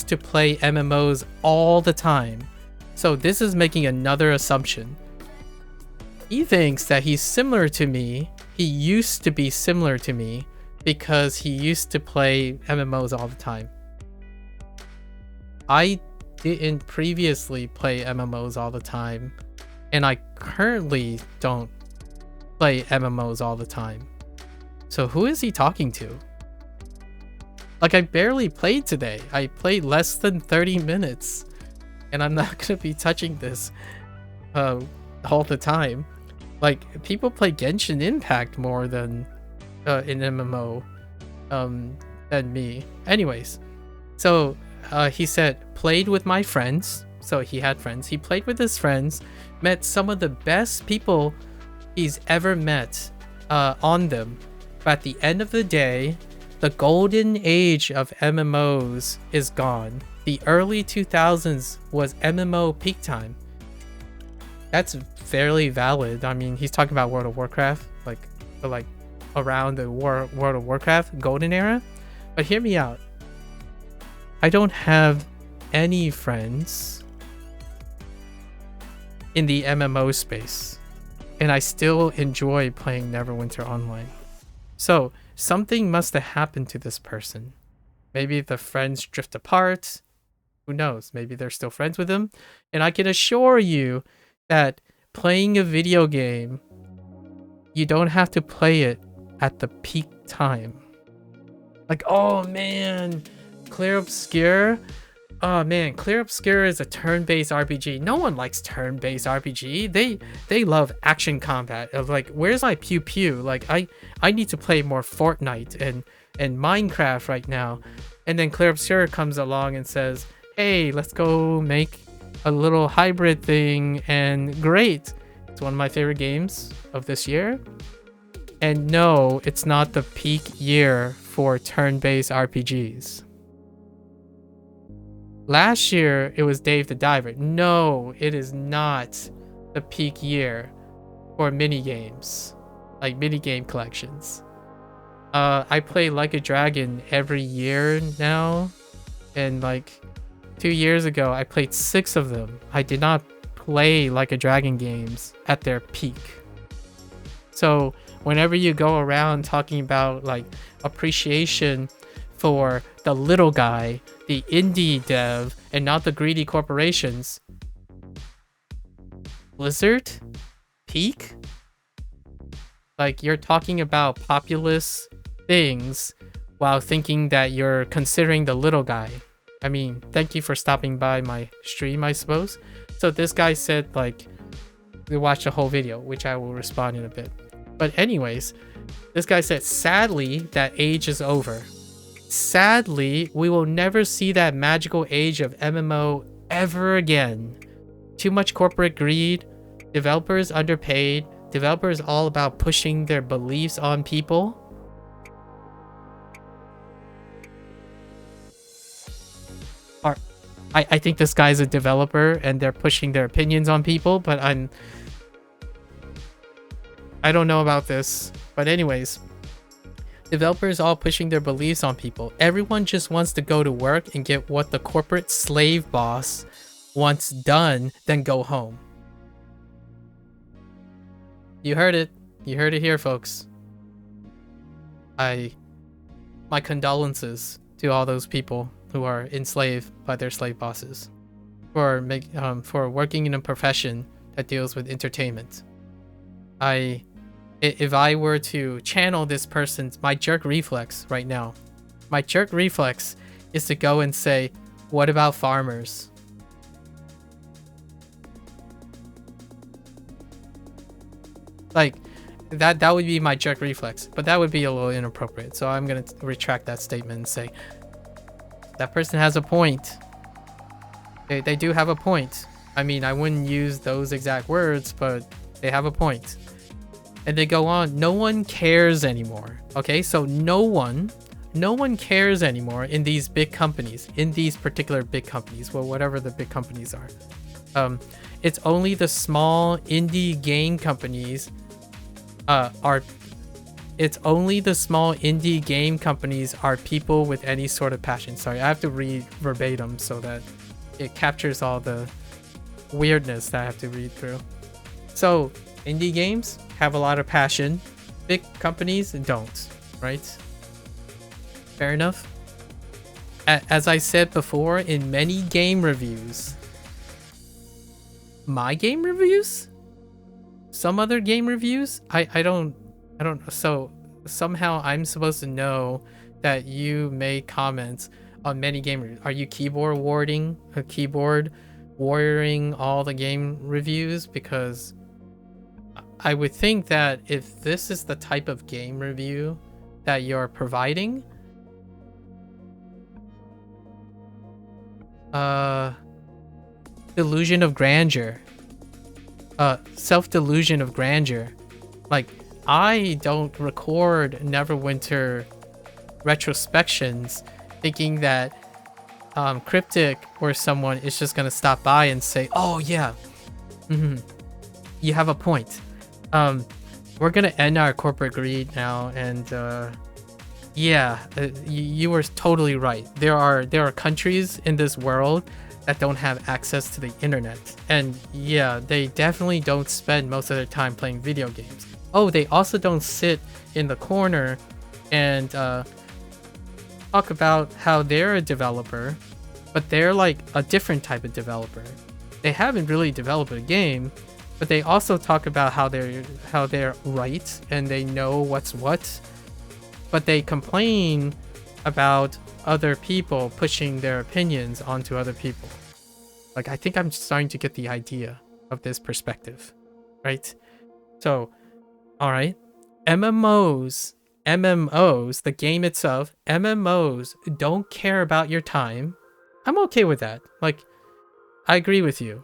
to play MMOs all the time. So this is making another assumption. He thinks that he's similar to me. He used to be similar to me because he used to play MMOs all the time. I didn't previously play MMOs all the time, and I currently don't play MMOs all the time. So who is he talking to? Like, I barely played today. I played less than 30 minutes, and I'm not gonna be touching this all the time. Like, people play Genshin Impact more than in MMO than me. Anyways, so he said, played with my friends. So he had friends. He played with his friends, met some of the best people he's ever met on them. But at the end of the day, the golden age of MMOs is gone. The early 2000s was MMO peak time. That's fairly valid. I mean, he's talking about World of Warcraft, like around the World of Warcraft golden era. But hear me out. I don't have any friends in the MMO space, and I still enjoy playing Neverwinter online. So something must have happened to this person. Maybe the friends drift apart. Who knows? Maybe they're still friends with him. And I can assure you that playing a video game, you don't have to play it at the peak time. Like, oh man, Clear Obscure. Oh man, Clear Obscure is a turn-based RPG. No one likes turn-based RPG. They love action combat. Of like, where's my pew pew? Like, I need to play more Fortnite and Minecraft right now. And then Clear Obscure comes along and says, hey, let's go make a little hybrid thing, and great. It's one of my favorite games of this year. And no, it's not the peak year for turn-based RPGs. Last year, it was Dave the Diver. No, it is not the peak year for minigames, like minigame collections. I play Like a Dragon every year now, and like 2 years ago, I played 6 of them. I did not play Like a Dragon games at their peak. So whenever you go around talking about like appreciation for the little guy, the indie dev, and not the greedy corporations, Blizzard? Peak? Like, you're talking about populist things while thinking that you're considering the little guy. I mean, thank you for stopping by my stream, I suppose. So this guy said, like, we watched the whole video, which I will respond in a bit. But anyways, this guy said, sadly, that age is over. Sadly, we will never see that magical age of MMO ever again. Too much corporate greed, developers underpaid, developers all about pushing their beliefs on people. I think this guy's a developer and they're pushing their opinions on people, but I don't know about this. But anyways, developers all pushing their beliefs on people. Everyone just wants to go to work and get what the corporate slave boss wants done, then go home. You heard it. You heard it here, folks. My condolences to all those people who are enslaved by their slave bosses for working in a profession that deals with entertainment. If I were to channel this person's, my jerk reflex right now, my jerk reflex is to go and say, what about farmers? Like, that would be my jerk reflex, but that would be a little inappropriate. So I'm gonna retract that statement and say, that person has a point. They do have a point. I mean, I wouldn't use those exact words, but they have a point. And they go on, no one cares anymore. Okay, so no one cares anymore in these big companies, in these particular big companies, well, whatever the big companies are. It's only the small indie game companies it's only the small indie game companies are people with any sort of passion. Sorry, I have to read verbatim so that it captures all the weirdness that I have to read through. So indie games have a lot of passion, big companies don't, right? Fair enough. As I said before, in many game reviews, my game reviews, some other game reviews, I don't, so somehow I'm supposed to know that you made comments on many game reviews. Are you keyboard warrioring all the game reviews? Because I would think that if this is the type of game review that you're providing, delusion of grandeur, self-delusion of grandeur. Like, I don't record Neverwinter retrospections thinking that Cryptic or someone is just gonna stop by and say, oh yeah, you have a point. We're gonna end our corporate greed now, and yeah, you were totally right. There are countries in this world that don't have access to the internet, and yeah, they definitely don't spend most of their time playing video games. Oh, they also don't sit in the corner and talk about how they're a developer, but they're like a different type of developer. They haven't really developed a game, but they also talk about how they're right and they know what's what, but they complain about other people pushing their opinions onto other people. Like, I think I'm starting to get the idea of this perspective, right? So, all right, MMOs, the game itself, MMOs don't care about your time. I'm okay with that. Like, I agree with you.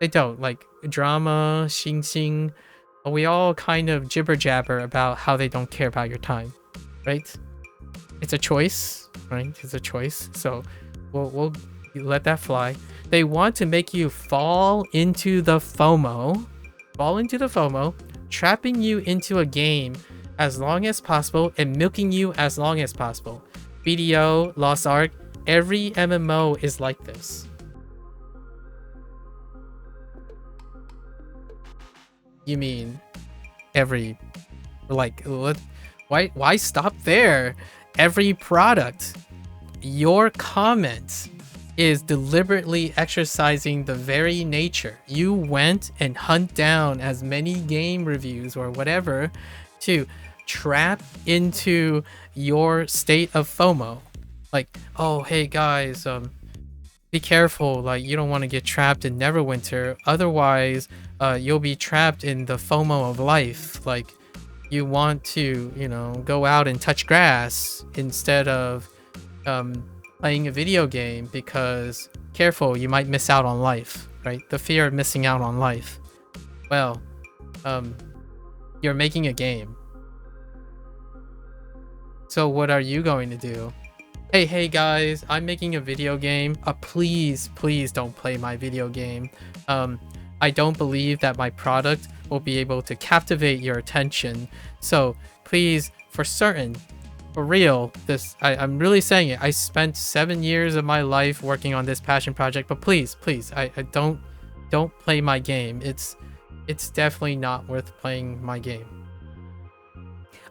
They don't. Like, drama, xing, we all kind of jibber jabber about how they don't care about your time, right? It's a choice, right? It's a choice. So we'll let that fly. They want to make you fall into the FOMO, trapping you into a game as long as possible and milking you as long as possible. BDO, Lost Ark, every MMO is like this. You mean every, like, why stop there? Every product, your comment is deliberately exercising the very nature. You went and hunt down as many game reviews or whatever to trap into your state of FOMO. Like, oh, hey guys, be careful, like, you don't want to get trapped in Neverwinter, otherwise you'll be trapped in the FOMO of life. Like, you want to, you know, go out and touch grass instead of playing a video game, because careful, you might miss out on life, right? The fear of missing out on life. Well, you're making a game. So what are you going to do? Hey guys, I'm making a video game. Please don't play my video game. I don't believe that my product will be able to captivate your attention. So please, for certain, for real, I'm really saying it. I spent 7 years of my life working on this passion project, but please, I don't play my game. it's definitely not worth playing my game.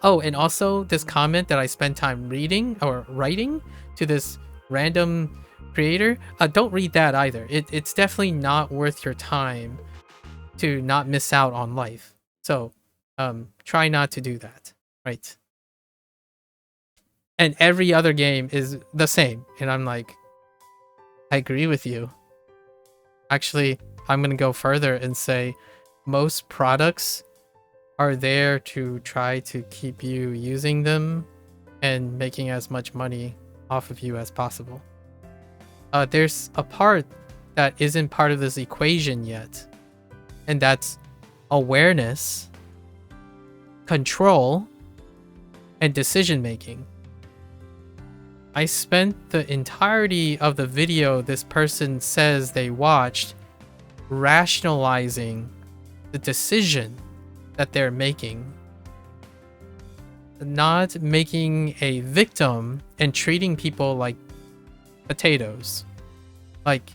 Oh, and also this comment that I spend time reading or writing to this random creator, don't read that either. It's definitely not worth your time to not miss out on life. So try not to do that, right? And every other game is the same. And I'm like, I agree with you. Actually, I'm going to go further and say most products are there to try to keep you using them and making as much money off of you as possible. There's a part that isn't part of this equation yet, and that's awareness, control, and decision making. I spent the entirety of the video this person says they watched rationalizing the decision that they're making, not making a victim and treating people like potatoes. Like,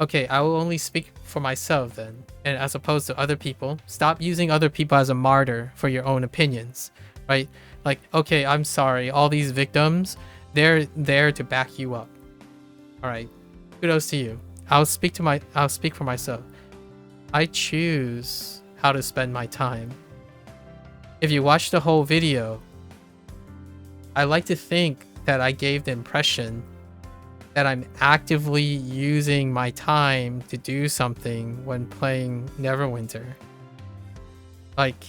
okay, I will only speak for myself then, and as opposed to other people. Stop using other people as a martyr for your own opinions, right? Like, okay, I'm sorry, all these victims, they're there to back you up. All right, kudos to you. I'll speak for myself. I choose how to spend my time. If you watch the whole video, I like to think that I gave the impression that I'm actively using my time to do something when playing Neverwinter. Like,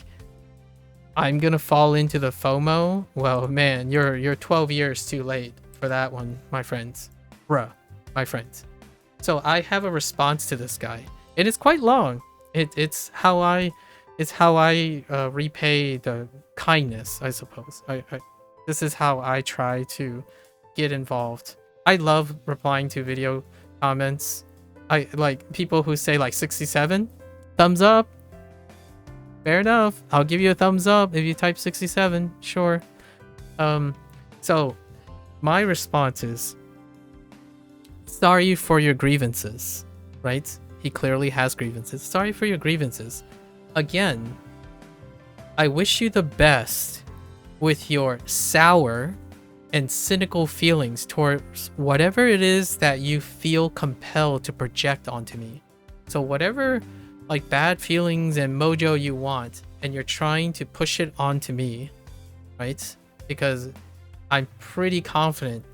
I'm gonna fall into the FOMO. Well, man, you're 12 years too late for that one, my friends. Bruh, my friends. So I have a response to this guy. It is quite long. It's how I repay the kindness, I suppose. This is how I try to get involved. I love replying to video comments. I like people who say like 67 thumbs up. Fair enough. I'll give you a thumbs up if you type 67. Sure. So my response is, sorry for your grievances, right? He clearly has grievances. Sorry for your grievances. Again, I wish you the best with your sour and cynical feelings towards whatever it is that you feel compelled to project onto me. So whatever like bad feelings and mojo you want, and you're trying to push it onto me, right? Because I'm pretty confident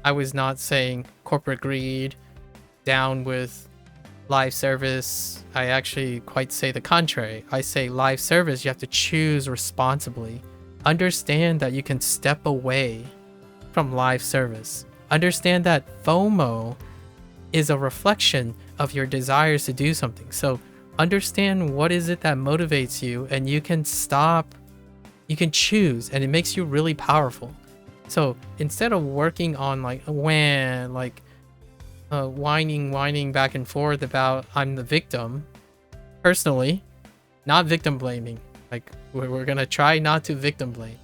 I was not saying corporate greed, down with live service. I actually quite say the contrary. I say live service, you have to choose responsibly. Understand that you can step away from live service. Understand that FOMO is a reflection of your desires to do something. So understand what is it that motivates you, and you can stop, you can choose, and it makes you really powerful. So instead of working on like whining back and forth about I'm the victim, personally, not victim blaming. Like we're gonna try not to victim blame.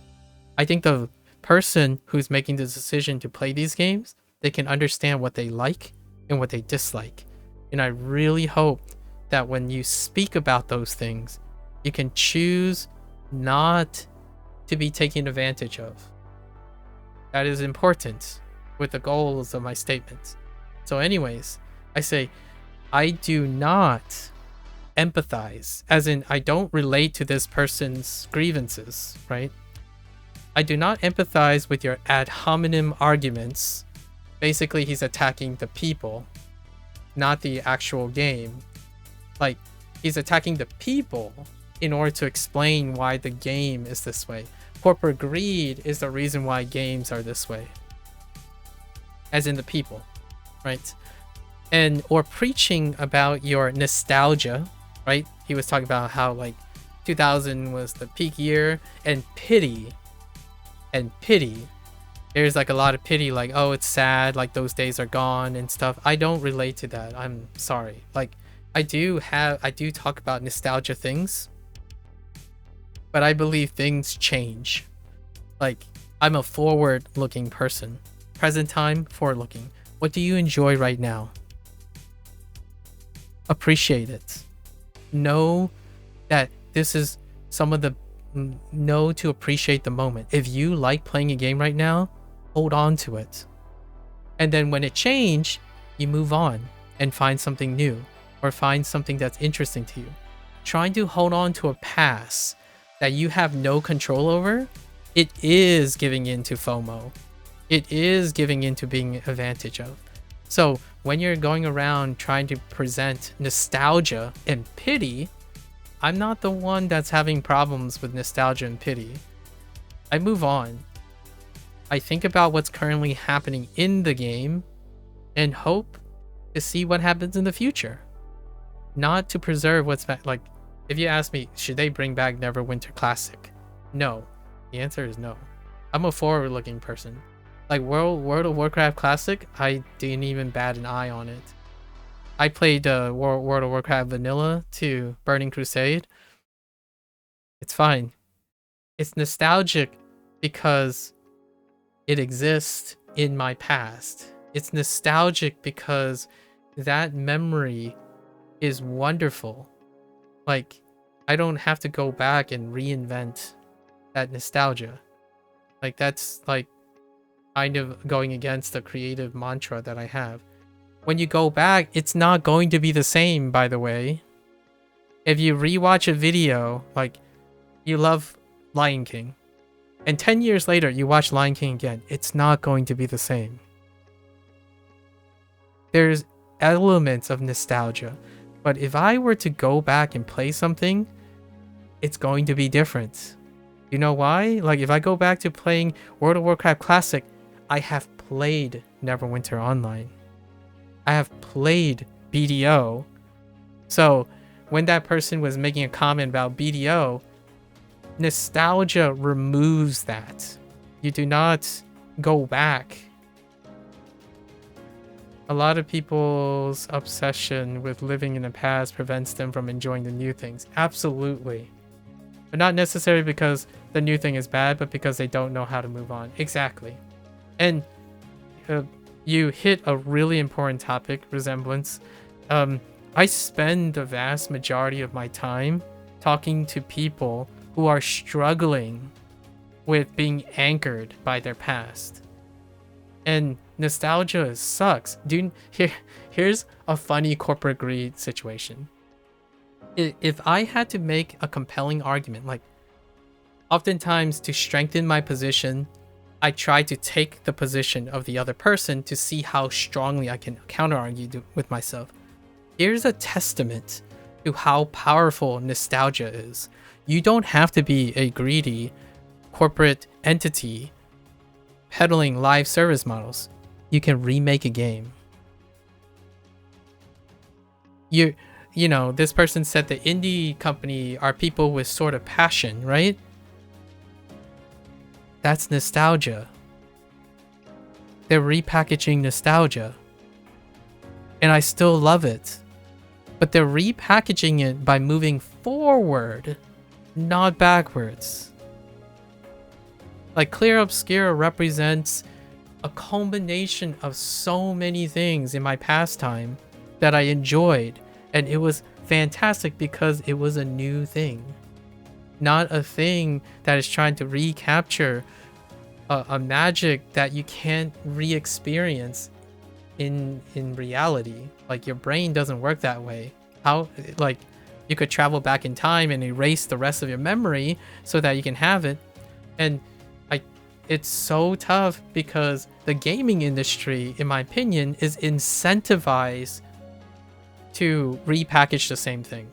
I think the person who's making the decision to play these games, they can understand what they like and what they dislike. And I really hope that when you speak about those things, you can choose not to be taken advantage of. That is important with the goals of my statements. So anyways, I say, I do not empathize, as in I don't relate to this person's grievances, right? I do not empathize with your ad hominem arguments. Basically, he's attacking the people, not the actual game. Like, he's attacking the people in order to explain why the game is this way. Corporate greed is the reason why games are this way. As in the people, right? And or preaching about your nostalgia, right? He was talking about how like 2000 was the peak year, and pity. There's like a lot of pity, like, oh, it's sad, like those days are gone and stuff. I don't relate to that. I'm sorry. Like, I do talk about nostalgia things, but I believe things change. Like, I'm a forward-looking person. Present time, forward-looking. What do you enjoy right now? Appreciate it. Know that this is some of the know to appreciate the moment. If you like playing a game right now, hold on to it. And then when it change, you move on and find something new or find something that's interesting to you. Trying to hold on to a past that you have no control over, it is giving in to FOMO. It is giving in to being advantage of. So when you're going around trying to present nostalgia and pity, I'm not the one that's having problems with nostalgia and pity. I move on. I think about what's currently happening in the game and hope to see what happens in the future. Not to preserve what's back. Like, if you ask me, should they bring back Neverwinter Classic? No. The answer is no. I'm a forward-looking person. Like World of Warcraft Classic, I didn't even bat an eye on it. I played World of Warcraft Vanilla to Burning Crusade. It's fine. It's nostalgic because it exists in my past. It's nostalgic because that memory is wonderful. Like, I don't have to go back and reinvent that nostalgia. Like, that's like kind of going against the creative mantra that I have. When you go back, it's not going to be the same, by the way. If you rewatch a video, like, you love Lion King, and 10 years later you watch Lion King again, it's not going to be the same. There's elements of nostalgia, but if I were to go back and play something, it's going to be different. You know why? Like, if I go back to playing World of Warcraft Classic, I have played Neverwinter Online. I have played BDO. So when that person was making a comment about BDO, nostalgia removes that. You do not go back. A lot of people's obsession with living in the past prevents them from enjoying the new things. Absolutely. But not necessarily because the new thing is bad, but because they don't know how to move on. Exactly. And you hit a really important topic, resemblance. I spend the vast majority of my time talking to people who are struggling with being anchored by their past. And nostalgia sucks. Dude, here's a funny corporate greed situation. If I had to make a compelling argument, like, oftentimes to strengthen my position, I try to take the position of the other person to see how strongly I can counter-argue with myself. Here's a testament to how powerful nostalgia is. You don't have to be a greedy corporate entity peddling live service models. You can remake a game. You know, this person said the indie company are people with sort of passion, right? That's nostalgia. They're repackaging nostalgia. And I still love it. But they're repackaging it by moving forward, not backwards. Like, Clear Obscura represents a culmination of so many things in my pastime that I enjoyed. And it was fantastic because it was a new thing. Not a thing that is trying to recapture a magic that you can't re-experience in reality. Like, your brain doesn't work that way. How, like, you could travel back in time and erase the rest of your memory so that you can have it. And it's so tough because the gaming industry, in my opinion, is incentivized to repackage the same thing.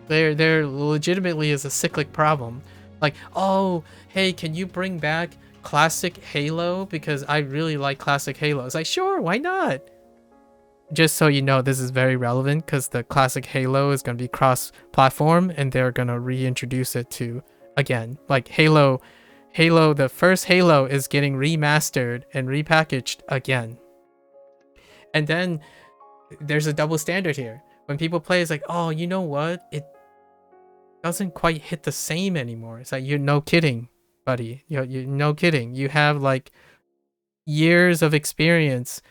There legitimately is a cyclic problem. Like, oh, hey, can you bring back classic Halo? Because I really like classic Halo. It's like, sure, why not? Just so you know, this is very relevant because the classic Halo is going to be cross-platform and they're going to reintroduce it to, again, like Halo, the first Halo is getting remastered and repackaged again. And then there's a double standard here. When people play, it's like, oh, you know what? It doesn't quite hit the same anymore. It's like, you're no kidding, buddy. You're no kidding. You have like years of experience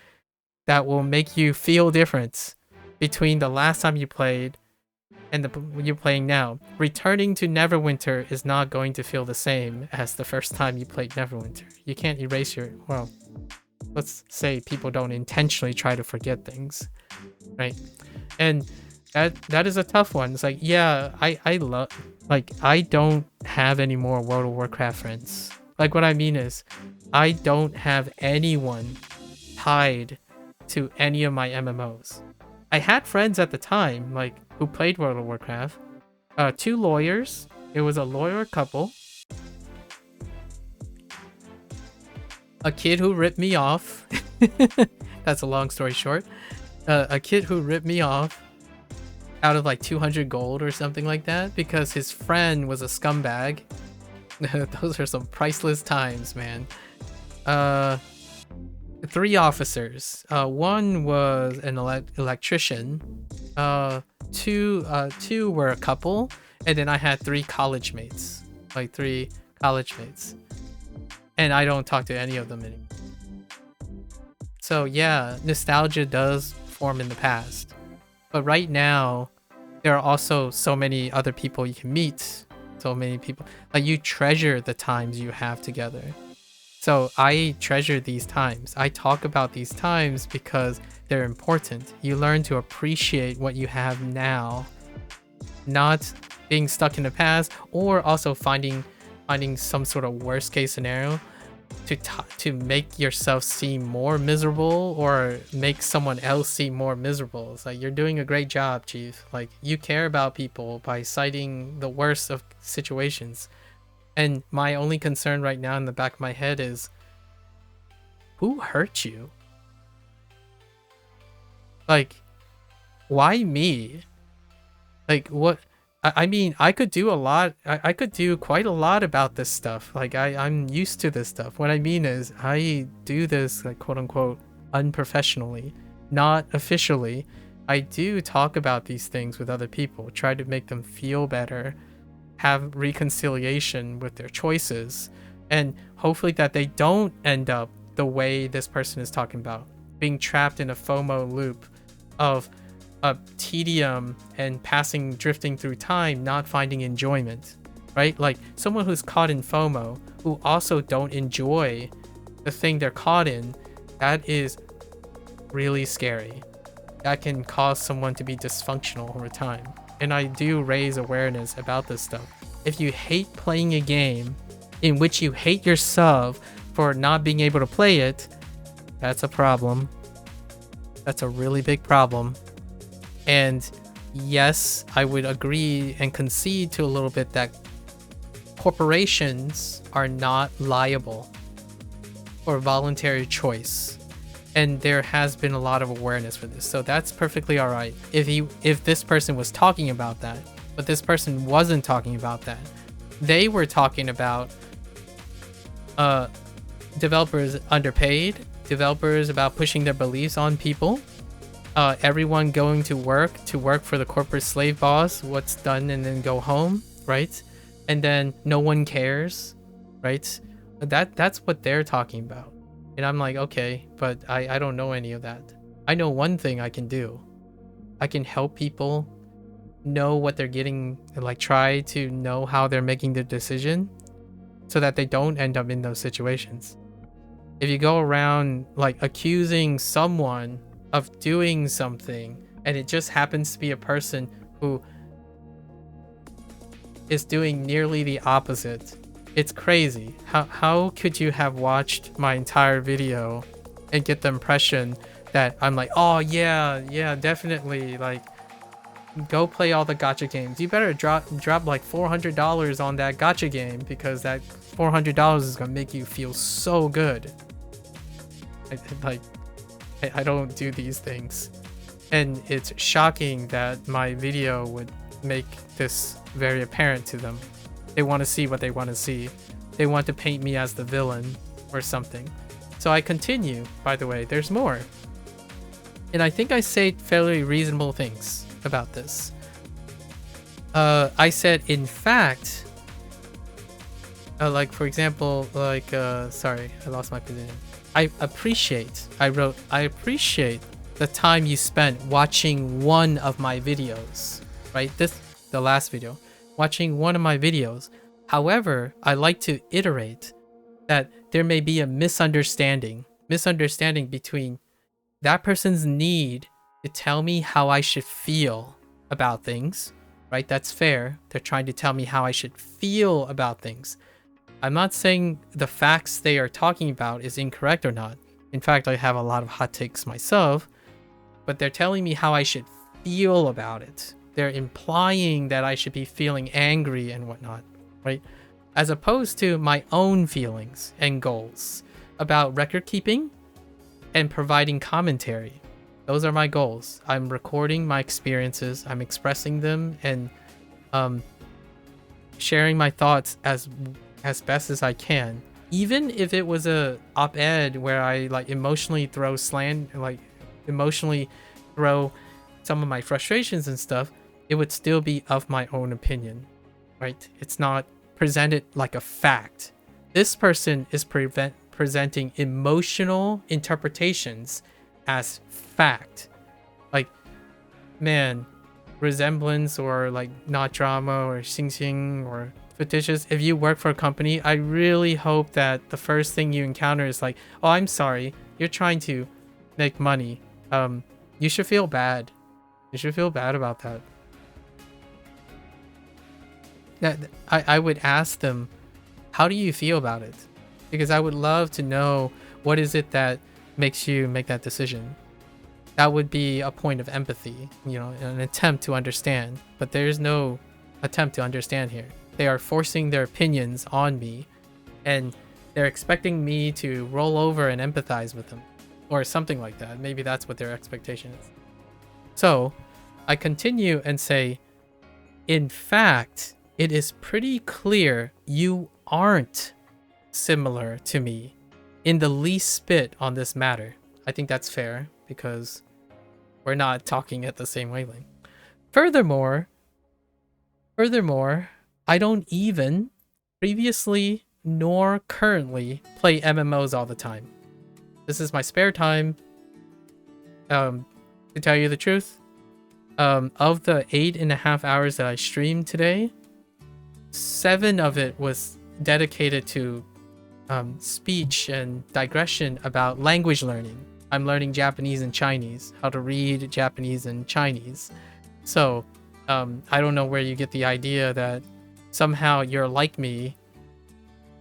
that will make you feel different between the last time you played and you're playing now. Returning to Neverwinter is not going to feel the same as the first time you played Neverwinter. You can't erase your, well, let's say people don't intentionally try to forget things, right? And that is a tough one. It's like, yeah, I love, like, I don't have any more World of Warcraft friends. Like, what I mean is, I don't have anyone tied to any of my MMOs. I had friends at the time, like, who played World of Warcraft. 2 lawyers. It was a lawyer couple. A kid who ripped me off. That's a long story short. A kid who ripped me off out of like 200 gold or something like that because his friend was a scumbag. Those are some priceless times, man. 3 officers. One was an electrician. 2 were a couple, and then I had 3 college mates, like 3 college mates, and I don't talk to any of them anymore. So yeah, nostalgia does form in the past, but right now there are also so many other people you can meet, so many people, like, you treasure the times you have together. So I treasure these times. I talk about these times because they're important. You learn to appreciate what you have now, not being stuck in the past, or also finding some sort of worst case scenario to make yourself seem more miserable or make someone else seem more miserable. It's like, you're doing a great job, Chief. Like, you care about people by citing the worst of situations. And my only concern right now in the back of my head is, who hurt you? Like, why me? Like, what? I mean, I could do a lot. I could do quite a lot about this stuff. Like, I'm used to this stuff. What I mean is, I do this, like, quote unquote, unprofessionally, not officially. I do talk about these things with other people, try to make them feel better, have reconciliation with their choices, and hopefully that they don't end up the way this person is talking about, being trapped in a FOMO loop of tedium and drifting through time, not finding enjoyment, right? Like, someone who's caught in FOMO who also don't enjoy the thing they're caught in, that is really scary. That can cause someone to be dysfunctional over time. And I do raise awareness about this stuff. If you hate playing a game in which you hate yourself for not being able to play it, that's a problem. That's a really big problem. And yes, I would agree and concede to a little bit that corporations are not liable for voluntary choice. And there has been a lot of awareness for this. So that's perfectly all right. If this person was talking about that, but this person wasn't talking about that. They were talking about developers underpaid, developers about pushing their beliefs on people, everyone going to work for the corporate slave boss, what's done and then go home, right? And then no one cares, right? That's what they're talking about. And I'm like, okay, but I don't know any of that. I know one thing I can do. I can help people know what they're getting, and like try to know how they're making the decision so that they don't end up in those situations. If you go around like accusing someone of doing something and it just happens to be a person who is doing nearly the opposite, it's crazy. How could you have watched my entire video and get the impression that I'm like, oh yeah, definitely, like, go play all the gacha games. You better drop like $400 on that gacha game because that $400 is gonna make you feel so good. I don't do these things, and it's shocking that my video would make this very apparent to them. They want to see what they want to see. They want to paint me as the villain or something. So I continue. By the way, there's more. And I think I say fairly reasonable things about this. I said, in fact, like, for example, like, sorry, I lost my position. I appreciate the the time you spent watching one of my videos, right? The last video, watching one of my videos. However, I like to iterate that there may be a misunderstanding between that person's need to tell me how I should feel about things, right? That's fair. They're trying to tell me how I should feel about things. I'm not saying the facts they are talking about is incorrect or not. In fact, I have a lot of hot takes myself, but they're telling me how I should feel about it. They're implying that I should be feeling angry and whatnot, right? As opposed to my own feelings and goals about record keeping and providing commentary. Those are my goals. I'm recording my experiences, I'm expressing them, and sharing my thoughts as best as I can. Even if it was a op-ed where I like emotionally throw some of my frustrations and stuff, it would still be of my own opinion, right? It's not presented like a fact. This person is presenting emotional interpretations as fact. Like, man, resemblance or like not drama or xing or fictitious. If you work for a company, I really hope that the first thing you encounter is like, oh, I'm sorry, you're trying to make money. You should feel bad. You should feel bad about that. I would ask them, how do you feel about it? Because I would love to know what is it that makes you make that decision. That would be a point of empathy, you know, an attempt to understand. But there's no attempt to understand here. They are forcing their opinions on me, and they're expecting me to roll over and empathize with them, or something like that. Maybe that's what their expectation is. So I continue and say, in fact, it is pretty clear you aren't similar to me in the least bit on this matter. I think that's fair because we're not talking at the same wavelength. Furthermore, I don't even previously nor currently play MMOs all the time. This is my spare time. To tell you the truth, of the 8.5 hours that I streamed today, 7 of it was dedicated to speech and digression about language learning. I'm learning Japanese and Chinese, how to read Japanese and Chinese. So I don't know where you get the idea that somehow you're like me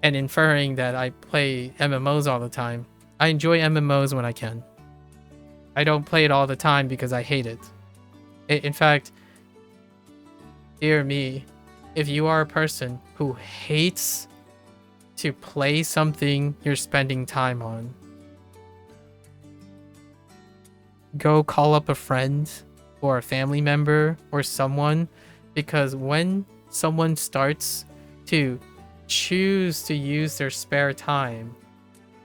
and inferring that I play MMOs all the time. I enjoy MMOs when I can. I don't play it all the time because I hate it. In fact, dear me, if you are a person who hates to play something you're spending time on, go call up a friend or a family member or someone, because when someone starts to choose to use their spare time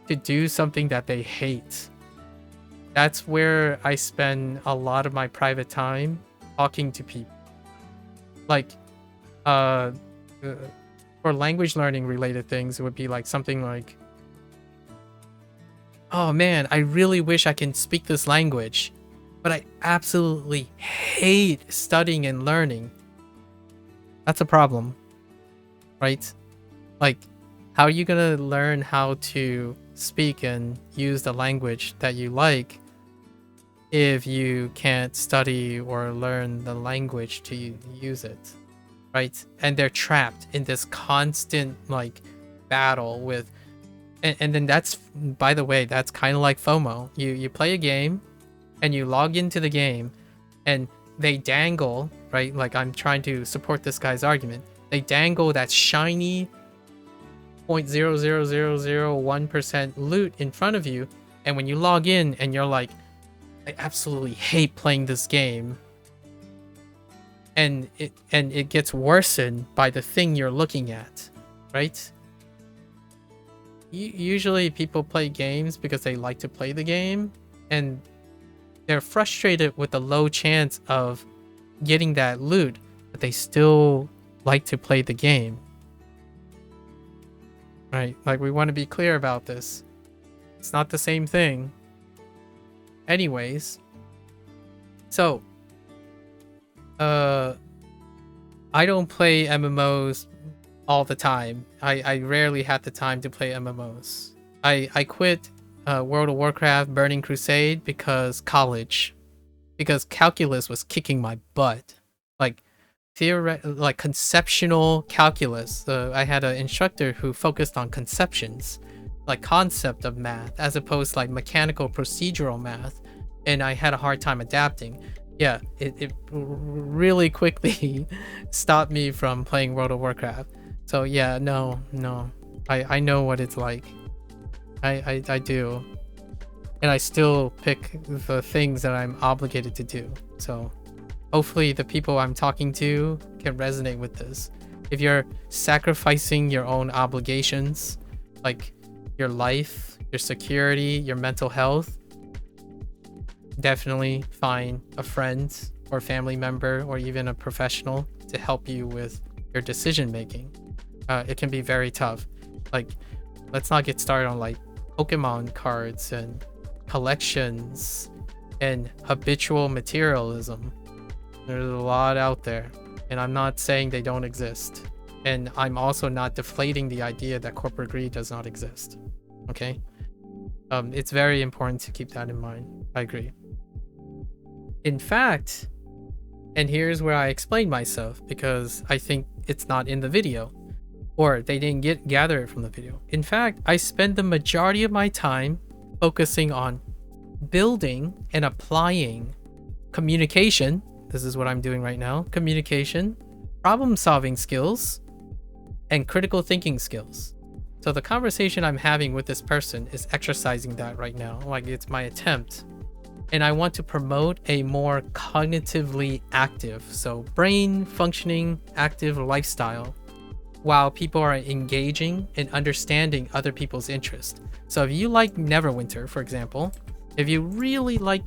to do something that they hate, that's where I spend a lot of my private time talking to people. Like, for language learning related things, it would be like something like, oh man, I really wish I can speak this language, but I absolutely hate studying and learning. That's a problem, right? Like, how are you gonna learn how to speak and use the language that you like if you can't study or learn the language to use it, right? And they're trapped in this constant like battle with, and then that's, by the way, that's kind of like FOMO. You play a game and you log into the game and they dangle, right? Like, I'm trying to support this guy's argument. They dangle that shiny 0.00001% loot in front of you, and when you log in and you're like, I absolutely hate playing this game, and it gets worsened by the thing you're looking at, right? Usually people play games because they like to play the game, and they're frustrated with the low chance of getting that loot, but they still like to play the game, right? Like, we want to be clear about this. It's not the same thing. Anyways, So, I don't play MMOs all the time. I rarely had the time to play MMOs. I quit World of Warcraft Burning Crusade because calculus was kicking my butt. Like like conceptual calculus. I had an instructor who focused on conceptions, like concept of math, as opposed to like mechanical procedural math, and I had a hard time adapting. Yeah, it really quickly stopped me from playing World of Warcraft. So yeah, no, I know what it's like. I do, and I still pick the things that I'm obligated to do. So hopefully the people I'm talking to can resonate with this. If you're sacrificing your own obligations, like your life, your security, your mental health, definitely find a friend or family member or even a professional to help you with your decision making. It can be very tough. Like, let's not get started on like Pokemon cards and collections and habitual materialism. There's a lot out there, and I'm not saying they don't exist. And I'm also not deflating the idea that corporate greed does not exist. Okay? It's very important to keep that in mind. I agree. In fact, and here's where I explain myself, because I think it's not in the video, or they didn't gather it from the video. In fact, I spend the majority of my time focusing on building and applying communication. This is what I'm doing right now. Communication, problem solving skills, and critical thinking skills. So the conversation I'm having with this person is exercising that right now. Like, it's my attempt. And I want to promote a more cognitively active, so brain functioning, active lifestyle, while people are engaging and understanding other people's interests. So if you like Neverwinter, for example, if you really like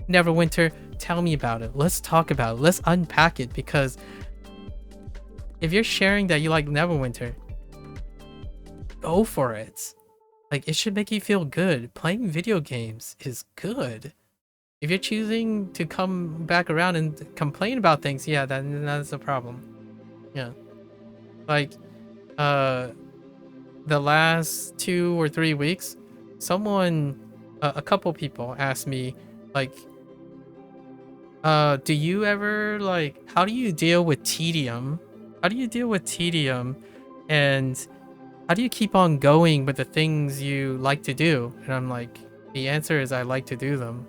Neverwinter, tell me about it. Let's talk about it. Let's unpack it, because if you're sharing that you like Neverwinter, go for it. Like, it should make you feel good. Playing video games is good. If you're choosing to come back around and complain about things, yeah, that's a problem. Yeah. Like, the last 2 or 3 weeks, a couple people asked me, like, do you ever, like, how do you deal with tedium? How do you deal with tedium? And how do you keep on going with the things you like to do? And I'm like, the answer is I like to do them.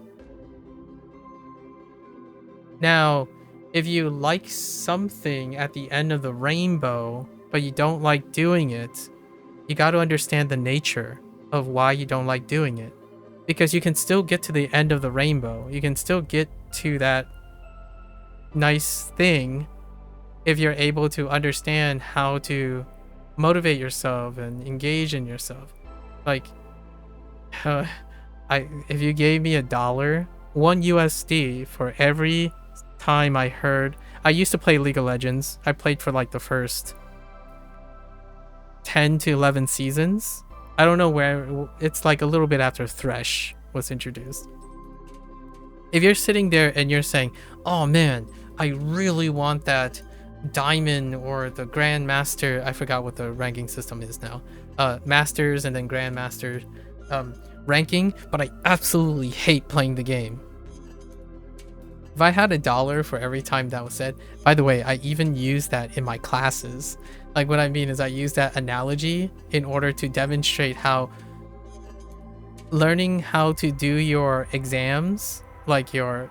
Now, if you like something at the end of the rainbow, but you don't like doing it, you got to understand the nature of why you don't like doing it. Because you can still get to the end of the rainbow. You can still get to that nice thing if you're able to understand how to motivate yourself and engage in yourself. Like, if you gave me $1, $1 for every time I used to play League of Legends. I played for like the first 10 to 11 seasons. I don't know where, it's like a little bit after Thresh was introduced. If you're sitting there and you're saying, oh man, I really want that Diamond or the Grandmaster, I forgot what the ranking system is now, Masters and then Grandmaster ranking, but I absolutely hate playing the game. If I had $1 for every time that was said, by the way, I even use that in my classes. Like, what I mean is I use that analogy in order to demonstrate how learning how to do your exams, like your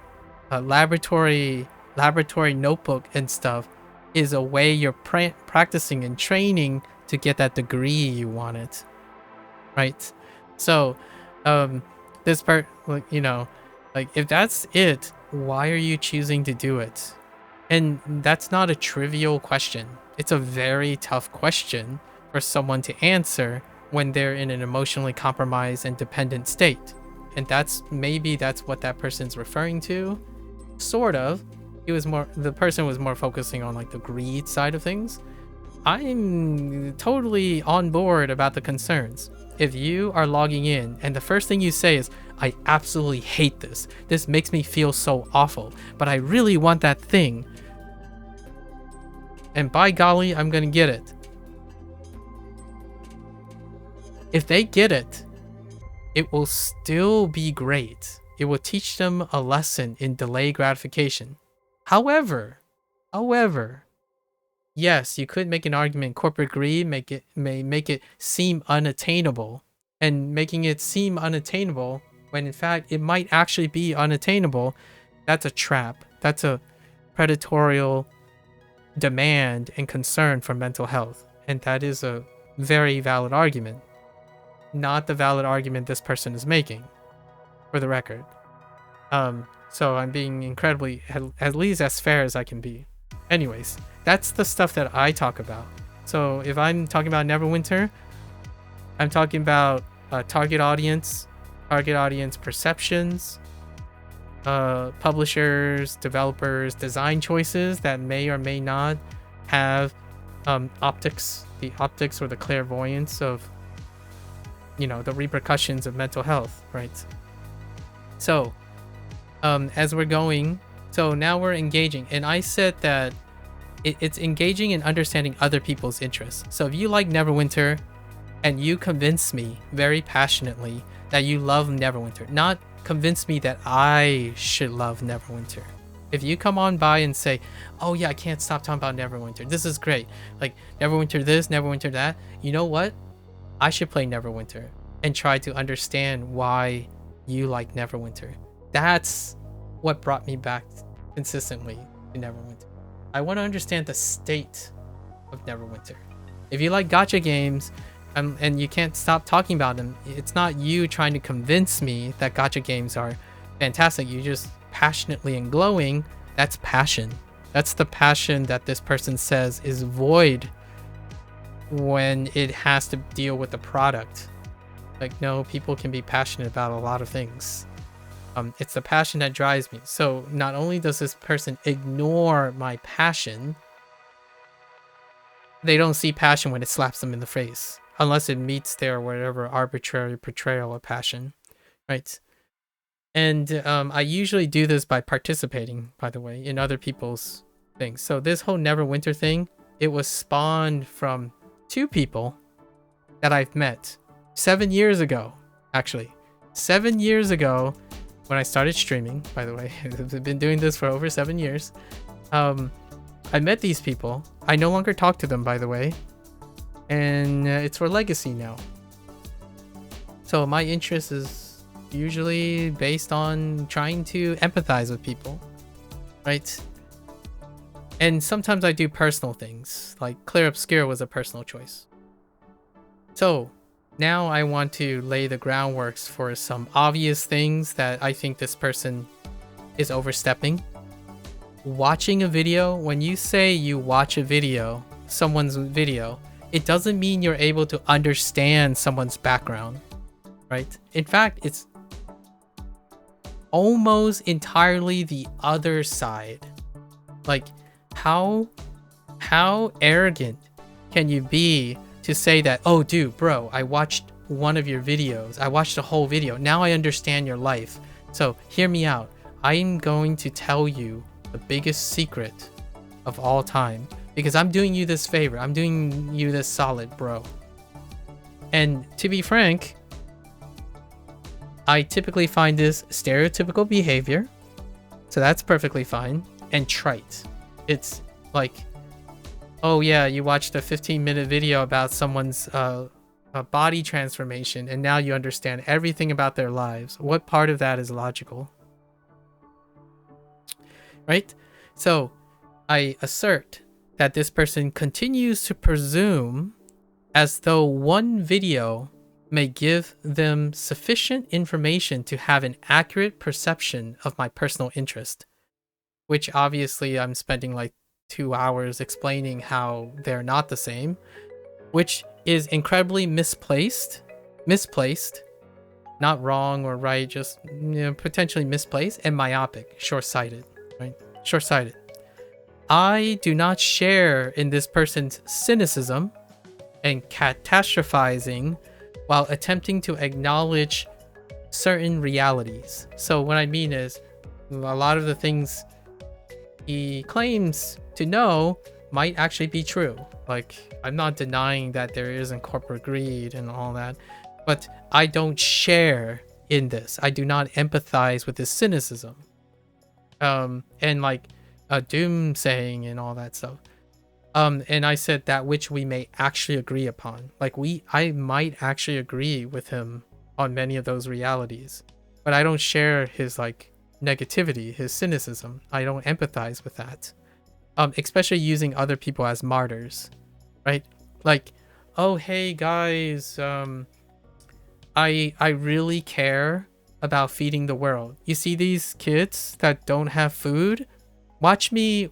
laboratory notebook and stuff, is a way you're practicing and training to get that degree you wanted, right? So this part, like, you know, like, if that's it, why are you choosing to do it? And that's not a trivial question. It's a very tough question for someone to answer when they're in an emotionally compromised and dependent state. And maybe that's what that person's referring to. Sort of. The person was more focusing on like the greed side of things. I'm totally on board about the concerns. if you are logging in and the first thing you say is, I absolutely hate this. This makes me feel so awful, but I really want that thing. And by golly, I'm gonna get it. If they get it, it will still be great. It will teach them a lesson in delayed gratification. However, yes, you could make an argument corporate greed may make it seem unattainable. And making it seem unattainable when in fact it might actually be unattainable, that's a trap. That's a predatorial demand and concern for mental health. And that is a very valid argument. Not the valid argument this person is making, for the record. So I'm being incredibly, at least as fair as I can be. Anyways, that's the stuff that I talk about. So if I'm talking about Neverwinter, I'm talking about target audience perceptions, publishers, developers, design choices that may or may not have the optics or the clairvoyance of, you know, the repercussions of mental health, right? So as we're going, so now we're engaging, and I said that it's engaging in understanding other people's interests. So if you like Neverwinter and you convince me very passionately that you love Neverwinter, not convince me that I should love Neverwinter. If you come on by and say, oh yeah, I can't stop talking about Neverwinter, this is great, like Neverwinter this, Neverwinter that, you know what? I should play Neverwinter and try to understand why you like Neverwinter. That's what brought me back consistently to Neverwinter. I want to understand the state of Neverwinter. If you like gacha games and you can't stop talking about them, it's not you trying to convince me that gacha games are fantastic. You just passionately and glowing. That's passion. That's the passion that this person says is void when it has to deal with the product. Like, no, people can be passionate about a lot of things. It's the passion that drives me. So not only does this person ignore my passion, they don't see passion when it slaps them in the face, unless it meets their whatever arbitrary portrayal of passion, right? And I usually do this by participating, by the way, in other people's things. So this whole Neverwinter thing, it was spawned from 2 people that I've met 7 years ago, actually. 7 years ago, when I started streaming, by the way, I've been doing this for over 7 years. I met these people. I no longer talk to them, by the way. And it's for legacy now. So my interest is usually based on trying to empathize with people, right? And sometimes I do personal things, like Clear Obscure was a personal choice. So now I want to lay the groundworks for some obvious things that I think this person is overstepping. Watching a video, when you say you watch a video, someone's video, it doesn't mean you're able to understand someone's background, right? In fact, it's almost entirely the other side. Like, how arrogant can you be to say that, oh dude, bro, I watched one of your videos. I watched the whole video. Now I understand your life. So hear me out. I'm going to tell you the biggest secret of all time, because I'm doing you this favor. I'm doing you this solid, bro. And to be frank, I typically find this stereotypical behavior, so that's perfectly fine, and trite. It's like, oh yeah, you watched a 15-minute video about someone's body transformation, and now you understand everything about their lives. What part of that is logical? Right? So I assert that this person continues to presume as though one video may give them sufficient information to have an accurate perception of my personal interest, which obviously I'm spending like 2 hours explaining how they're not the same, which is incredibly misplaced, not wrong or right, just, you know, potentially misplaced and myopic, short-sighted, right? Short-sighted. I do not share in this person's cynicism and catastrophizing while attempting to acknowledge certain realities. So what I mean is, a lot of the things he claims to know might actually be true. Like, I'm not denying that there isn't corporate greed and all that, but I don't share in this. I do not empathize with this cynicism. And like doomsaying and all that stuff. And I said that which we may actually agree upon. Like, I might actually agree with him on many of those realities, but I don't share his like negativity, his cynicism. I don't empathize with that. Especially using other people as martyrs, right? Like, oh hey guys, I really care about feeding the world. You see these kids that don't have food? Watch me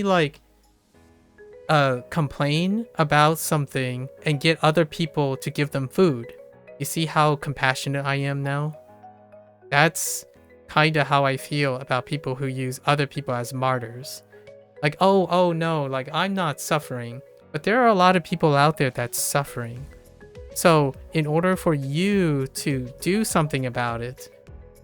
like complain about something and get other people to give them food. You see how compassionate I am now? That's kind of how I feel about people who use other people as martyrs. Like, oh no, like I'm not suffering, but there are a lot of people out there that's suffering. So in order for you to do something about it,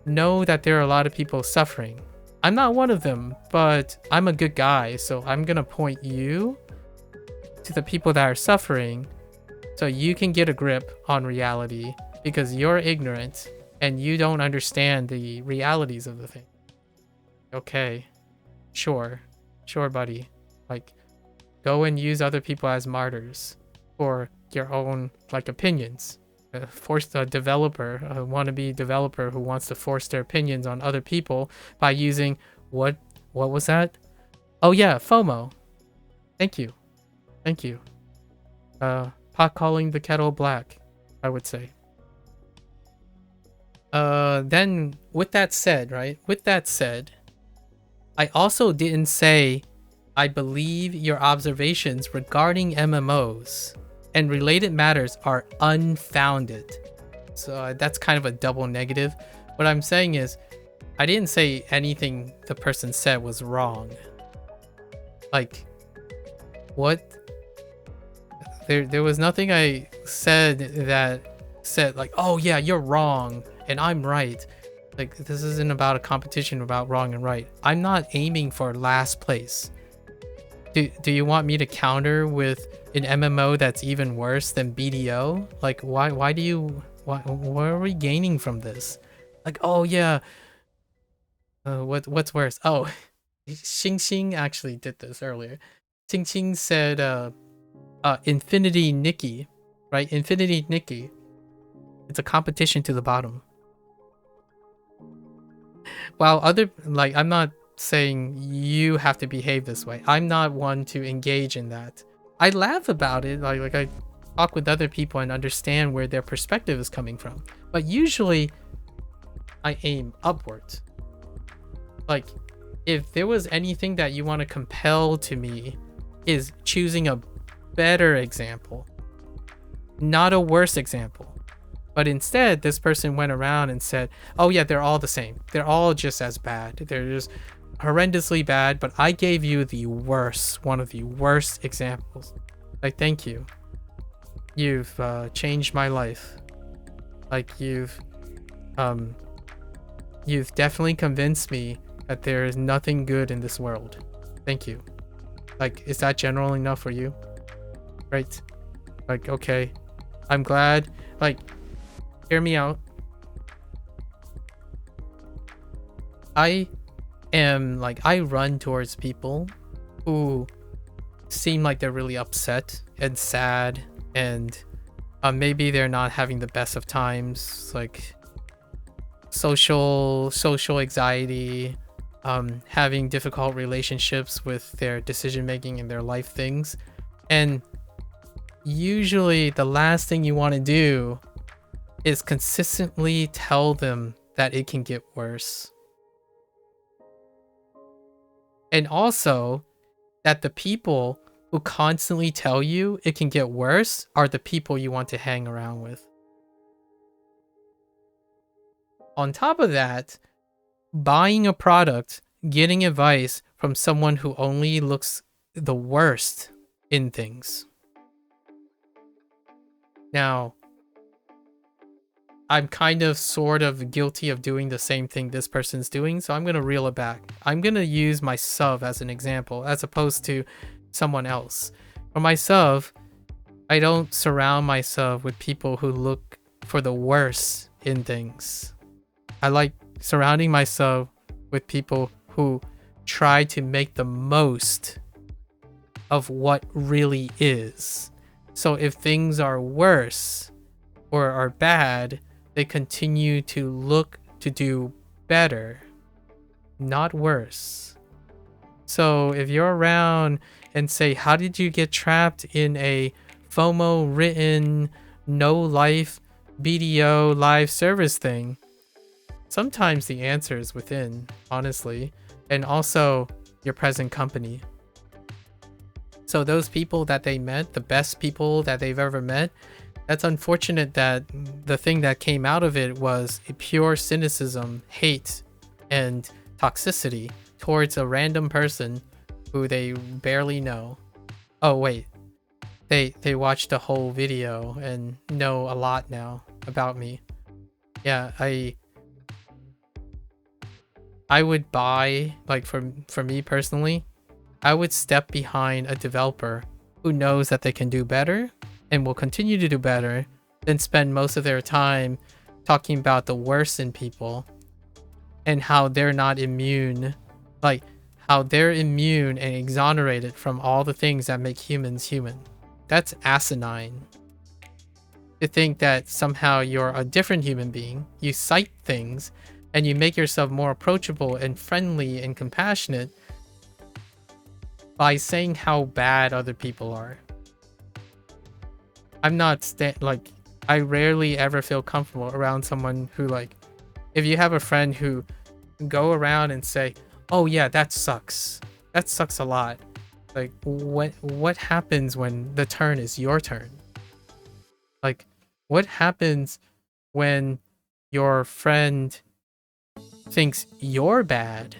know that there are a lot of people suffering. I'm not one of them, but I'm a good guy, so I'm gonna point you to the people that are suffering so you can get a grip on reality, because you're ignorant and you don't understand the realities of the thing. Okay, sure, buddy. Like, go and use other people as martyrs for your own like opinions. Force a developer, a wannabe developer who wants to force their opinions on other people by using what was that? Oh yeah, FOMO. Thank you. Pot calling the kettle black, I would say. Then with that said, I also didn't say I believe your observations regarding MMOs and related matters are unfounded. So that's kind of a double negative. What I'm saying is, I didn't say anything the person said was wrong. Like, what? There was nothing I said that said like, oh yeah, you're wrong and I'm right. Like, this isn't about a competition about wrong and right. I'm not aiming for last place. Do you want me to counter with an MMO that's even worse than BDO? Like, why what are we gaining from this? Like, oh yeah, what's worse? Oh, Xing actually did this earlier. Xing said Infinity Nikki, right? Infinity Nikki. It's a competition to the bottom. While other, like, I'm not saying you have to behave this way. I'm not one to engage in that. I laugh about it, like I talk with other people and understand where their perspective is coming from. But usually I aim upwards. Like, if there was anything that you want to compel to me is choosing a better example, not a worse example. But instead, this person went around and said, oh yeah, they're all the same. They're all just as bad. They're just horrendously bad, but I gave you the worst, one of the worst examples. Like, thank you. You've changed my life. Like, you've definitely convinced me that there is nothing good in this world. Thank you. Like, is that general enough for you? Right? Like, okay. I'm glad. Like, hear me out. I run towards people who seem like they're really upset and sad, and maybe they're not having the best of times, like social anxiety, having difficult relationships with their decision making and their life things. And usually the last thing you want to do is consistently tell them that it can get worse. And also that the people who constantly tell you it can get worse are the people you want to hang around with. On top of that, buying a product, getting advice from someone who only looks the worst in things. Now, I'm kind of sort of guilty of doing the same thing this person's doing, so I'm going to reel it back. I'm going to use myself as an example as opposed to someone else. For myself, I don't surround myself with people who look for the worst in things. I like surrounding myself with people who try to make the most of what really is. So if things are worse or are bad, they continue to look to do better, not worse. So if you're around and say, how did you get trapped in a FOMO written no life BDO live service thing? Sometimes the answer is within, honestly, and also your present company. So those people that they met, the best people that they've ever met, that's unfortunate that the thing that came out of it was a pure cynicism, hate, and toxicity towards a random person who they barely know. Oh wait, they watched the whole video and know a lot now about me. Yeah, I would buy, like for me personally, I would step behind a developer who knows that they can do better and will continue to do better than spend most of their time talking about the worst in people and how they're not immune, like how they're immune and exonerated from all the things that make humans human. That's asinine. To think that somehow you're a different human being, you cite things, and you make yourself more approachable and friendly and compassionate by saying how bad other people are. I'm not like, I rarely ever feel comfortable around someone who, like, if you have a friend who go around and say, oh yeah, that sucks a lot. Like, what happens when the turn is your turn? Like, what happens when your friend thinks you're bad?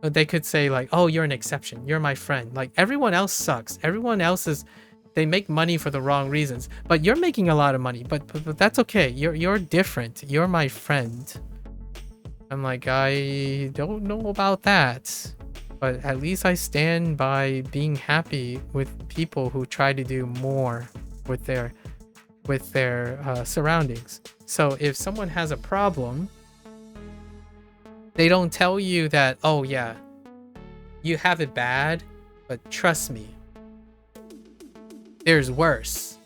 They could say like, oh, you're an exception, you're my friend, like everyone else sucks, everyone else is, they make money for the wrong reasons, but you're making a lot of money, but that's okay, you're different, you're my friend. I'm like, I don't know about that, but at least I stand by being happy with people who try to do more with their surroundings. So if someone has a problem, they don't tell you that, oh yeah, you have it bad, but trust me, there's worse.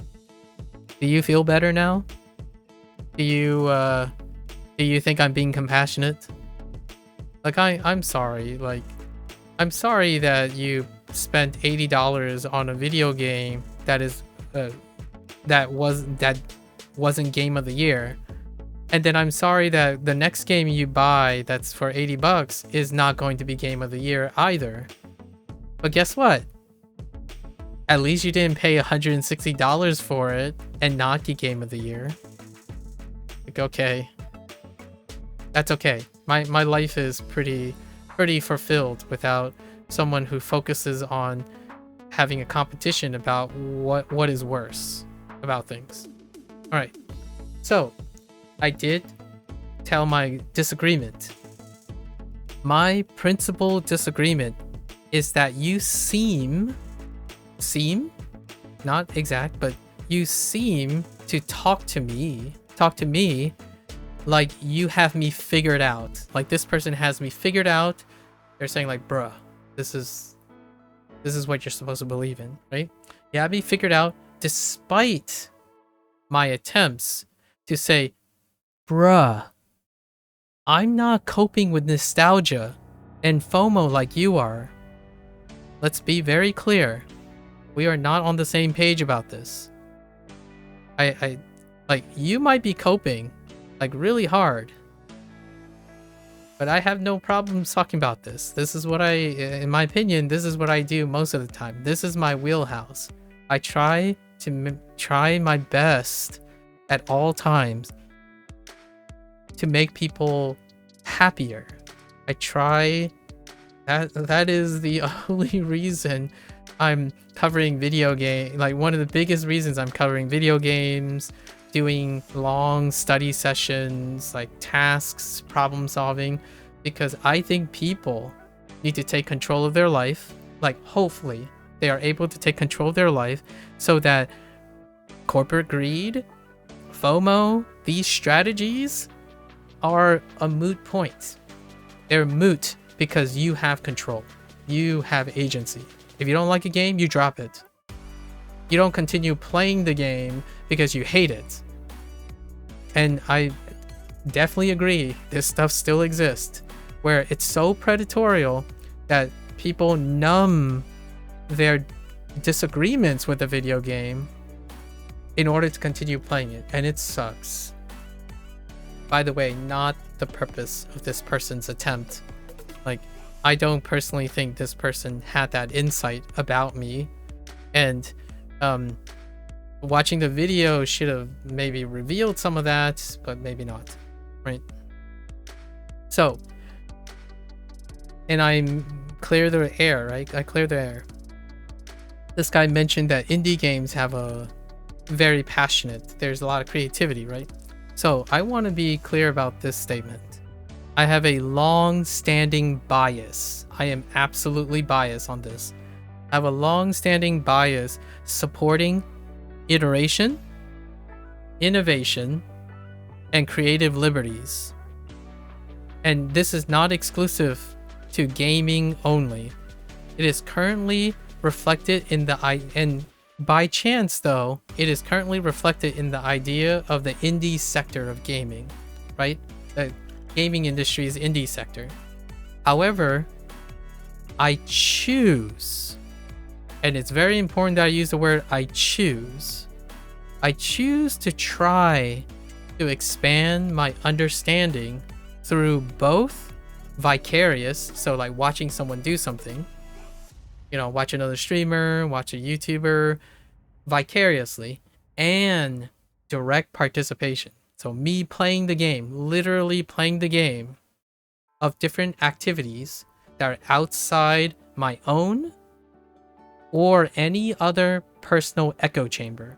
Do you feel better now? Do you think I'm being compassionate? Like, I'm sorry. Like, I'm sorry that you spent $80 on a video game that is that wasn't game of the year. And then I'm sorry that the next game you buy that's for $80 is not going to be game of the year either. But guess what? At least you didn't pay $160 for it and not get game of the year. Like, okay. That's okay. My life is pretty fulfilled without someone who focuses on having a competition about what is worse about things. All right. So, I did tell my disagreement. My principal disagreement is that you seem, not exact, but you seem to talk to me like you have me figured out. Like this person has me figured out. They're saying like, bruh, this is what you're supposed to believe in, right? You have me figured out despite my attempts to say, bruh, I'm not coping with nostalgia and FOMO like you are. Let's be very clear. We are not on the same page about this. I like, you might be coping like really hard, but I have no problem talking about this. This is what in my opinion, this is what I do most of the time. This is my wheelhouse. I try my best at all times to make people happier. I try. That is the only reason I'm covering video game. Like, one of the biggest reasons I'm covering video games, doing long study sessions, like tasks, problem solving, because I think people need to take control of their life. Like, hopefully they are able to take control of their life so that corporate greed, FOMO, these strategies are a moot point. They're moot because you have control. You have agency. If you don't like a game, you drop it. You don't continue playing the game because you hate it. And I definitely agree, this stuff still exists, where it's so predatorial that people numb their disagreements with the video game in order to continue playing it, and it sucks. By the way, not the purpose of this person's attempt. Like, I don't personally think this person had that insight about me, and watching the video should have maybe revealed some of that, but maybe not, right? So, and I clear the air, right? I clear the air. This guy mentioned that indie games have a very passionate, there's a lot of creativity, right? So I want to be clear about this statement. I have a long-standing bias. I am absolutely biased on this. I have a long-standing bias supporting iteration, innovation, and creative liberties. And this is not exclusive to gaming only. It is currently reflected in the and by chance though, it is currently reflected in the idea of the indie sector of gaming, right? The gaming industry's indie sector. However, I choose, and it's very important that I use the word I choose to try to expand my understanding through both vicarious, so like watching someone do something, you know, watch another streamer, watch a YouTuber, vicariously, and direct participation. So me playing the game, literally playing the game of different activities that are outside my own or any other personal echo chamber.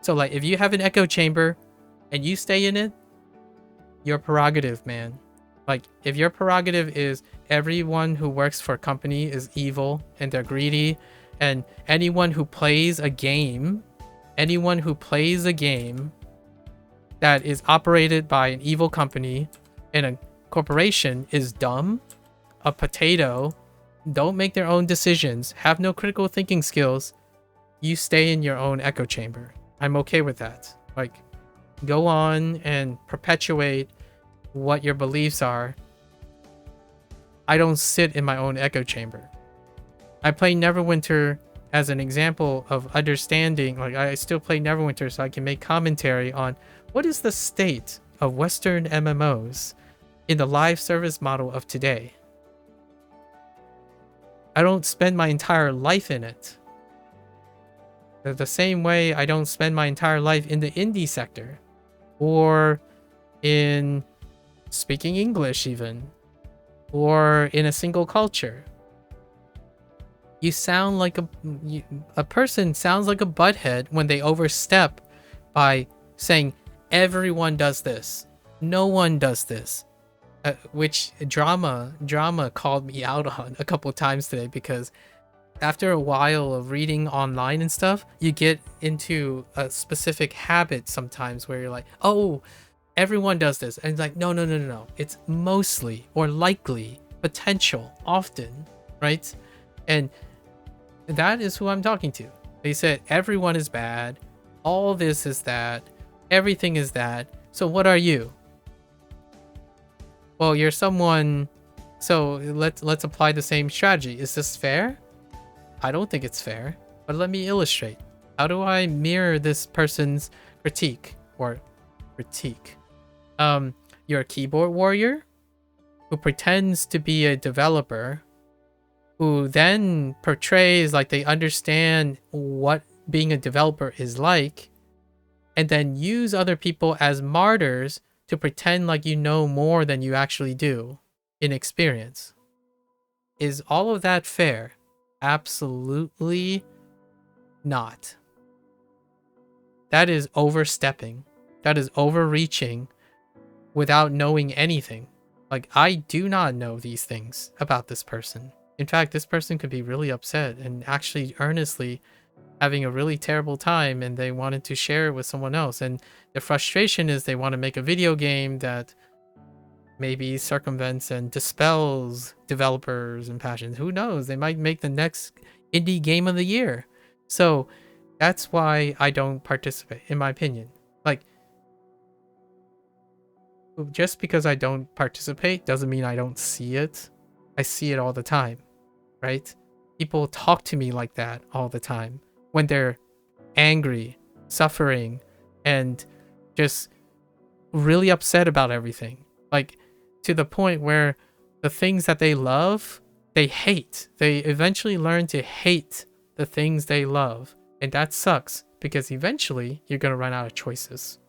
So like if you have an echo chamber and you stay in it, your prerogative, man. Like if your prerogative is everyone who works for a company is evil and they're greedy, and anyone who plays a game that is operated by an evil company and a corporation is dumb, a potato, don't make their own decisions, have no critical thinking skills, you stay in your own echo chamber. I'm okay with that. Like, go on and perpetuate what your beliefs are. I don't sit in my own echo chamber. I play Neverwinter as an example of understanding. Like, I still play Neverwinter so I can make commentary on what is the state of Western MMOs in the live service model of today. I don't spend my entire life in it. The same way I don't spend my entire life in the indie sector or in speaking English even, or in a single culture. You sound like a person sounds like a butthead when they overstep by saying everyone does this, no one does this, which drama called me out on a couple times today, because after a while of reading online and stuff, you get into a specific habit sometimes where you're like, oh, everyone does this, and it's like, no, it's mostly or likely, potential, often, right? And that is who I'm talking to. They said everyone is bad, all this is that, everything is that, so what are you? Well, you're someone, so let's apply the same strategy. Is this fair? I don't think it's fair, but let me illustrate. How do I mirror this person's critique? You're a keyboard warrior who pretends to be a developer, who then portrays like they understand what being a developer is like, and then use other people as martyrs to pretend like you know more than you actually do in experience. Is all of that fair? Absolutely not. That is overstepping. that is overreaching without knowing anything. Like, I do not know these things about this person. In fact, this person could be really upset and actually earnestly having a really terrible time, and they wanted to share it with someone else. And the frustration is they want to make a video game that maybe circumvents and dispels developers and passions. Who knows? They might make the next indie game of the year. So that's why I don't participate, in my opinion. Like, just because I don't participate doesn't mean I don't see it. I see it all the time, right? People talk to me like that all the time when they're angry, suffering, and just really upset about everything. Like, to the point where the things that they love, they hate. They eventually learn to hate the things they love. And that sucks, because eventually you're going to run out of choices.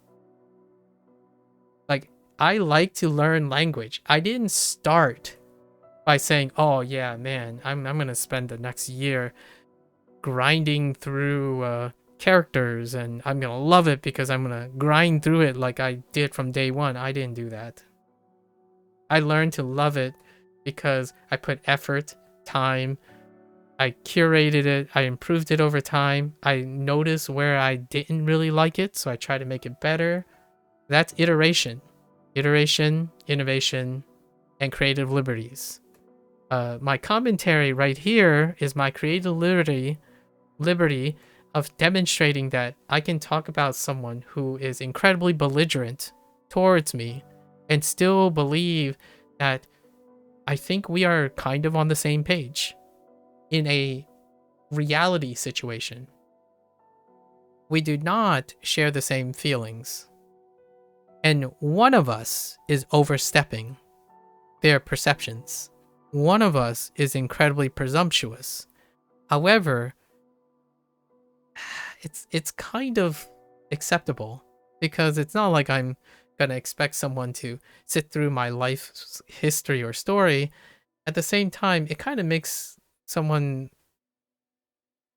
Like, I like to learn language. I didn't start by saying, oh yeah, man, I'm going to spend the next year grinding through characters, and I'm going to love it because I'm going to grind through it like I did from day one. I didn't do that. I learned to love it because I put effort, time, I curated it, I improved it over time. I noticed where I didn't really like it, so I try to make it better. That's iteration. Iteration, innovation, and creative liberties. My commentary right here is my creative liberty of demonstrating that I can talk about someone who is incredibly belligerent towards me and still believe that I think we are kind of on the same page in a reality situation. We do not share the same feelings, and one of us is overstepping their perceptions. One of us is incredibly presumptuous. However, it's kind of acceptable, because it's not like I'm gonna expect someone to sit through my life history or story. At the same time, it kind of makes someone,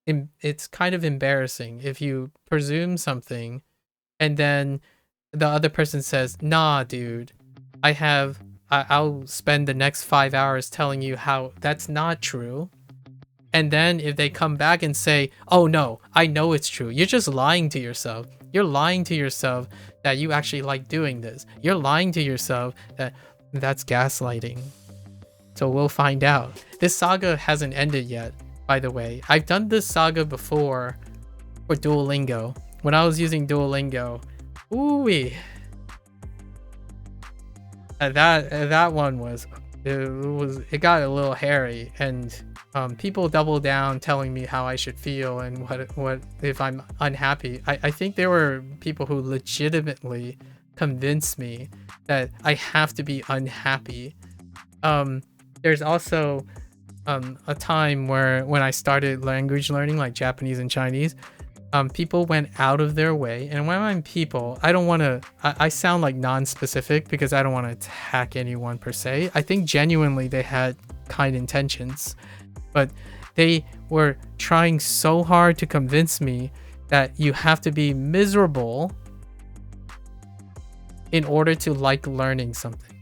it's kind of embarrassing if you presume something and then the other person says, nah dude, I'll spend the next 5 hours telling you how that's not true. And then if they come back and say, oh no, I know it's true, you're just lying to yourself. You're lying to yourself that you actually like doing this. You're lying to yourself that's gaslighting. So we'll find out. This saga hasn't ended yet, by the way. I've done this saga before for Duolingo. When I was using Duolingo, ooh-wee. That one it got a little hairy, and people double down telling me how I should feel and what if I'm unhappy. I think there were people who legitimately convinced me that I have to be unhappy. There's also a time when I started language learning, like Japanese and Chinese. People went out of their way, and when I'm people, I don't want to, I sound like non-specific because I don't want to attack anyone per se. I think genuinely they had kind intentions, but they were trying so hard to convince me that you have to be miserable in order to like learning something,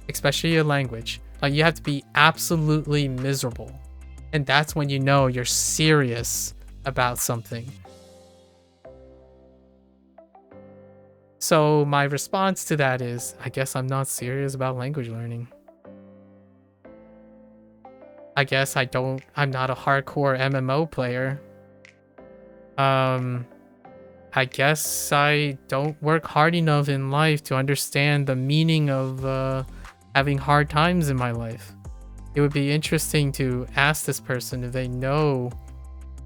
especially a language. Like, you have to be absolutely miserable, and that's when you know you're serious about something. So my response to that is, I guess I'm not serious about language learning. I guess I'm not a hardcore MMO player. I guess I don't work hard enough in life to understand the meaning of having hard times in my life. It would be interesting to ask this person if they know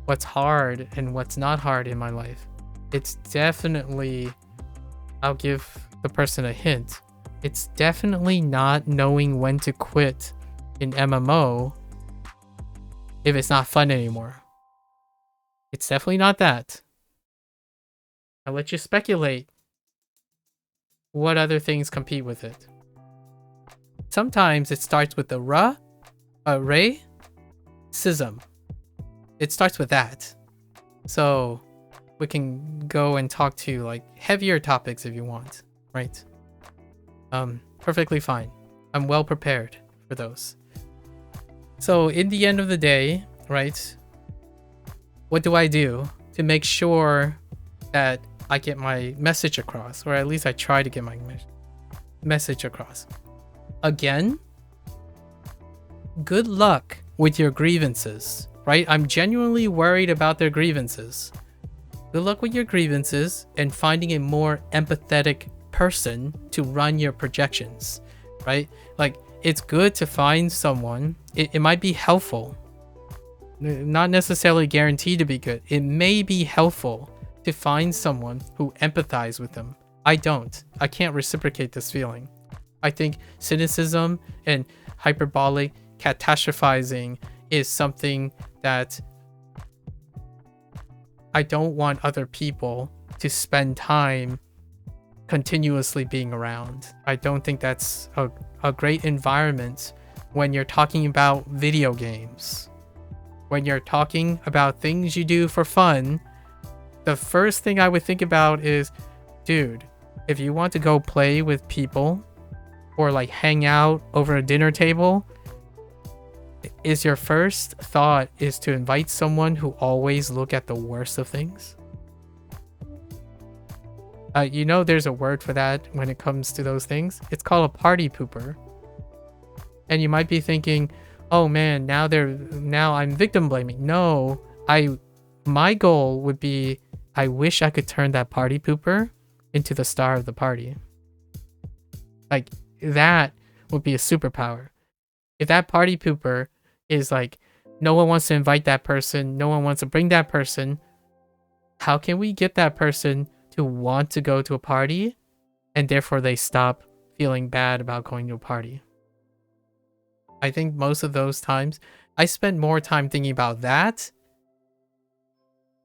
what's hard and what's not hard in my life. It's definitely, I'll give the person a hint. It's definitely not knowing when to quit in MMO if it's not fun anymore. It's definitely not that. I'll let you speculate what other things compete with it. Sometimes it starts with the racism. It starts with that. So we can go and talk to like heavier topics if you want, right? Perfectly fine. I'm well prepared for those. So in the end of the day, right, what do I do to make sure that I get my message across, or at least I try to get my message across? Again, good luck with your grievances, right? I'm genuinely worried about their grievances. Good luck with your grievances and finding a more empathetic person to run your projections, right? Like, it's good to find someone. It might be helpful, not necessarily guaranteed to be good. It may be helpful to find someone who empathizes with them. I can't reciprocate this feeling. I think cynicism and hyperbolic catastrophizing is something that I don't want other people to spend time continuously being around. I don't think that's a great environment when you're talking about video games. When you're talking about things you do for fun, the first thing I would think about is, dude, if you want to go play with people or like hang out over a dinner table, is your first thought is to invite someone who always look at the worst of things? You know, there's a word for that when it comes to those things. It's called a party pooper. And you might be thinking, oh man, now I'm victim blaming. No, my goal would be, I wish I could turn that party pooper into the star of the party. Like, that would be a superpower. If that party pooper is like, no one wants to invite that person, no one wants to bring that person, how can we get that person to want to go to a party and therefore they stop feeling bad about going to a party? I think most of those times I spend more time thinking about that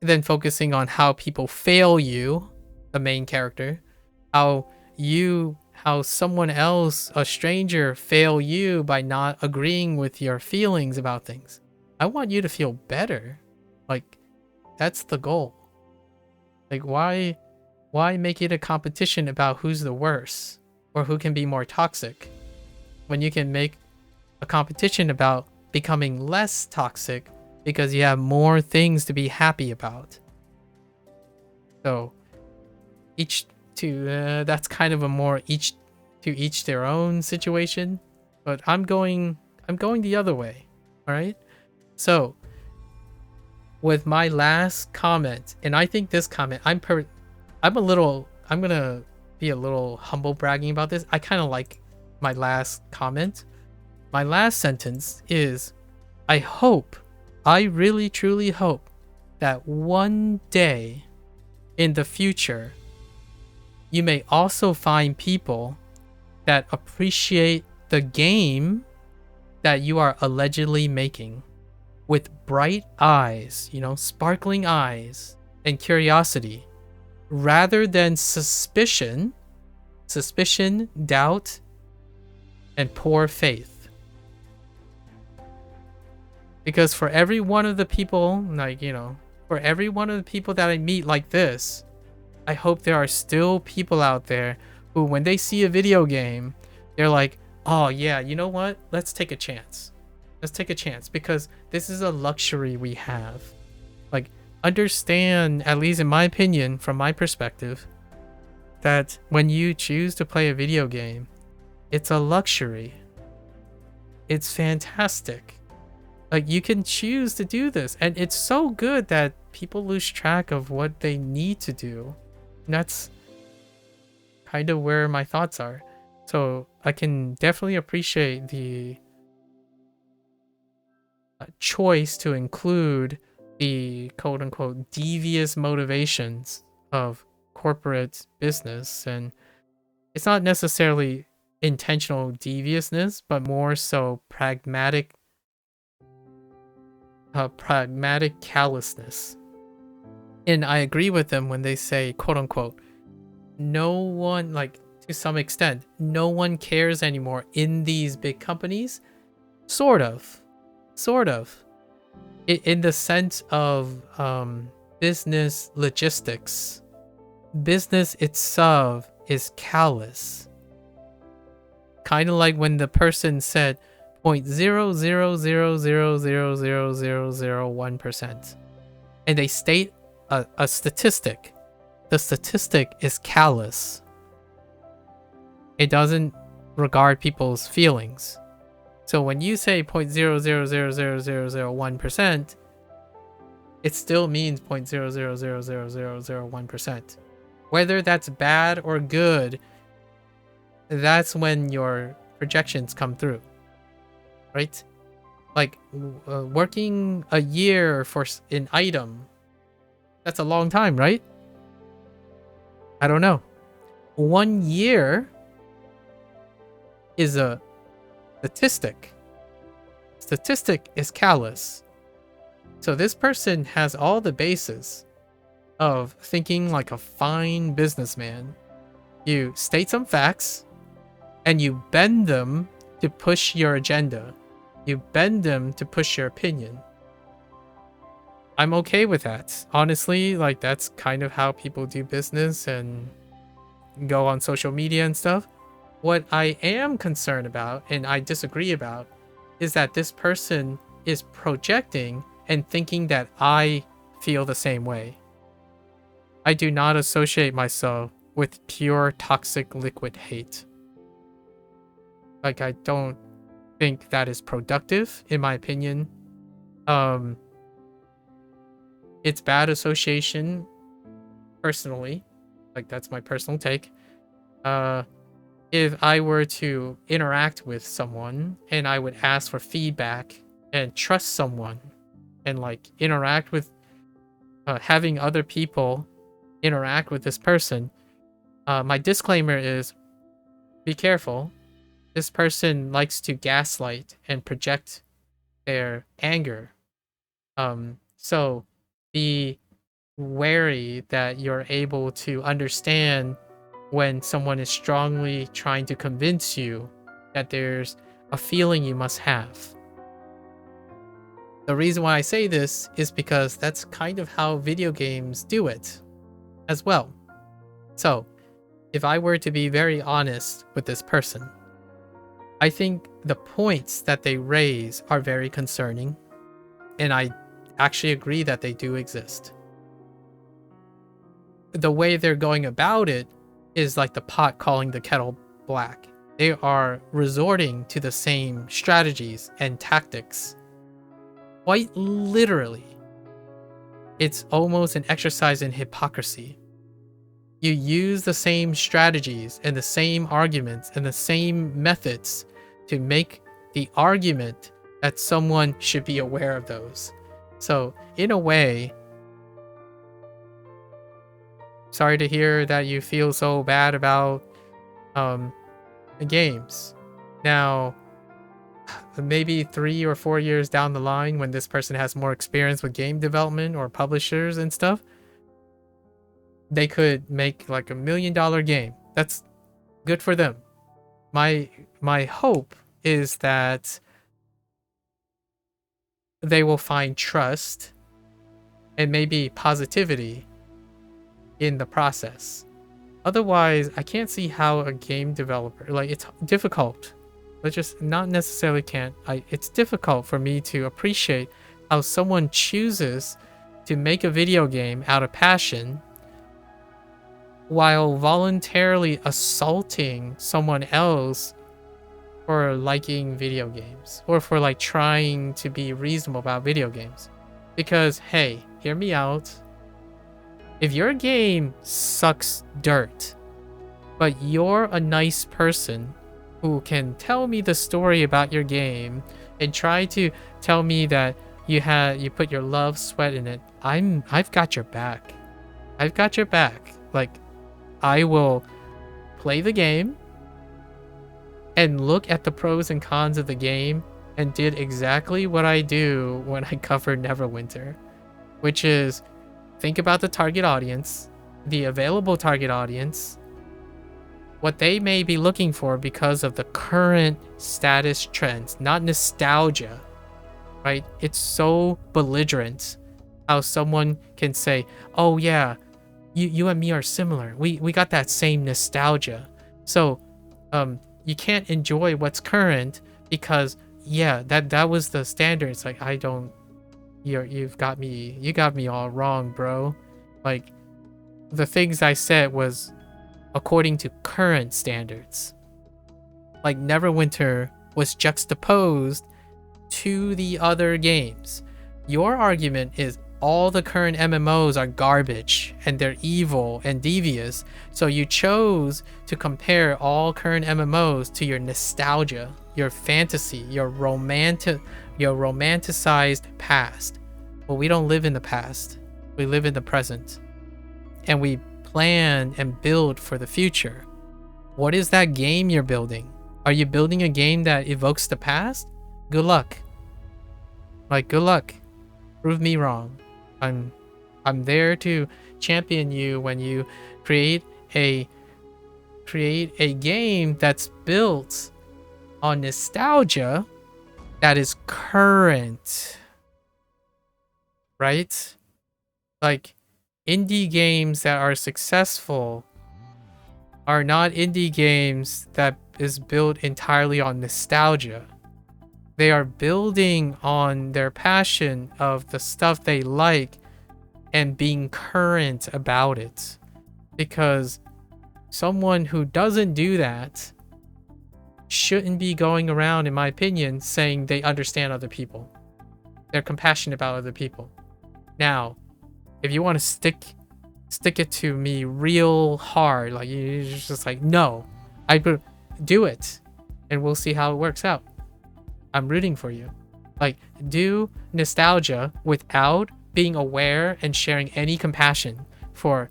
than focusing on how people fail you, the main character, how someone else, a stranger, fail you by not agreeing with your feelings about things. I want you to feel better. Like, that's the goal. Like, why make it a competition about who's the worst or who can be more toxic when you can make a competition about becoming less toxic because you have more things to be happy about? So that's kind of a more each their own situation, but I'm going the other way. All right. So with my last comment, and I think this comment, I'm gonna be a little humble bragging about this. I kind of like my last comment. My last sentence is, I really truly hope that one day in the future, you may also find people that appreciate the game that you are allegedly making with bright eyes, sparkling eyes and curiosity, rather than suspicion, doubt, and poor faith. Because for every one of the people, for every one of the people that I meet like this, I hope there are still people out there who, when they see a video game, they're like, oh yeah, you know what? Let's take a chance. Let's take a chance, because this is a luxury we have. Like, understand, at least in my opinion, from my perspective, that when you choose to play a video game, it's a luxury. It's fantastic. Like, you can choose to do this, and it's so good that people lose track of what they need to do. And that's kind of where my thoughts are. So I can definitely appreciate the choice to include the quote-unquote devious motivations of corporate business. And it's not necessarily intentional deviousness, but more so pragmatic callousness. And I agree with them when they say, quote unquote, no one, like, to some extent, no one cares anymore in these big companies. Sort of. In the sense of business logistics. Business itself is callous. Kind of like when the person said 0.000000001%, and they state a statistic. The statistic is callous. It doesn't regard people's feelings. So when you say 0.0000001%, it still means 0.0000001%. Whether that's bad or good, that's when your projections come through, right? Like working a year for an item, that's a long time, right? I don't know. 1 year is a statistic. Statistic is callous. So this person has all the bases of thinking like a fine businessman. You state some facts and you bend them to push your agenda. You bend them to push your opinion. I'm okay with that. Honestly, like that's kind of how people do business and go on social media and stuff. What I am concerned about and I disagree about is that this person is projecting and thinking that I feel the same way. I do not associate myself with pure toxic liquid hate. Like, I don't think that is productive, in my opinion. It's bad association, personally. Like, that's my personal take. If I were to interact with someone and I would ask for feedback and trust someone and like interact with having other people interact with this person, my disclaimer is be careful. This person likes to gaslight and project their anger. So be wary that you're able to understand when someone is strongly trying to convince you that there's a feeling you must have. The reason why I say this is because that's kind of how video games do it as well. So, if I were to be very honest with this person, I think the points that they raise are very concerning, and I actually agree that they do exist. The way they're going about it is like the pot calling the kettle black. They are resorting to the same strategies and tactics. Quite literally, it's almost an exercise in hypocrisy. You use the same strategies and the same arguments and the same methods to make the argument that someone should be aware of those. So, in a way, sorry to hear that you feel so bad about the games. Now, maybe 3 or 4 years down the line, when this person has more experience with game development or publishers and stuff, they could make like $1 million game. That's good for them. My hope is that they will find trust and maybe positivity in the process. Otherwise, I can't see how a game developer, like, it's difficult. Let's just not necessarily can't. It's difficult for me to appreciate how someone chooses to make a video game out of passion while voluntarily assaulting someone else for liking video games or for like trying to be reasonable about video games. Because, hey, hear me out. If your game sucks dirt, but you're a nice person who can tell me the story about your game and try to tell me that you put your love, sweat in it, I've got your back. I've got your back. Like, I will play the game and look at the pros and cons of the game and did exactly what I do when I covered Neverwinter, which is think about the target audience, the available target audience, what they may be looking for because of the current status trends, not nostalgia, right? It's so belligerent how someone can say, oh yeah, you and me are similar. We got that same nostalgia. So you can't enjoy what's current because yeah, that was the standard. It's like, I don't, you got me all wrong, bro. Like, the things I said was according to current standards. Like, Neverwinter was juxtaposed to the other games. Your argument is all the current MMOs are garbage and they're evil and devious, so you chose to compare all current MMOs to your nostalgia, your fantasy, your romanticized past. Well, we don't live in the past. We live in the present. And we plan and build for the future. What is that game you're building? Are you building a game that evokes the past? Good luck. Like, good luck. Prove me wrong. I'm there to champion you when you create a game that's built on nostalgia that is current. Right? Like, indie games that are successful are not indie games that is built entirely on nostalgia. They are building on their passion of the stuff they like and being current about it. Because someone who doesn't do that shouldn't be going around, in my opinion, saying they understand other people. They're compassionate about other people. Now, if you want to stick it to me real hard, like, you're just like, no, I do it and we'll see how it works out. I'm rooting for you. Like, do nostalgia without being aware and sharing any compassion for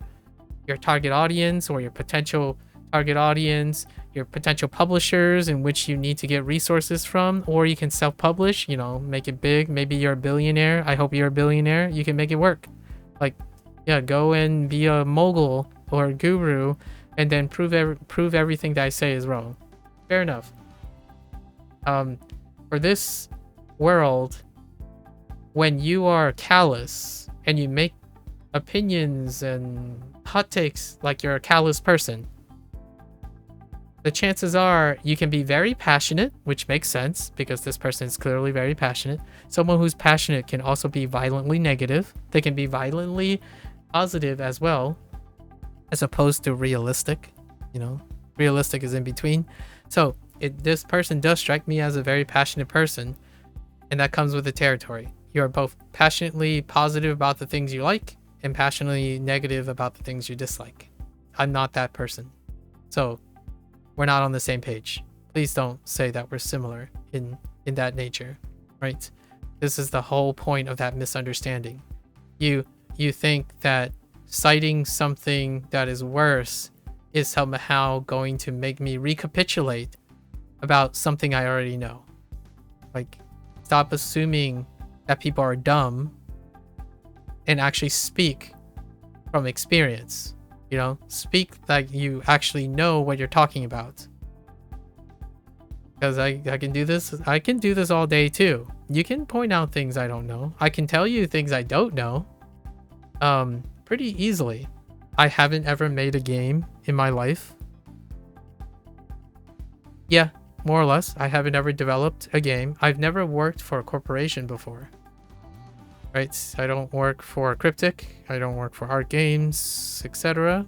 your target audience or your potential target audience, your potential publishers in which you need to get resources from, or you can self-publish, you know, make it big. Maybe you're a billionaire. I hope you're a billionaire. You can make it work. Like, yeah, go and be a mogul or a guru and then prove everything that I say is wrong. Fair enough. For this world, when you are callous and you make opinions and hot takes like you're a callous person, the chances are you can be very passionate, which makes sense because this person is clearly very passionate. Someone who's passionate can also be violently negative. They can be violently positive as well, as opposed to realistic. You know, realistic is in between. So this person does strike me as a very passionate person, and that comes with the territory. You're both passionately positive about the things you like and passionately negative about the things you dislike. I'm not that person. So we're not on the same page. Please don't say that we're similar in that nature, right? This is the whole point of that misunderstanding. You think that citing something that is worse is somehow going to make me recapitulate about something I already know. Like, stop assuming that people are dumb and actually speak from experience. You know, speak like you actually know what you're talking about. Because I can do this. I can do this all day too. You can point out things I don't know. I can tell you things I don't know. Pretty easily. I haven't ever made a game in my life. Yeah, more or less. I haven't ever developed a game. I've never worked for a corporation before. Right? I don't work for Cryptic. I don't work for Art Games, etc.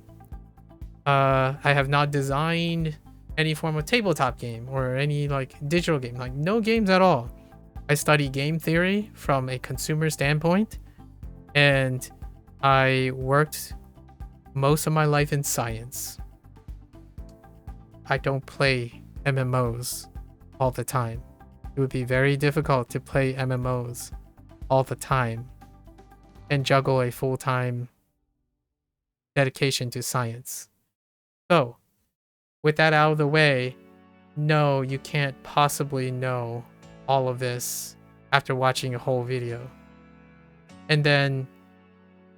I have not designed any form of tabletop game or any like digital game. Like, no games at all. I study game theory from a consumer standpoint, and I worked most of my life in science. I don't play MMOs all the time. It would be very difficult to play MMOs all the time and juggle a full-time dedication to science. So, with that out of the way, no, you can't possibly know all of this after watching a whole video. And then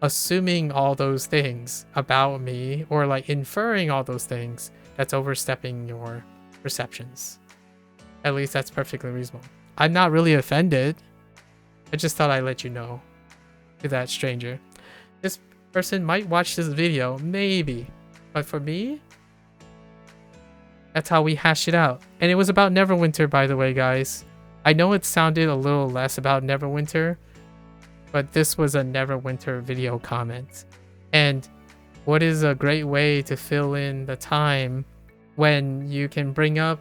assuming all those things about me, or like inferring all those things, that's overstepping your perceptions. At least that's perfectly reasonable. I'm not really offended. I just thought I'd let you know. to that stranger. This person might watch this video, maybe. But for me, that's how we hash it out. And it was about Neverwinter, by the way, guys. I know it sounded a little less about Neverwinter, but this was a Neverwinter video comment. And what is a great way to fill in the time when you can bring up,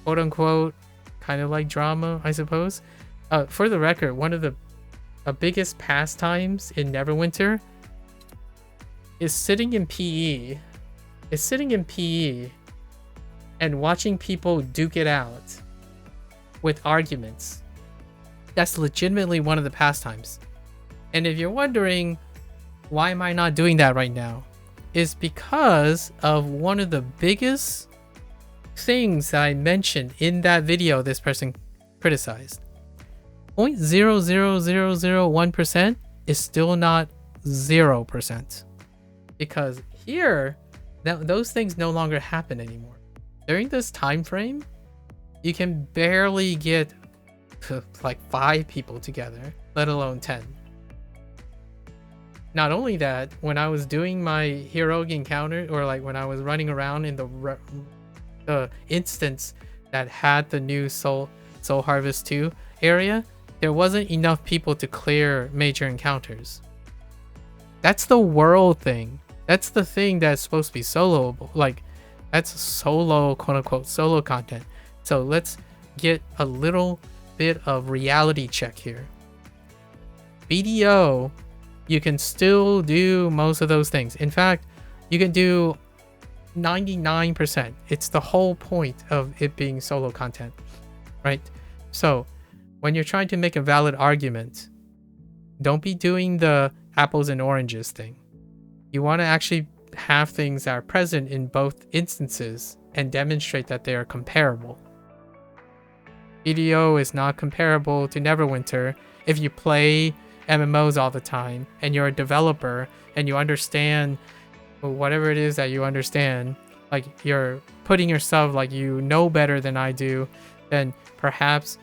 quote unquote, kind of like drama, I suppose. For the record, one of the biggest pastimes in Neverwinter is sitting in PE. And watching people duke it out with arguments. That's legitimately one of the pastimes. And if you're wondering, why am I not doing that right now? Is because of one of the biggest things that I mentioned in that video this person criticized. 0.00001% is still not 0%. Because here, those things no longer happen anymore. During this time frame, you can barely get like 5 people together, let alone 10. Not only that, when I was doing my heroic encounter, or like when I was running around in the instance that had the new Soul Harvest 2 area, there wasn't enough people to clear major encounters. That's the world thing. That's the thing that's supposed to be soloable. Like, that's solo, quote unquote, solo content. So let's get a little bit of reality check here. BDO, you can still do most of those things. In fact, you can do 99%. It's the whole point of it being solo content, right? So when you're trying to make a valid argument, don't be doing the apples and oranges thing. You want to actually have things that are present in both instances and demonstrate that they are comparable. BDO is not comparable to Neverwinter if you play MMOs all the time and you're a developer and you understand whatever it is that you understand, like you're putting yourself like you know better than I do, then perhaps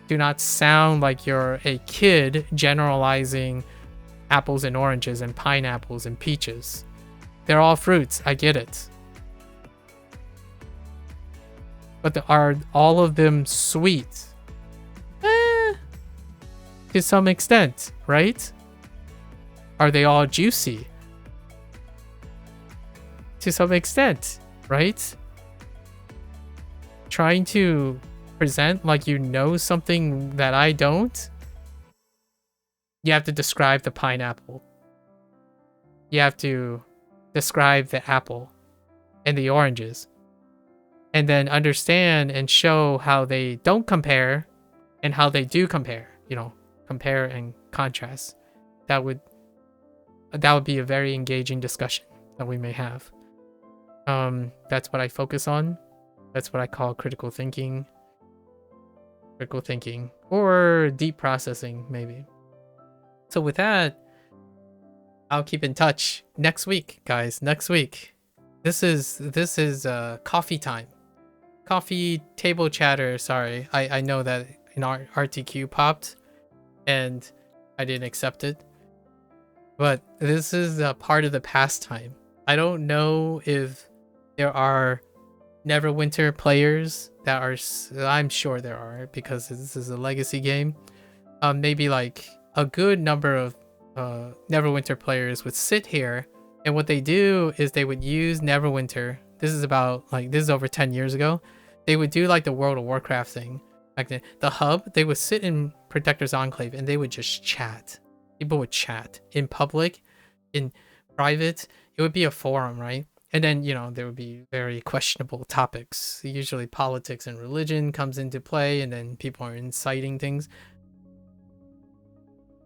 do not sound like you're a kid generalizing apples and oranges and pineapples and peaches. They're all fruits, I get it. But are all of them sweet? To some extent, right? Are they all juicy? To some extent, right? Trying to present like you know something that I don't. You have to describe the pineapple. You have to describe the apple and the oranges. And then understand and show how they don't compare and how they do compare. You know, compare and contrast. That would be a very engaging discussion that we may have. That's what I focus on. That's what I call critical thinking. Critical thinking or deep processing, maybe. So with that, I'll keep in touch next week, guys. Next week. This is coffee time. Coffee table chatter. Sorry, I know that an RTQ popped and I didn't accept it. But this is a part of the pastime. I don't know if there are Neverwinter players that are, I'm sure there are because this is a legacy game. Maybe like a good number of Neverwinter players would sit here, and what they do is they would use Neverwinter. This is over 10 years ago. They would do like the World of Warcraft thing. Like the hub, they would sit in Protector's Enclave and they would just chat. People would chat in public, in private. It would be a forum, right? And then, you know, there would be very questionable topics. Usually politics and religion comes into play, and then people are inciting things.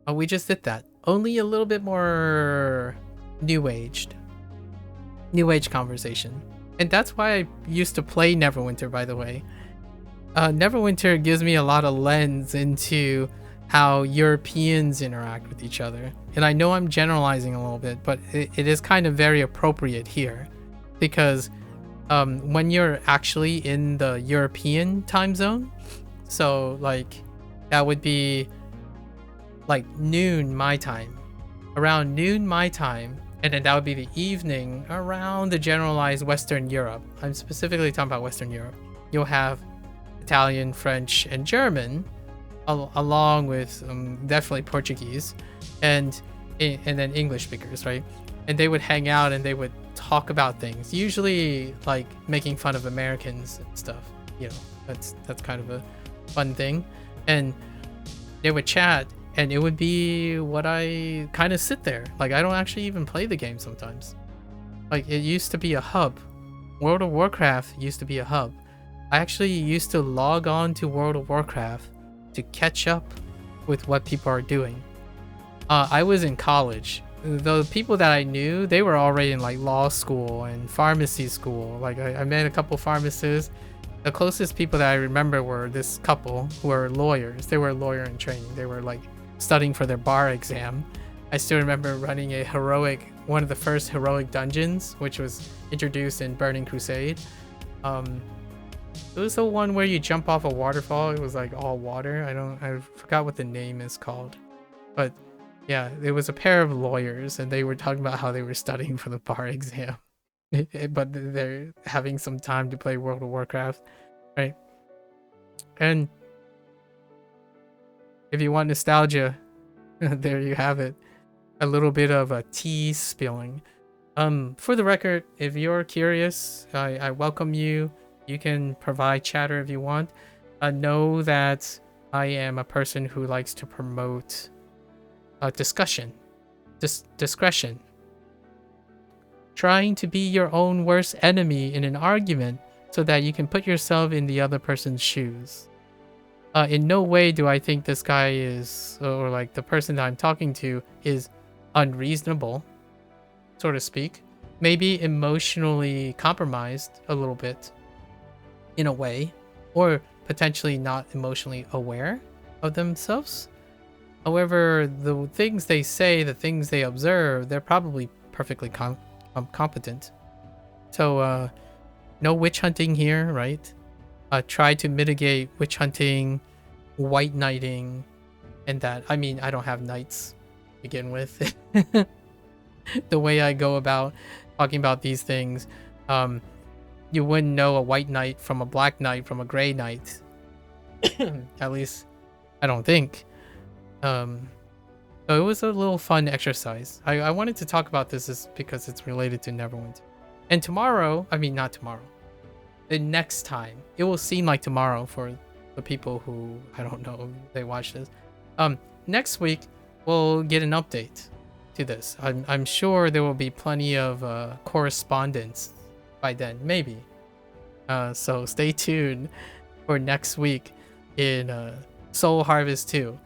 But we just did that. Only a little bit more new age conversation. And that's why I used to play Neverwinter, by the way. Neverwinter gives me a lot of lens into how Europeans interact with each other. And I know I'm generalizing a little bit, but it is kind of very appropriate here. Because when you're actually in the European time zone, so like that would be like noon my time. Around noon my time, and then that would be the evening around the generalized Western Europe. I'm specifically talking about Western Europe. You'll have Italian, French, and German, along with definitely Portuguese, and then English speakers, right? And they would hang out and they would talk about things, usually like making fun of Americans and stuff. You know, that's kind of a fun thing. And they would chat, and it would be what I kind of sit there. Like, I don't actually even play the game sometimes. Like, it used to be a hub. World of Warcraft used to be a hub. I actually used to log on to World of Warcraft to catch up with what people are doing. I was in college. The people that I knew, they were already in like law school and pharmacy school. Like, I met a couple pharmacists. The closest people that I remember were this couple who were lawyers. They were a lawyer in training. They were like studying for their bar exam. I still remember running one of the first heroic dungeons, which was introduced in Burning Crusade. It was the one where you jump off a waterfall. It was like all water. I forgot what the name is called. But yeah, it was a pair of lawyers, and they were talking about how they were studying for the bar exam. But they're having some time to play World of Warcraft, right? And if you want nostalgia, there you have it. A little bit of a tea spilling. For the record, if you're curious, I welcome you. You can provide chatter if you want. Know that I am a person who likes to promote discussion, discretion. Trying to be your own worst enemy in an argument so that you can put yourself in the other person's shoes. In no way do I think this guy is, or like the person that I'm talking to is unreasonable, so to speak. Maybe emotionally compromised a little bit, in a way, or potentially not emotionally aware of themselves. However, the things they say, the things they observe, they're probably perfectly competent. So no witch hunting here, right? Try to mitigate witch hunting, white knighting, and that. I mean, I don't have knights to begin with. The way I go about talking about these things, you wouldn't know a white knight from a black knight from a gray knight. At least I don't think. So it was a little fun exercise. I wanted to talk about this because it's related to Neverwinter. And tomorrow, I mean not tomorrow, the next time, it will seem like tomorrow for the people who, I don't know, they watch this. Next week, we'll get an update to this. I'm sure there will be plenty of correspondence by then, maybe. So stay tuned for next week in Soul Harvest 2.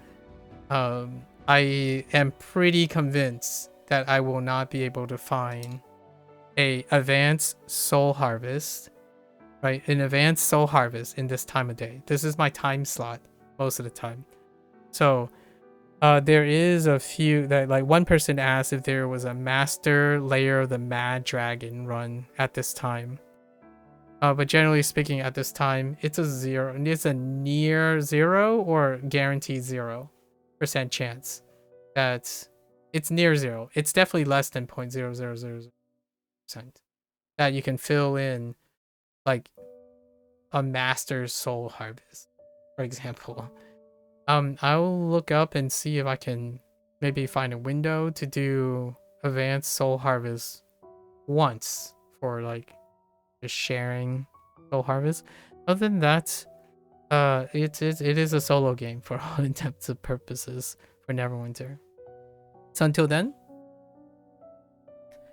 I am pretty convinced that I will not be able to find a advanced soul harvest, right? An advanced soul harvest in this time of day. This is my time slot most of the time. So there is a few that, like, one person asked if there was a master layer of the Mad Dragon run at this time. But generally speaking, at this time, it's a near zero or guaranteed 0% chance that it's near zero. It's definitely less than 0.0000% that you can fill in like a master's soul harvest, for example. I'll look up and see if I can maybe find a window to do advanced soul harvest once for like just sharing soul harvest. Other than that, it is a solo game for all intents and purposes for Neverwinter. So until then,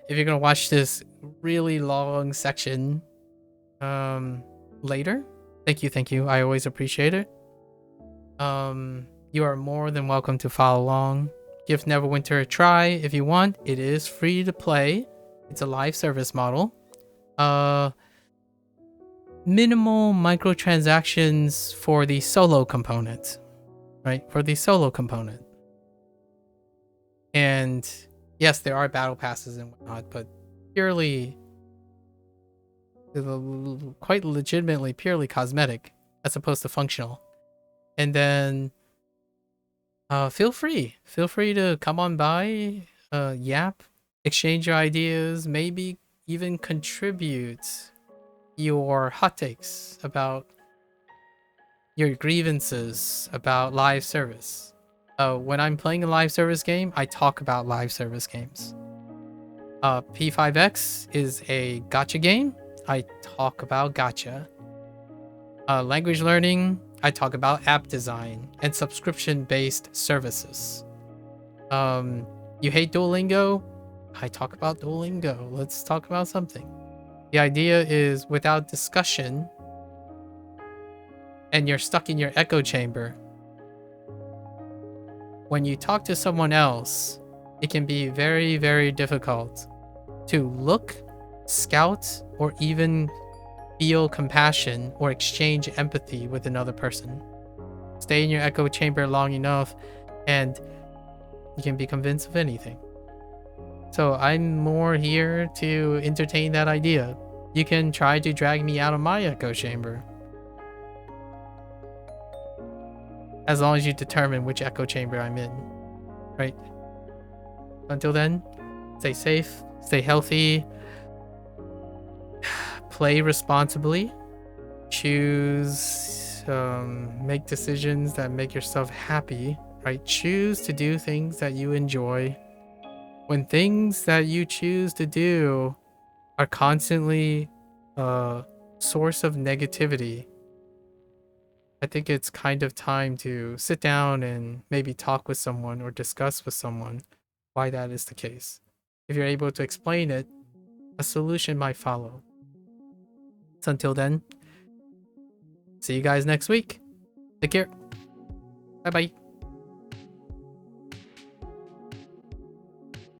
if you're gonna watch this really long section later, thank you. I always appreciate it. You are more than welcome to follow along. Give Neverwinter a try if you want. It is free to play. It's a live service model. Minimal microtransactions for the solo component, right? For the solo component. And yes, there are battle passes and whatnot, but purely, quite legitimately, purely cosmetic as opposed to functional. And then Feel free. Feel free to come on by, yap, exchange your ideas, maybe even contribute your hot takes about your grievances about live service. When I'm playing a live service game, I talk about live service games. P5X is a gacha game. I talk about gacha. Language learning, I talk about app design and subscription-based services. You hate Duolingo? I talk about Duolingo. Let's talk about something. The idea is without discussion, and you're stuck in your echo chamber. When you talk to someone else, it can be very, very difficult to look, scout, or even feel compassion or exchange empathy with another person. Stay in your echo chamber long enough and you can be convinced of anything. So I'm more here to entertain that idea. You can try to drag me out of my echo chamber, as long as you determine which echo chamber I'm in, right? Until then, stay safe, stay healthy, play responsibly, choose, make decisions that make yourself happy, right? Choose to do things that you enjoy. When things that you choose to do are constantly a source of negativity, I think it's kind of time to sit down and maybe talk with someone or discuss with someone why that is the case. If you're able to explain it, a solution might follow. So until then, see you guys next week. Take care. Bye bye.